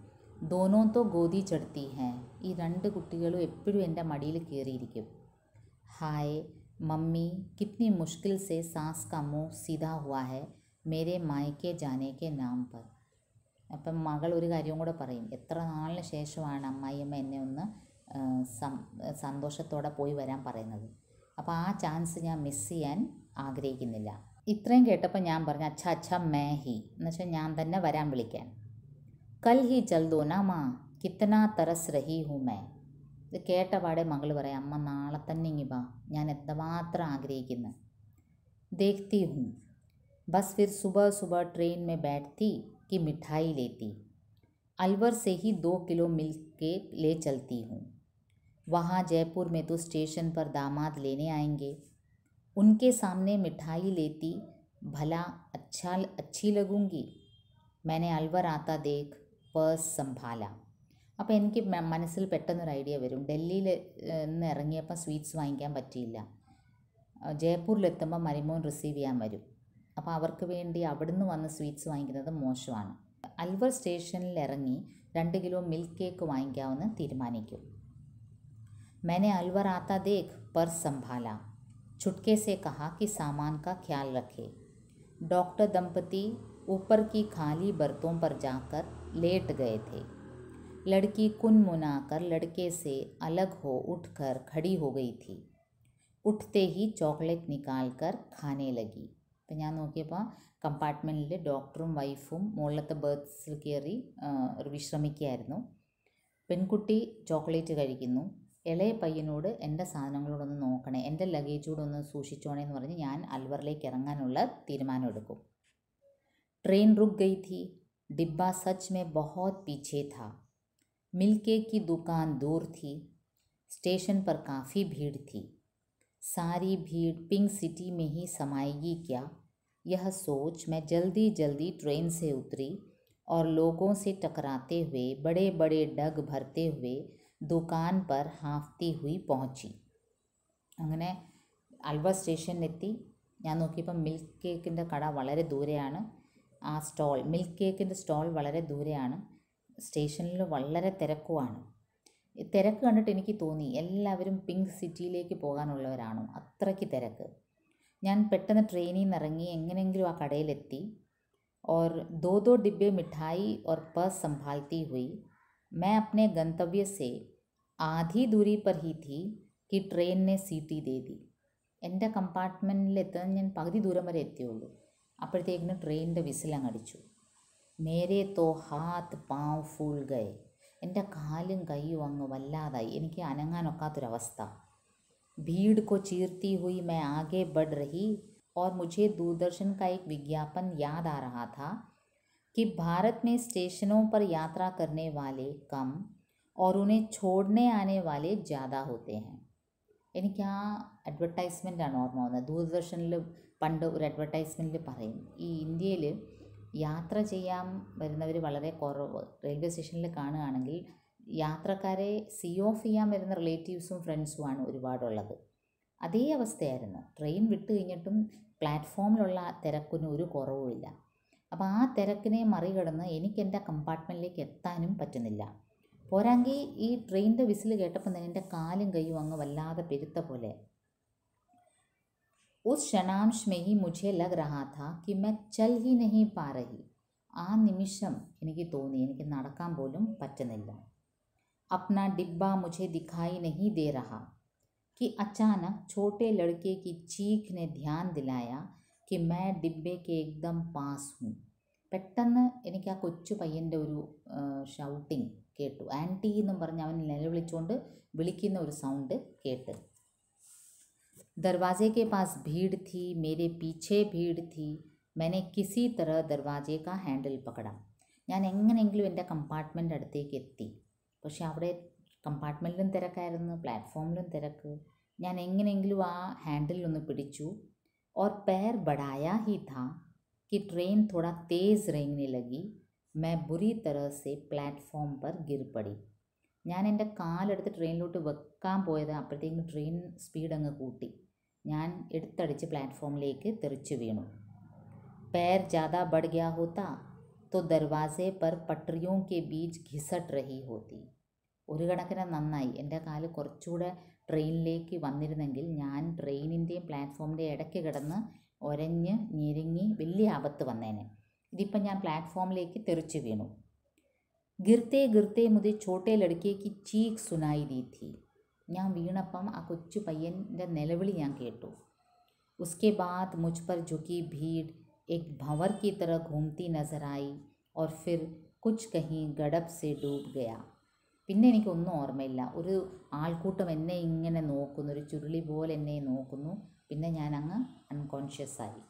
ദോനോ തോ ഗോദി ചടുത്തി ഹേ, ഈ 2 കുട്ടികളും എപ്പോഴും എൻ്റെ മടിയിൽ കയറിയിരിക്കും. ഹായ് മമ്മി കിത്നി മുഷ്കിൽ സെ സാസ് കാ മുഹ് സീധാ ഹുവാ ഹൈ മേരെ മായക്കെ ജാനേക്കെ നാം പർ. അപ്പം മകൾ ഒരു കാര്യം കൂടെ പറയും, എത്ര നാളിന് ശേഷമാണ് അമ്മായിയമ്മ എന്നെ ഒന്ന് സന്തോഷത്തോടെ പോയി വരാൻ പറയുന്നത്. അപ്പോൾ ആ ചാൻസ് ഞാൻ മിസ് ചെയ്യാൻ ആഗ്രഹിക്കുന്നില്ല. ഇത്രയും കേട്ടപ്പോൾ ഞാൻ പറഞ്ഞു അച്ഛാ അച്ഛാ മേ ഹി, എന്നുവെച്ചാൽ ഞാൻ തന്നെ വരാൻ വിളിക്കാൻ. കൽ ഹി ജൽദോ നാ മാ കിത്തനാ തറസ് രഹി ഹൂ മേ. ഇത് കേട്ടപാടെ മകൾ പറയാം അമ്മ നാളെ തന്നെ ഇങ്ങി വാ, ഞാൻ എത്രമാത്രം ആഗ്രഹിക്കുന്നു. ദേഖ്തി ഹൂँ ബസ് ഫിർ സുബഹ സുബഹ ട്രെയിൻ മേ बैठती कि मिठाई लेती. अलवर से ही 2 किलो मिल्क केक ले चलती हूँ। वहाँ जयपुर में तो स्टेशन पर दामाद लेने आएंगे, उनके सामने मिठाई लेती भला अच्छी लगूंगी। मैंने अलवर आता देख പേഴ്സ് സംഭാല. അപ്പോൾ എനിക്ക് മനസ്സിൽ പെട്ടെന്നൊരു ഐഡിയ വരും. ഡൽഹിയിൽ നിന്ന് ഇറങ്ങിയപ്പോൾ സ്വീറ്റ്സ് വാങ്ങിക്കാൻ പറ്റിയില്ല. ജയ്പൂരിലെത്തുമ്പോൾ മരിമോൻ റിസീവ് ചെയ്യാൻ വരും. അപ്പോൾ അവർക്ക് വേണ്ടി അവിടുന്ന് വന്ന് സ്വീറ്റ്സ് വാങ്ങിക്കുന്നത് മോശമാണ്. അൽവർ സ്റ്റേഷനിൽ ഇറങ്ങി 2 കിലോ മിൽക്ക് കേക്ക് വാങ്ങിക്കാമെന്ന് തീരുമാനിക്കും. मैंने अलवर आता देख पर्स संभाला, चुटके से कहा कि सामान का ख्याल रखे. डॉक्टर दंपति ऊपर की खाली बर्तों पर जाकर लेट गए थे. लड़की कुनमुनाकर लड़के से अलग हो उठकर खड़ी हो गई थी. उठते ही चॉकलेट निकाल कर खाने लगी. അപ്പം ഞാൻ നോക്കിയപ്പോൾ കമ്പാർട്ട്മെൻറ്റിൽ ഡോക്ടറും വൈഫും മുകളിലത്തെ ബർത്തിൽ കയറി വിശ്രമിക്കുകയായിരുന്നു. പെൺകുട്ടി ചോക്ലേറ്റ് കഴിക്കുന്നു. ഇളയ പയ്യനോട് എൻ്റെ സാധനങ്ങളോടൊന്ന് നോക്കണേ, എൻ്റെ ലഗേജോടൊന്ന് സൂക്ഷിച്ചോണേ എന്ന് പറഞ്ഞ് ഞാൻ അൽവറിലേക്ക് ഇറങ്ങാനുള്ള തീരുമാനമെടുക്കും. ट्रेन रुक गई थी. डिब्बा सच में बहुत पीछे था. मिल्क केक की दुकान दूर थी. स्टेशन पर काफ़ी भीड़ थी. सारी भीड़ पिंक सिटी में ही समाएगी क्या, यह सोच मैं जल्दी जल्दी ट्रेन से उतरी और लोगों से टकराते हुए बड़े बड़े डग भरते हुए दुकान पर हाँफती हुई पहुंची. അങ്ങനെ അൽവർ സ്റ്റേഷനിലെത്തി. ഞാൻ നോക്കിയപ്പോൾ മിൽക്ക് കേക്കിൻ്റെ കട വളരെ ദൂരെയാണ്. ആ സ്റ്റോൾ, മിൽക്ക് കേക്കിൻ്റെ സ്റ്റോൾ വളരെ ദൂരെയാണ്. സ്റ്റേഷനിൽ വളരെ തിരക്കുമാണ്. തിരക്ക് കണ്ടിട്ട് എനിക്ക് തോന്നി എല്ലാവരും പിങ്ക് സിറ്റിയിലേക്ക് പോകാനുള്ളവരാണോ, അത്രയ്ക്ക് തിരക്ക്. ഞാൻ പെട്ടെന്ന് ട്രെയിനിൽ നിന്ന് ഇറങ്ങി എങ്ങനെയെങ്കിലും ആ കടയിലെത്തി. और 2 डिब्बे मिठाई और पर्स संभालती हुई मैं अपने गंतव्य से आधी दूरी पर ही थी कि ट्रेन ने सीटी दे दी. എൻ്റെ കമ്പാർട്ട്മെൻറ്റിലെത്താൻ ഞാൻ പകുതി ദൂരം വരെ എത്തിയുള്ളൂ. അപ്പോഴത്തേക്കിന് ട്രെയിനിൻ്റെ വിസിലങ്ങടിച്ചു. മേരെ തോ ഹാത്ത് പാവ് ഫൂൾ ഗയെ. എൻ്റെ കാലും കൈയും അങ്ങ് വല്ലാതായി, എനിക്ക് അനങ്ങാനൊക്കാത്തൊരവസ്ഥ. ഭീഡ് को चीरती हुई मैं आगे बढ़ रही और मुझे दूरदर्शन का एक विज्ञापन याद आ रहा था कि भारत में स्टेशनों पर यात्रा करने वाले कम और उन्हें छोड़ने आने वाले ज़्यादा होते हैं. എനിക്ക് ആ അഡ്വർടൈസ്മെൻറ്റാണ് ഓർമ്മ വന്നത്. ദൂരദർശനിൽ പണ്ട് ഒരു അഡ്വർടൈസ്മെൻറ്റിൽ പറയും, ഈ ഇന്ത്യയിൽ യാത്ര ചെയ്യാൻ വരുന്നവർ വളരെ കുറവ്. റെയിൽവേ സ്റ്റേഷനിൽ കാണുകയാണെങ്കിൽ യാത്രക്കാരെ സീ ഓഫ് ചെയ്യാൻ വരുന്ന റിലേറ്റീവ്സും ഫ്രണ്ട്സുമാണ് ഒരുപാടുള്ളത്. അതേ അവസ്ഥയായിരുന്നു. ട്രെയിൻ വിട്ട് കഴിഞ്ഞിട്ടും പ്ലാറ്റ്ഫോമിലുള്ള തിരക്കിന് ഒരു കുറവുമില്ല. അപ്പോൾ ആ തിരക്കിനെ മറികടന്ന് എനിക്ക് എൻ്റെ കമ്പാർട്ട്മെൻറ്റിലേക്ക് എത്താനും പറ്റുന്നില്ല. പോരാങ്കിൽ ഈ ട്രെയിനിൻ്റെ വിസിൽ കേട്ടപ്പോൾ തന്നെ എൻ്റെ കാലും കൈയും അങ്ങ് വല്ലാതെ പെരുത്ത പോലെ. उस क्षणांश में ही मुझे लग रहा था कि मैं चल ही नहीं पा रही. ആ നിമിഷം എനിക്ക് തോന്നി എനിക്ക് നടക്കാൻ പോലും പറ്റുന്നില്ല. अपना डिब्बा मुझे दिखाई नहीं दे रहा कि अचानक छोटे लड़के की चीख ने ध्यान दिलाया कि मैं डिब्बे के एकदम पास हूँ. പെട്ടെന്ന് എനിക്ക് ആ കൊച്ചു പയ്യൻ്റെ ഒരു ഷൗട്ടിങ് കേട്ടു. ആൻറ്റി എന്നും പറഞ്ഞ് അവൻ നിലവിളിച്ചുകൊണ്ട് വിളിക്കുന്ന ഒരു സൗണ്ട് കേട്ട്. दरवाजे के पास भीड़ थी, मेरे पीछे भीड़ थी. मैंने किसी तरह दरवाजे का हैंडल पकड़ा. ഞാൻ എങ്ങനെയെങ്കിലും എൻ്റെ കമ്പാർട്ട്മെൻ്റ് അടുത്തേക്ക് എത്തി. പക്ഷെ അവിടെ കമ്പാർട്ട്മെൻറ്റിലും തിരക്കായിരുന്നു, പ്ലാറ്റ്ഫോമിലും തിരക്ക്. ഞാൻ എങ്ങനെയെങ്കിലും ആ ഹാൻഡിലൊന്ന് പിടിച്ചു. और पैर बढ़ाया ही था कि ट्रेन थोड़ा तेज़ रेंगने लगी. मैं बुरी तरह से प्लेटफॉर्म पर गिर पड़ी. ഞാൻ എൻ്റെ കാലെടുത്ത് ട്രെയിനിലോട്ട് വെക്കാൻ പോയത് അപ്പോഴത്തേക്കും ട്രെയിൻ സ്പീഡ് അങ്ങ് കൂട്ടി. ഞാൻ എടുത്തടിച്ച് പ്ലാറ്റ്ഫോമിലേക്ക് തെറിച്ചു വീണു. पैर ज़्यादा बढ़ गया होता तो दरवाजे पर पटरियों के बीच घिसट रही होती. ഒരു കണക്കിന് നന്നായി, എൻ്റെ കാല് കുറച്ചുകൂടെ ട്രെയിനിലേക്ക് വന്നിരുന്നെങ്കിൽ ഞാൻ ട്രെയിനിൻ്റെയും പ്ലാറ്റ്ഫോമിൻ്റെയും ഇടയ്ക്ക് കിടന്ന് ഒരഞ്ഞ് ഞെരുങ്ങി വലിയ ആപത്ത് വന്നേനെ. ഇതിപ്പം ഞാൻ പ്ലാറ്റ്ഫോമിലേക്ക് തെറിച്ചു വീണു. ഗിർത്തെ ഗിർത്തെ മുതൽ ചോട്ടെ ലടുക്കേക്ക് ചീക്ക് സുനായി ദീ थी. ഞാൻ വീണപ്പം ആ കൊച്ചു പയ്യൻ്റെ നിലവിളി ഞാൻ കേട്ടു. उसके बाद मुझ पर झुकी भीड़ एक भंवर की तरह घूमती नजर आई और फिर कुछ कहीं गड़प से डूब गया. പിന്നെ എനിക്കൊന്നും ഓർമ്മയില്ല. ഒരു ആൾക്കൂട്ടം എന്നെ ഇങ്ങനെ നോക്കുന്നു, ഒരു ചുരുളി പോലെ എന്നെ നോക്കുന്നു. പിന്നെ ഞാൻ അങ്ങ് അൺകോൺഷ്യസ് ആയി.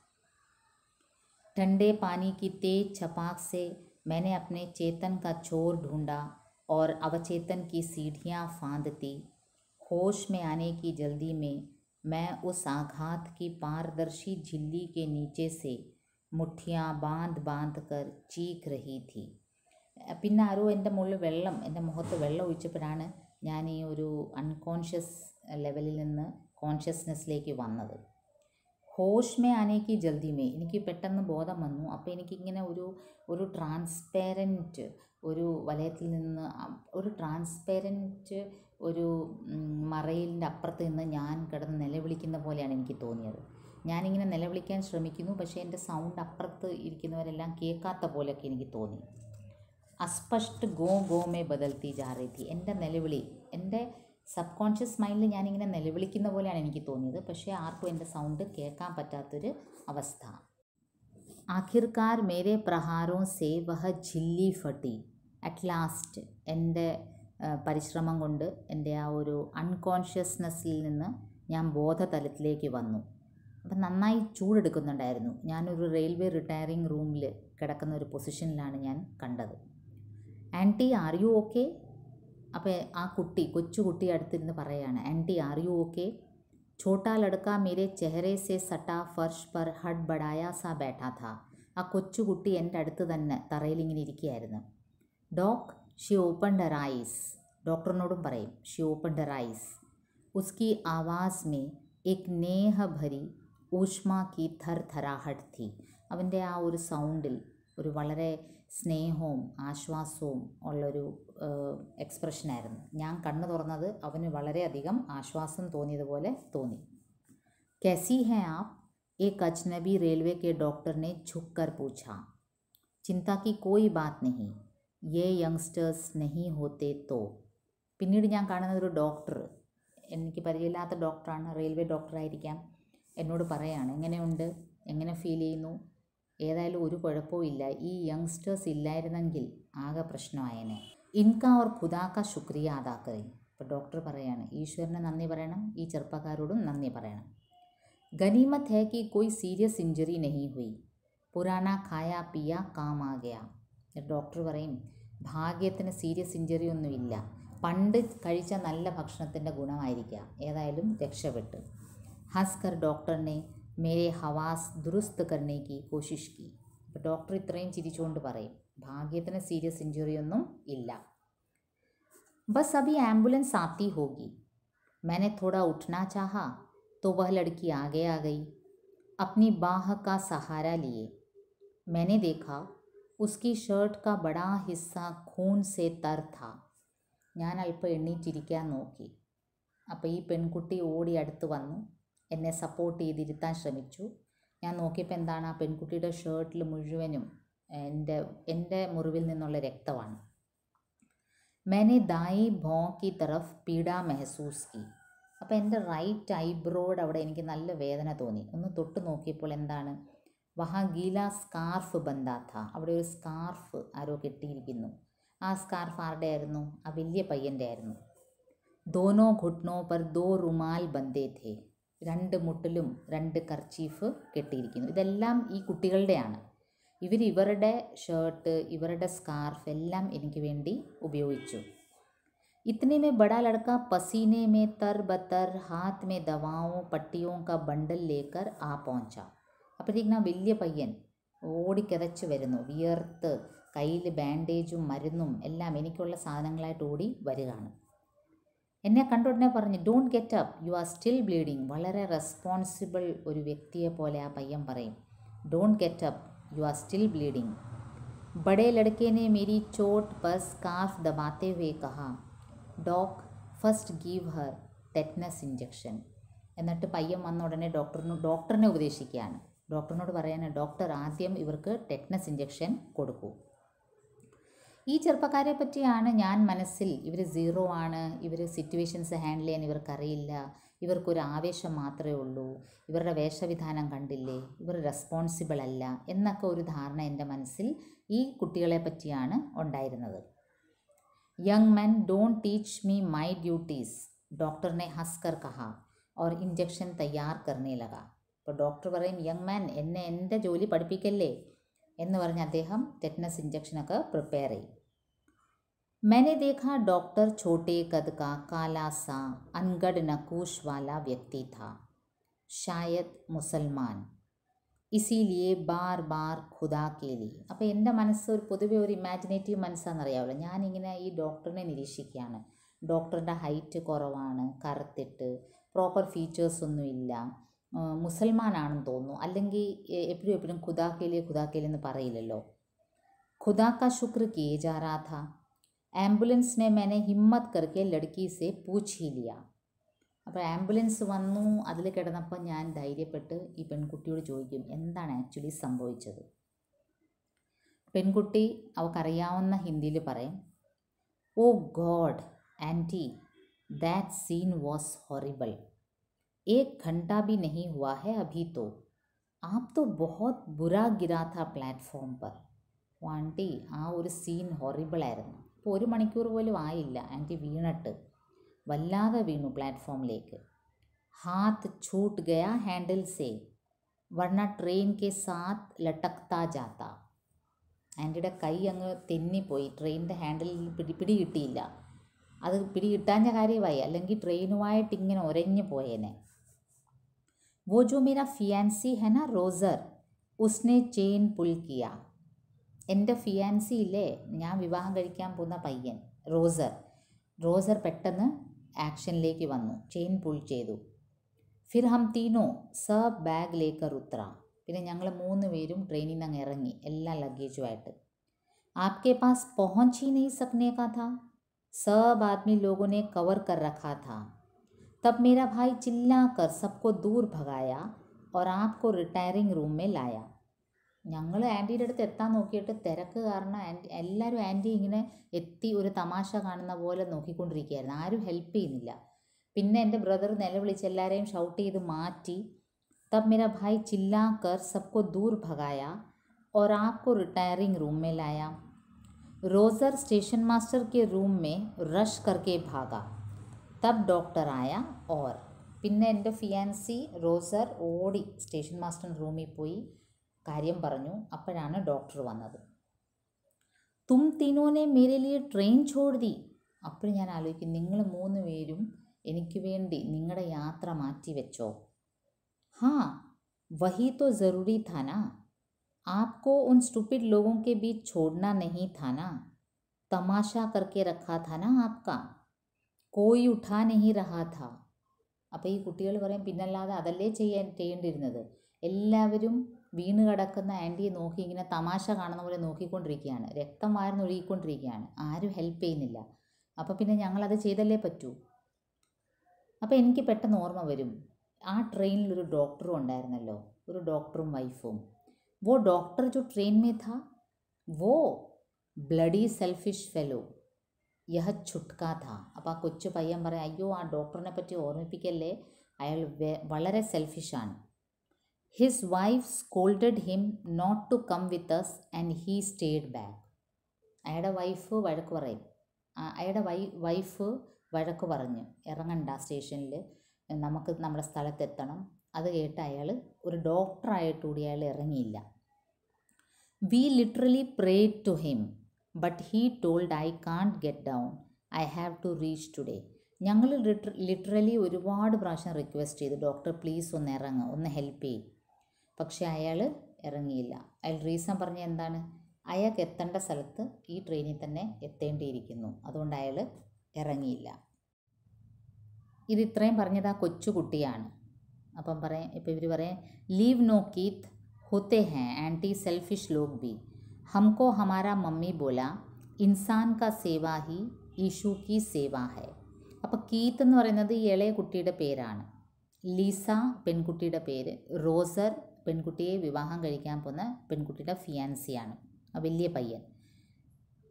ठंडे पानी की तेज छपाक से मैंने अपने चेतन का छोर ढूंढा और अवचेतन की सीढ़ियाँ फांदती। होश में आने की जल्दी में मैं उस आघात की पारदर्शी झिल्ली के नीचे से മുഠിയാ ബാന്ത് ബാന്ത് കർ ചീഖ് രഹി थी. പിന്നെ ആരോ എൻ്റെ മുഖത്ത് വെള്ളം ഒഴിച്ചപ്പോഴാണ് ഞാൻ ഈ ഒരു അൺകോൺഷ്യസ് ലെവലിൽ നിന്ന് കോൺഷ്യസ്നെസ്സിലേക്ക് വന്നത്. ഹോഷ് മേ ആനെ കി ജൽദി മേ എനിക്ക് പെട്ടെന്ന് ബോധം വന്നു. അപ്പോൾ എനിക്കിങ്ങനെ ഒരു ട്രാൻസ്പെറൻറ്റ് ഒരു വലയത്തിൽ നിന്ന് ഒരു ട്രാൻസ്പെറൻറ്റ് ഒരു മറയിലിൻ്റെ അപ്പുറത്ത് നിന്ന് ഞാൻ കിടന്ന് നിലവിളിക്കുന്ന പോലെയാണ് എനിക്ക് തോന്നിയത്. ഞാനിങ്ങനെ നിലവിളിക്കാൻ ശ്രമിക്കുന്നു, പക്ഷേ എൻ്റെ സൗണ്ട് അപ്പുറത്ത് ഇരിക്കുന്നവരെല്ലാം കേൾക്കാത്ത പോലെയൊക്കെ എനിക്ക് തോന്നി. അസ്പഷ്ട ഗോ ഗോ മേ ബദൽത്തി ജാ രഹി थी. എൻ്റെ നിലവിളി എൻ്റെ സബ് കോൺഷ്യസ് മൈൻഡിൽ ഞാനിങ്ങനെ നിലവിളിക്കുന്ന പോലെയാണ് എനിക്ക് തോന്നിയത്, പക്ഷേ ആർക്കും എൻ്റെ സൗണ്ട് കേൾക്കാൻ പറ്റാത്തൊരു അവസ്ഥ. ആഖിർക്കാർ മേരെ പ്രഹാരോं से वह झिल्ली फटी. അറ്റ് ലാസ്റ്റ് എൻ്റെ പരിശ്രമം കൊണ്ട് എൻ്റെ ആ ഒരു അൺകോൺഷ്യസ്നെസ്സിൽ നിന്ന് ഞാൻ ബോധതലത്തിലേക്ക് വന്നു. അപ്പം നന്നായി ചൂടെടുക്കുന്നുണ്ടായിരുന്നു. ഞാനൊരു റെയിൽവേ റിട്ടയറിംഗ് റൂമിൽ കിടക്കുന്ന ഒരു പൊസിഷനിലാണ് ഞാൻ കണ്ടത്. Aunty are you okay? അപ്പോൾ ആ കൊച്ചുകുട്ടി അടുത്തിരുന്ന് പറയുകയാണ്, ആൻറ്റി ആർ യു ഓക്കെ? ഛോട്ടാ ലड़का मेरे चेहरे से सटा फर्श पर हड़बड़ाया सा बैठा था. ആ കൊച്ചുകുട്ടി എൻ്റെ അടുത്ത് തന്നെ തറയിലിങ്ങനെ ഇരിക്കുകയായിരുന്നു. Doc she opened her eyes. ഡോക്ടറിനോടും പറയും ഷി ഓപ്പൺഡ് ഹർ ഐസ്. ഉസ്കി ആവാസ് മേ एक नेह भरी ഊഷ്മ കി ഥർ ഥരാഹട്ട് थी. അവൻ്റെ ആ ഒരു സൗണ്ടിൽ ഒരു വളരെ സ്നേഹവും ആശ്വാസവും ഉള്ളൊരു എക്സ്പ്രഷനായിരുന്നു. ഞാൻ കണ്ണു തുറന്നത് അവന് വളരെയധികം ആശ്വാസം തോന്നിയതുപോലെ തോന്നി. कैसी हैं आप? एक अजनबी रेलवे के डॉक्टर ने झुक कर पूछा. चिंता की कोई बात नहीं, ये यंगस्टर्स नहीं होते तो. പിന്നീട് ഞാൻ കാണുന്നത് ഒരു ഡോക്ടർ, എനിക്ക് പരിചയമില്ലാത്ത ഡോക്ടറാണ്, റെയിൽവേ ഡോക്ടറായിരിക്കാം, എന്നോട് പറയാണ് എങ്ങനെയുണ്ട്, എങ്ങനെ ഫീൽ ചെയ്യുന്നു? ഏതായാലും ഒരു കുഴപ്പവും ഇല്ല, ഈ യങ്സ്റ്റേഴ്സ് ഇല്ലായിരുന്നെങ്കിൽ ആകെ പ്രശ്നമായേനെ. ഇൻകാ ഓർ ഖുദാ ശുക്രിയ അദാ കറേ. ഇപ്പോൾ ഡോക്ടർ പറയാണ് ഈശ്വരന് നന്ദി പറയണം, ഈ ചെറുപ്പക്കാരോടും നന്ദി പറയണം. ഗനീമത്ത് ഹേ കി കോയി സീരിയസ് ഇഞ്ചറി നഹീ ഹുയി, പുരാന ഖായ പിയ കാം ആ ഗയാ. ഡോക്ടർ പറയും ഭാഗ്യത്തിന് സീരിയസ് ഇഞ്ചറി ഒന്നുമില്ല, പണ്ട് കഴിച്ച നല്ല ഭക്ഷണത്തിൻ്റെ ഗുണമായിരിക്കാം, ഏതായാലും രക്ഷപ്പെട്ട്. ഹസ്കർ ഡോക്ടറിനെ മേരെ ഹവാസ് ദുരുസ്ത് കർണേ കി കോശിഷ് കി. അപ്പോൾ ഡോക്ടർ ഇത്രയും ചിരിച്ചുകൊണ്ട് പറയും ഭാഗ്യത്തിന് സീരിയസ് ഇഞ്ചറി ഒന്നും ഇല്ല. ബസ് അഭി ആംബുലൻസ് ആത്തി ഹോഗി. मैंने थोड़ा उठना चाहा तो वह लड़की आगे आ गई अपनी बाह का सहारा लिए. मैंने देखा उसकी शर्ट का बड़ा हिस्सा खून से तर था. ഞാൻ അല്പം എണ്ണീറ്റിരിക്കാൻ നോക്കി. അപ്പോൾ ഈ പെൺകുട്ടി ഓടി അടുത്ത് വന്നു, എന്നെ സപ്പോർട്ട് ചെയ്തിരുത്താൻ ശ്രമിച്ചു. ഞാൻ നോക്കിയപ്പോൾ എന്താണ്, ആ പെൺകുട്ടിയുടെ ഷർട്ടിൽ മുഴുവനും എൻ്റെ മുറിവിൽ നിന്നുള്ള രക്തമാണ്. मैंने दाई भौं की तरफ पीड़ा महसूस की. അപ്പോൾ എൻ്റെ റൈറ്റ് ഐബ്രോയുടെ അവിടെ എനിക്ക് നല്ല വേദന തോന്നി. ഒന്ന് തൊട്ട് നോക്കിയപ്പോൾ എന്താണ്, വഹാ ഗീല സ്കാർഫ് ബന്ധാത്ത, അവിടെ ഒരു സ്കാർഫ് ആരോ കെട്ടിയിരിക്കുന്നു. ആ സ്കാർഫ് ആരുടെ ആയിരുന്നു? ആ വലിയ പയ്യൻ്റെ ആയിരുന്നു. ദോനോ ഘുട്നോ പർ ദോ റുമാൽ ബന്ധേ ഥേ. രണ്ട് മുട്ടിലും രണ്ട് കർച്ചീഫ് കെട്ടിയിരിക്കുന്നു. ഇതെല്ലാം ഈ കുട്ടികളുടെയാണ്. ഇവരുടെ ഷർട്ട്, ഇവരുടെ സ്കാർഫ് എല്ലാം എനിക്ക് വേണ്ടി ഉപയോഗിച്ചു. इतने में बड़ा लड़का पसीने में तर बतर हाथ में दवाओं पट्टियों का बंडल लेकर आ पहुंचा. അപ്പോഴത്തേക്കും ആ വലിയ പയ്യൻ ഓടിക്കിതച്ച് വരുന്നു, വിയർത്ത് കയ്യിൽ ബാൻഡേജും മരുന്നും എല്ലാം എനിക്കുള്ള സാധനങ്ങളായിട്ട് ഓടി വരികയാണ്. എന്നെ കണ്ടുടനെ പറഞ്ഞു don't get up, you are still bleeding. വളരെ റെസ്പോൺസിബിൾ ഒരു വ്യക്തിയെ പോലെ ആ പയ്യൻ പറയും don't get up, you are still bleeding. बड़े लड़के ने मेरी चोट पर स्कार्फ दबाते हुए कहा doc first give her tetanus injection. എന്നിട്ട് പയ്യൻ വന്ന ഉടനെ ഡോക്ടറിനെ ഉപദേശിക്കുകയാണ്. ഡോക്ടറിനോട് പറയാൻ ഡോക്ടർ ആദ്യം ഇവർക്ക് ടെറ്റ്നസ് ഇഞ്ചക്ഷൻ കൊടുക്കൂ. ഈ ചെറുപ്പക്കാരെ പറ്റിയാണ് ഞാൻ മനസ്സിൽ, ഇവർ സീറോ ആണ്, ഇവർ സിറ്റുവേഷൻസ് ഹാൻഡിൽ ചെയ്യാൻ ഇവർക്കറിയില്ല, ഇവർക്കൊരു ആവേശം മാത്രമേ ഉള്ളൂ, ഇവരുടെ വേഷവിധാനം കണ്ടില്ലേ, ഇവർ റെസ്പോൺസിബിൾ അല്ല എന്നൊക്കെ ഒരു ധാരണ എൻ്റെ മനസ്സിൽ ഈ കുട്ടികളെ പറ്റിയാണ് ഉണ്ടായിരുന്നത്. Young men don't teach me my duties, doctor ने हंसकर कहा और इंजेक्शन तैयार करने लगा. അപ്പോൾ ഡോക്ടർ പറയും യങ് മാൻ എന്നെ എൻ്റെ ജോലി പഠിപ്പിക്കല്ലേ, എന്ന് പറഞ്ഞ് അദ്ദേഹം ടെറ്റനസ് ഇഞ്ചക്ഷനൊക്കെ പ്രിപ്പയർ ചെയ്യും. मैंने देखा डॉक्टर छोटे कद का काला सा अनगढ़ नकूश वाला व्यक्ति था, शायद मुसलमान, ഇസിലിയെ ബാർ ബാർ ഖുദാ കേലി. അപ്പോൾ എൻ്റെ മനസ്സ് ഒരു പൊതുവെ ഒരു ഇമാജിനേറ്റീവ് മനസ്സാണെന്നറിയാമല്ലോ. ഞാനിങ്ങനെ ഈ ഡോക്ടറിനെ നിരീക്ഷിക്കുകയാണ്. ഡോക്ടറിൻ്റെ ഹൈറ്റ് കുറവാണ്, കറുത്തിട്ട് പ്രോപ്പർ ഫീച്ചേഴ്സൊന്നുമില്ല, മുസൽമാനാണെന്ന് തോന്നുന്നു. അല്ലെങ്കിൽ എപ്പോഴും ഖുദാ കേലി എന്ന് പറയില്ലല്ലോ. ഖുദാ കാ ശുക്ർ കിയേ ജാ രാ ഥാ. ആംബുലൻസ് में मैंने हिम्मत करके लड़की से पूछ ही लिया. അപ്പോൾ ആംബുലൻസ് വന്നു, അതിൽ കിടന്നപ്പോൾ ഞാൻ ധൈര്യപ്പെട്ട് ഈ പെൺകുട്ടിയോട് ചോദിക്കും എന്താണ് ആക്ച്വലി സംഭവിച്ചത്. പെൺകുട്ടി അവൾക്കറിയാവുന്ന ഹിന്ദിയിൽ പറയും, oh God aunty, that scene was horrible, 1 घंटा भी नहीं हुआ है अभी तो, आप तो बहुत बुरा गिरा था प्लेटफॉर्म पर. ആൻറ്റി ആ ഒരു സീൻ ഹൊറിബിളായിരുന്നു. ഇപ്പോൾ 1 മണിക്കൂർ പോലും ആയില്ല ആൻറ്റി വീണിട്ട്, വല്ലാതെ വീണു പ്ലാറ്റ്ഫോമിലേക്ക്. ഹാത്ത് छूट गया हैंडल से वरना ट्रेन के साथ लटकता जाता. ആൻറ്റിയുടെ കൈ അങ്ങ് തെന്നിപ്പോയി, ട്രെയിനിൻ്റെ ഹാൻഡിലിൽ പിടി കിട്ടിയില്ല. അത് പിടി കിട്ടാഞ്ഞ കാര്യമായി, അല്ലെങ്കിൽ ട്രെയിനുമായിട്ട് ഇങ്ങനെ ഒരഞ്ഞു പോയേനെ. वो जो मेरा फियांसी है ना रोज़र, उसने चेन पुल किया. എൻ്റെ ഫിയാൻസി ഇല്ലേ, ഞാൻ വിവാഹം കഴിക്കാൻ പോകുന്ന പയ്യൻ റോസർ പെട്ടെന്ന് ആക്ഷനിലേക്ക് വന്നു, ചെയിൻ പുൾ ചെയ്തു. ഫിർ ഹം തീനോ സബ് ബാഗ് ലേക്കർ ഉത്ര. പിന്നെ ഞങ്ങൾ 3 പേരും ട്രെയിനിൽ നിന്ന് അങ്ങ് ഇറങ്ങി, എല്ലാ ലഗേജുമായിട്ട്. ആപ്കെ പാസ് പहुंच ही नहीं सकने का था, सब आदमी लोगों ने कवर कर रखा था. तब मेरा भाई चिल्लाकर सबको दूर भगाया और आपको रिटायरिंग रूम में लाया. ഞങ്ങൾ ആൻറ്റിയുടെ അടുത്ത് എത്താൻ നോക്കിയിട്ട് തിരക്ക് കാരണം എല്ലാവരും ആൻറ്റി ഇങ്ങനെ എത്തി ഒരു തമാശ കാണുന്ന പോലെ നോക്കിക്കൊണ്ടിരിക്കുകയായിരുന്നു. ആരും ഹെൽപ്പ് ചെയ്യുന്നില്ല. പിന്നെ എൻ്റെ ബ്രദർ നിലവിളിച്ച് എല്ലാവരെയും ഷൗട്ട് ചെയ്ത് മാറ്റി. തബ് മേരാ ഭായ് ചില്ലാക്കർ സബ്കോ ദൂർ ഭഗായ और आपको रिटायरिंग रूम में लाया. रोज़र स्टेशन मास्टर के रूम में रश करके भागा. तब डॉक्टर आया और പിന്നെ എൻ്റെ ഫിയാൻസി റോസർ ഓടി സ്റ്റേഷൻ മാസ്റ്റർ റൂമിൽ പോയി കാര്യം പറഞ്ഞു. അപ്പോഴാണ് ഡോക്ടർ വന്നത്. തും തീനോനെ മേരെ ലിയെ ട്രെയിൻ ഛോട് ദി. അപ്പോൾ ഞാൻ ആലോചിക്കും, നിങ്ങൾ 3 പേരും എനിക്ക് വേണ്ടി നിങ്ങളുടെ യാത്ര മാറ്റി വെച്ചോ. ഹാ വഹി തോ ജറൂരി था ना, आपको उन स्टूपिड लोगों के बीच छोड़ना नहीं था ना, तमाशा करके रखा था ना आपका, कोई उठा नहीं रहा था. അപ്പോൾ ഈ കുട്ടികൾ പറയും, പിന്നല്ലാതെ അതല്ലേ ചെയ്യേണ്ടിയിരുന്നത്. എല്ലാവരും വീണ് കിടക്കുന്ന ആൻറ്റിയെ നോക്കി ഇങ്ങനെ തമാശ കാണുന്ന പോലെ നോക്കിക്കൊണ്ടിരിക്കുകയാണ്, രക്തം വാർന്നൊഴുകിക്കൊണ്ടിരിക്കുകയാണ്, ആരും ഹെൽപ്പ് ചെയ്യുന്നില്ല. അപ്പോൾ പിന്നെ ഞങ്ങളത് ചെയ്തല്ലേ പറ്റൂ. അപ്പോൾ എനിക്ക് പെട്ടെന്ന് ഓർമ്മ വരും, ആ ട്രെയിനിലൊരു ഡോക്ടറും ഉണ്ടായിരുന്നല്ലോ, ഒരു ഡോക്ടറും വൈഫും. वो डॉक्टर जो ट्रेन में था वो ब्लडी सेल्फिश फेलो, यह छुटका था. അപ്പോൾ ആ കൊച്ചു പയ്യൻ പറയാം, അയ്യോ ആ ഡോക്ടറിനെ പറ്റി ഓർമ്മിപ്പിക്കല്ലേ, അയാൾ വളരെ സെൽഫിഷാണ്. His wife scolded him not to come with us and he stayed back. അയാളുടെ വൈഫ് വഴക്ക് പറയും, അയാളുടെ വൈഫ് വഴക്ക് പറഞ്ഞു, ഇറങ്ങണ്ട സ്റ്റേഷനിൽ, നമുക്ക് നമ്മുടെ സ്ഥലത്തെത്തണം. അത് കേട്ട് അയാൾ ഒരു ഡോക്ടറായിട്ട് കൂടി അയാൾ ഇറങ്ങിയില്ല. We literally prayed to him but he told I can't get down, I have to reach today. ഞങ്ങൾ ലിറ്ററലി ഒരുപാട് പ്രാവശ്യം റിക്വസ്റ്റ് ചെയ്തു, ഡോക്ടർ പ്ലീസ് ഒന്ന് ഇറങ്ങുക, ഒന്ന് ഹെൽപ്പ് ചെയ്യും. പക്ഷേ അയാൾ ഇറങ്ങിയില്ല. അയാൾ റീസൺ പറഞ്ഞ എന്താണ്, അയാൾക്ക് എത്തേണ്ട സ്ഥലത്ത് ഈ ട്രെയിനിൽ തന്നെ എത്തേണ്ടിയിരിക്കുന്നു, അതുകൊണ്ട് അയാൾ ഇറങ്ങിയില്ല. ഇത് ഇത്രയും പറഞ്ഞത് ആ കൊച്ചുകുട്ടിയാണ്. അപ്പം പറയാം, ഇപ്പോൾ ഇവർ പറയാം, ലീവ് नो कीत होते हैं एंटी सेल्फिश लोग भी, हमको हमारा मम्मी बोला इंसान का सेवा ही ईशु की सेवा है. അപ്പോൾ കീത്ത് എന്ന് പറയുന്നത് ഈ ഇളയ കുട്ടിയുടെ പേരാണ്. ലീസ പെൺകുട്ടിയുടെ പേര്, റോസർ പെൺകുട്ടിയെ വിവാഹം കഴിക്കാൻ പോകുന്ന പെൺകുട്ടിയുടെ ഫിയാൻസിയാണ്, വലിയ പയ്യൻ.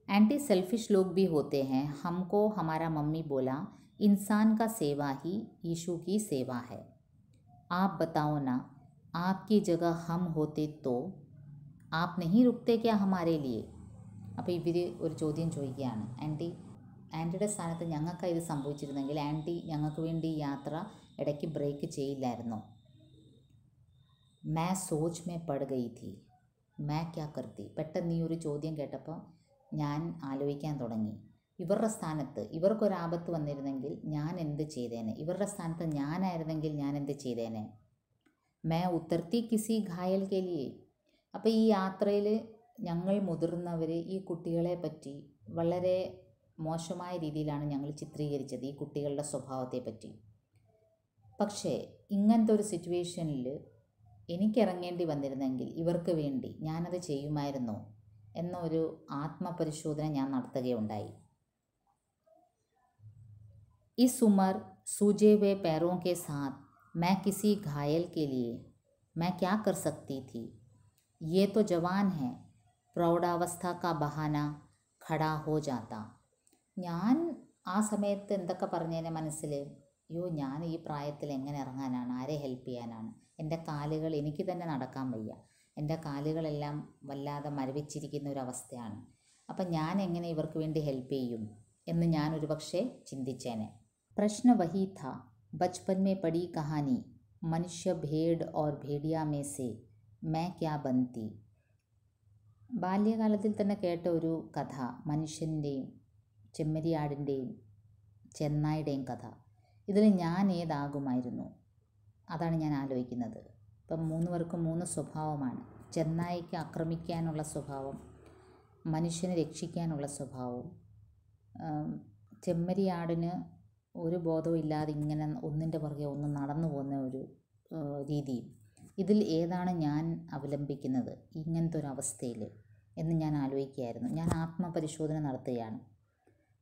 एंटी सेल्फिश लोग भी होते हैं, हमको हमारा मम्मी बोला इंसान का सेवा ही ईशु की सेवा है. आप बताओ ना, आपकी जगह हम होते तो आप नहीं रुकते क्या हमारे लिए. അപ്പോൾ ഇവർ ഒരു ചോദ്യം ചോദിക്കുകയാണ്, ആൻറ്റിയുടെ സ്ഥാനത്ത് ഞങ്ങൾക്ക് ഇത് സംഭവിച്ചിരുന്നെങ്കിൽ ആൻറ്റി ഞങ്ങൾക്ക് വേണ്ടി യാത്ര ഇടയ്ക്ക് ബ്രേക്ക് ചെയ്യില്ലായിരുന്നോ. मैं सोच में पड़ गई थी, मैं क्या करती. പെട്ടെന്ന് ഈ ഒരു ചോദ്യം കേട്ടപ്പോൾ ഞാൻ ആലോചിക്കാൻ തുടങ്ങി. ഇവരുടെ സ്ഥാനത്ത് ഇവർക്കൊരാപത്ത് വന്നിരുന്നെങ്കിൽ ഞാൻ എന്ത് ചെയ്തേനെ, ഇവരുടെ സ്ഥാനത്ത് ഞാനായിരുന്നെങ്കിൽ ഞാൻ എന്ത് ചെയ്തേനെ. मैं उतरती किसी घायल के लिए. അപ്പോൾ ഈ യാത്രയിൽ ഞങ്ങൾ മുതിർന്നവർ ഈ കുട്ടികളെ പറ്റി വളരെ മോശമായ രീതിയിലാണ് ഞങ്ങൾ ചിത്രീകരിച്ചത്, ഈ കുട്ടികളുടെ സ്വഭാവത്തെ പറ്റി. പക്ഷേ ഇങ്ങനത്തെ ഒരു സിറ്റുവേഷനിൽ എനിക്കിറങ്ങേണ്ടി വന്നിരുന്നെങ്കിൽ ഇവർക്ക് വേണ്ടി ഞാനത് ചെയ്യുമായിരുന്നോ എന്നൊരു ആത്മപരിശോധന ഞാൻ നടത്തുകയുണ്ടായി. इस उम्र सूजे हुए पैरों के साथ मैं किसी घायल के लिए मैं क्या कर सकती थी. ये तो जवान है. പ്രൗഢാവസ്ഥ का बहाना खड़ा हो जाता. ഞാൻ ആ സമയത്ത് എന്തൊക്കെ പറഞ്ഞതിനെ മനസ്സിൽ, അയ്യോ ഞാൻ ഈ പ്രായത്തിൽ എങ്ങനെ ഇറങ്ങാനാണ്, ആരെ ഹെൽപ്പ് ചെയ്യാനാണ്, എൻ്റെ കാലുകൾ എനിക്ക് തന്നെ നടക്കാൻ വയ്യ, എൻ്റെ കാലുകളെല്ലാം വല്ലാതെ മരവിച്ചിരിക്കുന്ന ഒരവസ്ഥയാണ്, അപ്പം ഞാൻ എങ്ങനെ ഇവർക്ക് വേണ്ടി ഹെൽപ്പ് ചെയ്യും എന്ന് ഞാനൊരു പക്ഷേ ചിന്തിച്ചേനെ. പ്രശ്ന വഹി था बचपन में पढ़ी कहानी मनुष्य भेड़ और भेड़िया में से मैं क्या बनती. ബാല്യകാലത്തിൽ തന്നെ കേട്ട ഒരു കഥ, മനുഷ്യൻ്റെയും ചെമ്മരിയാടിൻ്റെയും ചെന്നായുടെയും കഥ. ഇതിൽ ഞാൻ ഏതാകുമായിരുന്നു, അതാണ് ഞാൻ ആലോചിക്കുന്നത്. ഇപ്പം 3 പേർക്കും 3 സ്വഭാവമാണ്. ചെന്നായ്ക്ക് ആക്രമിക്കാനുള്ള സ്വഭാവം, മനുഷ്യനെ രക്ഷിക്കാനുള്ള സ്വഭാവവും, ചെമ്മരിയാടിന് ഒരു ബോധവും ഇല്ലാതെ ഇങ്ങനെ ഒന്നിൻ്റെ പുറകെ ഒന്ന് നടന്നു പോകുന്ന ഒരു രീതിയും. ഇതിൽ ഏതാണ് ഞാൻ അവലംബിക്കുന്നത് ഇങ്ങനത്തെ ഒരു അവസ്ഥയിൽ എന്ന് ഞാൻ ആലോചിക്കുകയായിരുന്നു. ഞാൻ ആത്മപരിശോധന നടത്തുകയാണ്.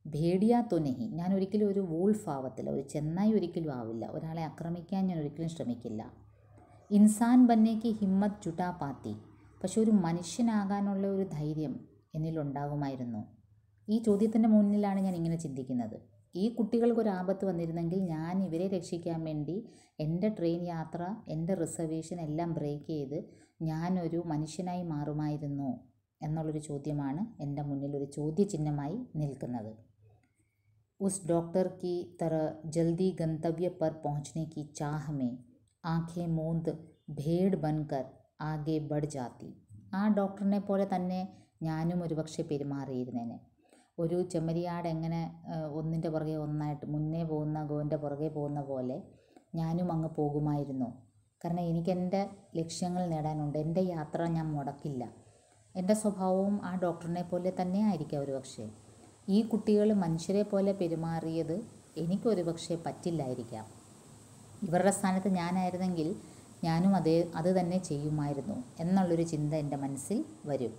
ഭേഡിയ തൊനഹി, ഞാൻ ഒരിക്കലും ഒരു വൂൾഫ് ആവത്തില്ല, ഒരു ചെന്നായി ഒരിക്കലും ആവില്ല, ഒരാളെ ആക്രമിക്കാൻ ഞാൻ ഒരിക്കലും ശ്രമിക്കില്ല. ഇൻസാൻ ബന്നേക്ക് ഹിമ്മത്ത് ജുട്ടാ പാത്തി, പക്ഷെ ഒരു മനുഷ്യനാകാനുള്ള ഒരു ധൈര്യം എന്നിലുണ്ടാകുമായിരുന്നു. ഈ ചോദ്യത്തിൻ്റെ മുന്നിലാണ് ഞാൻ ഇങ്ങനെ ചിന്തിക്കുന്നത്. ഈ കുട്ടികൾക്കൊരു ആപത്ത് വന്നിരുന്നെങ്കിൽ ഞാൻ ഇവരെ രക്ഷിക്കാൻ വേണ്ടി എൻ്റെ ട്രെയിൻ യാത്ര, എൻ്റെ റിസർവേഷൻ എല്ലാം ബ്രേക്ക് ചെയ്ത് ഞാനൊരു മനുഷ്യനായി മാറുമായിരുന്നോ എന്നുള്ളൊരു ചോദ്യമാണ് എൻ്റെ മുന്നിൽ ഒരു ചോദ്യചിഹ്നമായി നിൽക്കുന്നത്. ഉസ് ഡോക്ടർ की तरह जल्दी गंतव्य पर पहुंचने की चाह में आंखें मूंद भेड़ बनकर आगे बढ़ जाती. ആ ഡോക്ടറിനെ പോലെ തന്നെ ഞാനും ഒരുപക്ഷെ പെരുമാറിയിരുന്നേനെ. ഒരു ചെമ്മരിയാട് എങ്ങനെ ഒന്നിൻ്റെ പുറകെ ഒന്നായിട്ട് മുന്നേ പോകുന്ന ഗോവിൻ്റെ പുറകെ പോകുന്ന പോലെ ഞാനും അങ്ങ് പോകുമായിരുന്നു. കാരണം എനിക്കെൻ്റെ ലക്ഷ്യങ്ങൾ നേടാനുണ്ട്, എൻ്റെ യാത്ര ഞാൻ മുടക്കില്ല. എൻ്റെ സ്വഭാവവും ആ ഡോക്ടറിനെ പോലെ തന്നെ ആയിരിക്കാം ഒരു പക്ഷേ. ഈ കുട്ടികൾ മനുഷ്യരെ പോലെ പെരുമാറിയത് എനിക്കൊരു പക്ഷേ പറ്റില്ലായിരിക്കാം. ഇവരുടെ സ്ഥാനത്ത് ഞാനായിരുന്നെങ്കിൽ ഞാനും അത് തന്നെ ചെയ്യുമായിരുന്നു എന്നുള്ളൊരു ചിന്ത എൻ്റെ മനസ്സിൽ വരും.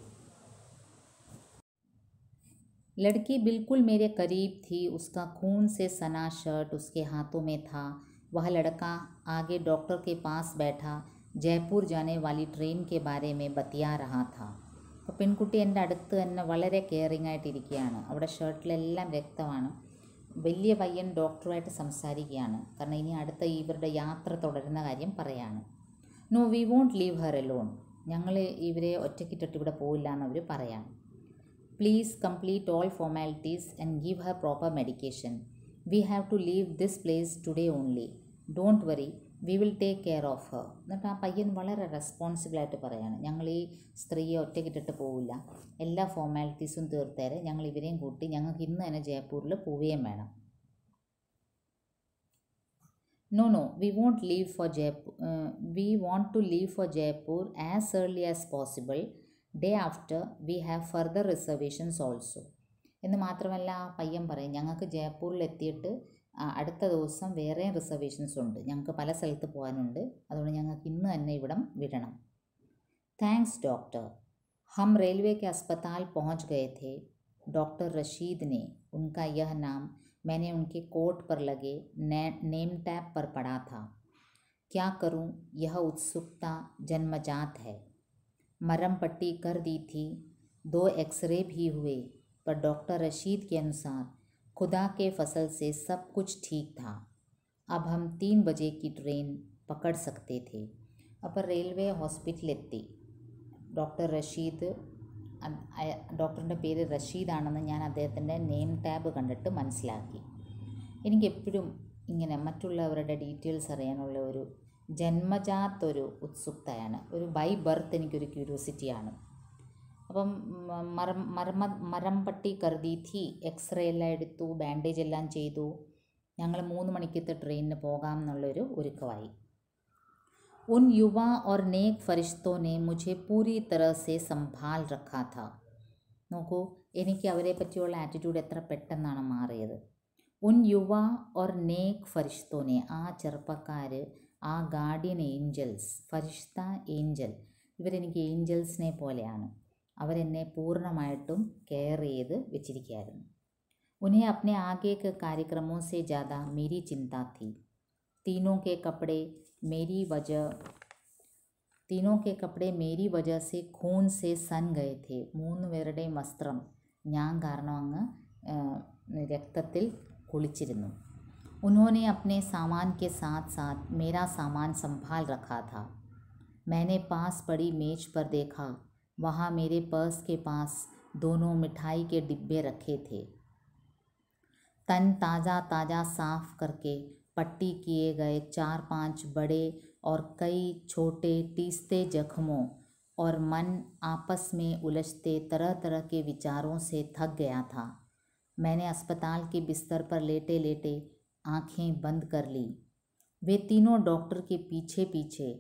लड़की बिल्कुल मेरे करीब थी. उसका खून से सना शर्ट उसके हाथों में था. वह लड़का आगे डॉक्टर के पास बैठा जयपुर जाने वाली ट्रेन के बारे में बतिया रहा था. അപ്പോൾ പെൺകുട്ടി എൻ്റെ അടുത്ത് തന്നെ വളരെ കെയറിങ് ആയിട്ടിരിക്കുകയാണ്. അവിടെ ഷർട്ടിലെല്ലാം രക്തമാണ്. വലിയ പയ്യൻ ഡോക്ടറുമായിട്ട് സംസാരിക്കുകയാണ്. കാരണം ഇനി അടുത്ത ഇവരുടെ യാത്ര തുടരുന്ന കാര്യം പറയാണ്. No we won't leave her alone, ഞങ്ങൾ ഇവരെ ഒറ്റയ്ക്കിട്ടിട്ട് ഇവിടെ പോയില്ല എന്നവർ പറയാം. Please complete all formalities and give her proper medication. We have to leave this place today only. Don't worry, we will take care of her. എന്നിട്ട് ആ പയ്യൻ വളരെ റെസ്പോൺസിബിളായിട്ട് പറയാണ്, ഞങ്ങൾ ഈ സ്ത്രീയെ ഒറ്റയ്ക്കിട്ടിട്ട് പോവില്ല, എല്ലാ ഫോർമാലിറ്റീസും തീർത്തേരെ ഞങ്ങൾ ഇവരെയും കൂട്ടി ഞങ്ങൾക്ക് ഇന്ന് തന്നെ ജയ്പൂരിൽ പോവുകയും വേണം. No, we won't leave for Jaipur. We want to leave for Jaipur as early as possible. Day after we have further reservations also. എന്ന് മാത്രമല്ല ആ പയ്യൻ പറയും, ഞങ്ങൾക്ക് ജയ്പൂരിൽ എത്തിയിട്ട് അടുത്ത ദിവസം വേറെയും റിസർവേഷൻസ് ഉണ്ട്, ഞങ്ങൾക്ക് പല സ്ഥലത്ത് പോകാനുണ്ട്, അതുകൊണ്ട് ഞങ്ങൾക്ക് ഇന്ന് തന്നെ ഇവിടം വിടണം. Thanks doctor. हम रेलवे के अस्पताल पहुंच गए थे. डॉक्टर रशीद ने, उनका यह नाम मैंने उनके कोट पर लगे नेम टैग पर पढ़ा था. क्या करूं, यह उत्सुकता जन्मजात है. मरहम पट्टी कर दी थी, 2 एक्सरे भी हुए, पर डॉक्टर रशीद के अनुसार खुदा के फसल से सब कुछ ठीक था. अब हम 3 बजे की ट्रेन पकड़ सकते थे. അപ്പോൾ റെയിൽവേ ഹോസ്പിറ്റലെത്തി. ഡോക്ടർ റഷീദ്, ഡോക്ടറിൻ്റെ പേര് റഷീദാണെന്ന് ഞാൻ അദ്ദേഹത്തിൻ്റെ നെയിം ടാബ് കണ്ടിട്ട് മനസ്സിലാക്കി. എനിക്കെപ്പോഴും ഇങ്ങനെ മറ്റുള്ളവരുടെ ഡീറ്റെയിൽസ് അറിയാനുള്ള ഒരു ജന്മജാത്തൊരു ഉത്സുകതയാണ്, ഒരു ബൈ ബർത്ത് എനിക്കൊരു ക്യൂരിയോസിറ്റിയാണ്. അപ്പം മരംപട്ടി കരുതി ഥി, എക്സ്റേ എല്ലാം എടുത്തു, ബാൻഡേജ് എല്ലാം ചെയ്തു. ഞങ്ങൾ 3 മണിക്കത്തെ ട്രെയിനിന് പോകാം എന്നുള്ളൊരു ഒരുക്കമായി. ഉൻ യുവ और नेक फरिश्तों ने मुझे पूरी तरह से संभाल रखा था. നോക്കൂ, എനിക്ക് അവരെ പറ്റിയുള്ള ആറ്റിറ്റ്യൂഡ് എത്ര പെട്ടെന്നാണ് മാറിയത്. ഉൻ യുവ और नेक फरिश्तों ने, ആ ചെറുപ്പക്കാർ, ആ ഗാർഡിയൻ ഏഞ്ചൽസ്, ഫരിഷ്ത ഏഞ്ചൽ, ഇവരെനിക്ക് ഏഞ്ചൽസിനെ പോലെയാണ്. അവരെന്നെ പൂർണ്ണമായിട്ടും കെയർ ചെയ്ത് വെച്ചിരിക്കുകയായിരുന്നു. उन्हें अपने आगे के कार्यक्रमों से ज़्यादा मेरी चिंता थी. तीनों के कपड़े मेरी वजह से खून से सन गए थे. 3 പേരുടെയും വസ്ത്രം ഞാൻ കാരണം അങ്ങ് രക്തത്തിൽ കുളിച്ചിരുന്നു. उन्होंने अपने सामान के साथ साथ मेरा सामान संभाल रखा था. मैंने पास पड़ी मेज पर देखा, वहाँ मेरे पर्स के पास दोनों मिठाई के डिब्बे रखे थे. तन ताज़ा साफ करके पट्टी किए गए 4-5 बड़े और कई छोटे टीसते जख्मों और मन आपस में उलझते तरह तरह के विचारों से थक गया था. मैंने अस्पताल के बिस्तर पर लेटे लेटे आँखें बंद कर ली. वे तीनों डॉक्टर के पीछे पीछे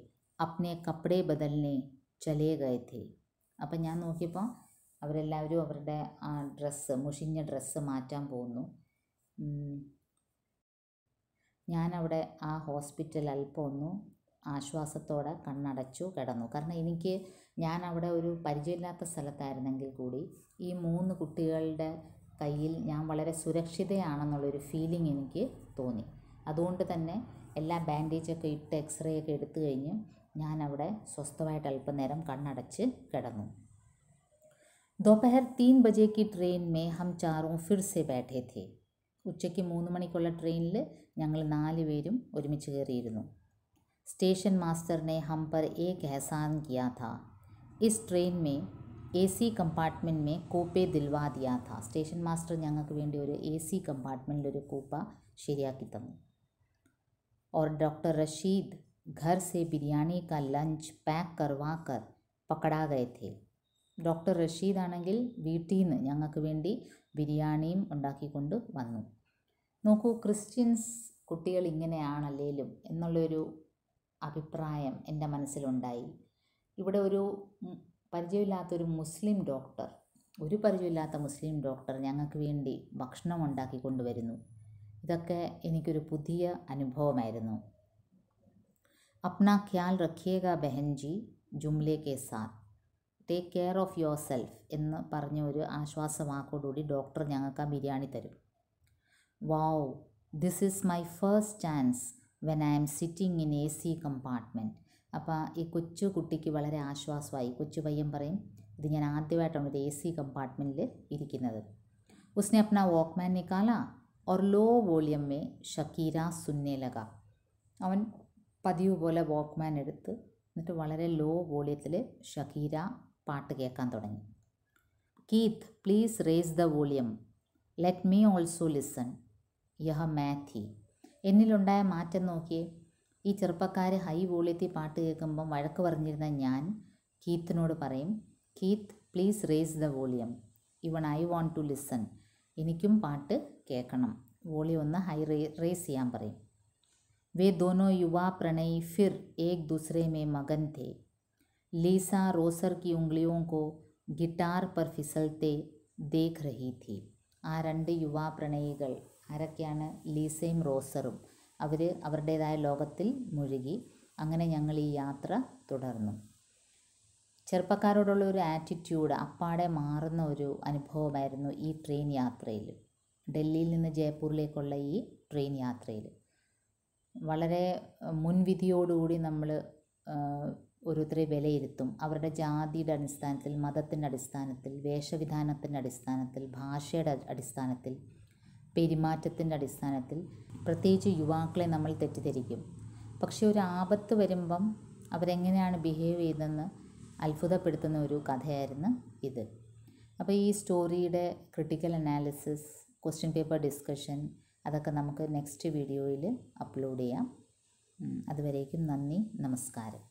अपने कपड़े बदलने चले गए थे. അപ്പം ഞാൻ നോക്കിയപ്പോൾ അവരെല്ലാവരും അവരുടെ ആ ഡ്രസ്സ്, മുഷിഞ്ഞ ഡ്രസ്സ് മാറ്റാൻ പോകുന്നു. ഞാനവിടെ ആ ഹോസ്പിറ്റൽ അല്പം ഒന്ന് ആശ്വാസത്തോടെ കണ്ണടച്ചു കിടന്നു. കാരണം ഞാൻ അവിടെ ഒരു പരിചയമില്ലാത്ത സ്ഥലത്തായിരുന്നെങ്കിൽ കൂടി ഈ 3 കുട്ടികളുടെ കയ്യിൽ ഞാൻ വളരെ സുരക്ഷിതയാണെന്നുള്ളൊരു ഫീലിംഗ് എനിക്ക് തോന്നി. അതുകൊണ്ട് തന്നെ എല്ലാ ബാൻഡേജൊക്കെ ഇട്ട് എക്സ്റേ ഒക്കെ എടുത്തു കഴിഞ്ഞ് ഞാനവിടെ സ്വസ്ഥമായിട്ട് അല്പനേരം കണ്ണടച്ച് കിടന്നു. दोपहर 3 बजे की ट्रेन में हम चारों फिर से बैठे थे. ഉച്ചയ്ക്ക് 3 മണിക്കുള്ള ട്രെയിനിൽ ഞങ്ങൾ 4 പേരും ഒരുമിച്ച് കയറിയിരുന്നു. സ്റ്റേഷൻ മാസ്റ്റർ ने हम पर एक एहसान किया था. इस ट्रेन में AC कंपार्टमेंट में കൂപ്പ दिलवा दिया था. സ്റ്റേഷൻ മാസ്റ്റർ ഞങ്ങൾക്ക് വേണ്ടി ഒരു AC കമ്പാർട്ട്മെൻറ്റിൽ ഒരു കൂപ്പ ശരിയാക്കി തന്നു. और डॉक्टर रशीद घर से बिरयानी का लंच पैक करवा कर पकड़ा गए थे. ഡോക്ടർ റഷീദ് ആണെങ്കിൽ വീട്ടിൽ നിന്ന് ഞങ്ങൾക്ക് വേണ്ടി ബിരിയാണിയും ഉണ്ടാക്കിക്കൊണ്ട് വന്നു. നോക്കൂ, ക്രിസ്ത്യൻസ് കുട്ടികൾ ഇങ്ങനെയാണല്ലേലും എന്നുള്ളൊരു അഭിപ്രായം എൻ്റെ മനസ്സിലുണ്ടായി. ഇവിടെ ഒരു പരിചയമില്ലാത്ത മുസ്ലിം ഡോക്ടർ ഞങ്ങൾക്ക് വേണ്ടി ഭക്ഷണം ഉണ്ടാക്കി കൊണ്ടുവരുന്നു. ഇതൊക്കെ എനിക്കൊരു പുതിയ അനുഭവമായിരുന്നു. അപ്നാ ഖ്യാൽ റഖിയേഗ ബഹൻജി ജുംലെ കെ സാത്ത്, take care of yourself എന്ന് പറഞ്ഞ ഒരു ആശ്വാസവാക്കോടുകൂടി ഡോക്ടർ ഞങ്ങൾക്ക് ആ ബിരിയാണി തരും. Wow, this is my first chance when I am sitting in AC compartment. അപ്പോൾ ഈ കൊച്ചു കുട്ടിക്ക് വളരെ ആശ്വാസമായി. കൊച്ചു പയ്യൻ പറയും, ഇത് ഞാൻ ആദ്യമായിട്ടാണ് ഒരു AC കമ്പാർട്ട്മെൻറ്റിൽ ഇരിക്കുന്നത്. ഉസ്നെ അപ്നാ വോക്ക്മാൻ നിക്കാല और लो वॉल्यूम में ഷക്കീര സുന്നേ ലഗ. അവൻ പതിവ് പോലെ വോക്ക്മാൻ എടുത്ത് എന്നിട്ട് വളരെ ലോ വോളിയത്തിൽ ഷക്കീര പാട്ട് കേൾക്കാൻ തുടങ്ങി. Keith, please raise the volume, let me also listen, യഹ മൈ थी. എന്നിലുണ്ടായ മാറ്റം നോക്കിയേ. ഈ ചെറുപ്പക്കാർ ഹൈ വോളിയത്തിൽ പാട്ട് കേൾക്കുമ്പം വഴക്ക് പറഞ്ഞിരുന്ന ഞാൻ കീത്തിനോട് പറയും, Keith please raise the volume, even I want to listen, എനിക്കും പാട്ട് കേൾക്കണം, വോളിയം ഒന്ന് ഹൈ റേസ് ചെയ്യാൻ പറയും. वे दोनों युवा प्रणयी फिर एक दूसरे में मगन थे. लीसा रोसर की उंगलियों को गिटार पर फिसलते देख रही थी. ആ 2 യുവാ പ്രണയികൾ ആരൊക്കെയാണ്? ലീസയും റോസറും. അവർ അവരുടേതായ ലോകത്തിൽ മുഴുകി. അങ്ങനെ ഞങ്ങൾ ഈ യാത്ര തുടർന്നു. ചെറുപ്പക്കാരോടുള്ള ഒരു ആറ്റിറ്റ്യൂഡ് അപ്പാടെ മാറുന്ന ഒരു അനുഭവമായിരുന്നു ഈ ട്രെയിൻ യാത്രയിൽ. ഡൽഹിയിൽ നിന്ന് ജയ്പൂരിലേക്കുള്ള ഈ ട്രെയിൻ യാത്രയിൽ വളരെ മുൻവിധിയോടുകൂടി നമ്മൾ ഓരോരുത്തരെ വിലയിരുത്തും. അവരുടെ ജാതിയുടെ അടിസ്ഥാനത്തിൽ, മതത്തിൻ്റെ അടിസ്ഥാനത്തിൽ, വേഷവിധാനത്തിൻ്റെ അടിസ്ഥാനത്തിൽ, ഭാഷയുടെ അടിസ്ഥാനത്തിൽ, പെരുമാറ്റത്തിൻ്റെ അടിസ്ഥാനത്തിൽ, പ്രത്യേകിച്ച് യുവാക്കളെ നമ്മൾ തെറ്റിദ്ധരിക്കും. പക്ഷേ ഒരു ആപത്ത് വരുമ്പം അവരെങ്ങനെയാണ് ബിഹേവ് ചെയ്തതെന്ന് അത്ഭുതപ്പെടുത്തുന്ന ഒരു കഥയായിരുന്നു ഇത്. അപ്പോൾ ഈ സ്റ്റോറിയുടെ critical analysis, question paper discussion, അതൊക്കെ നമുക്ക് നെക്സ്റ്റ് വീഡിയോയിൽ അപ്ലോഡ് ചെയ്യാം. അതുവരേക്കും നന്ദി, നമസ്കാരം.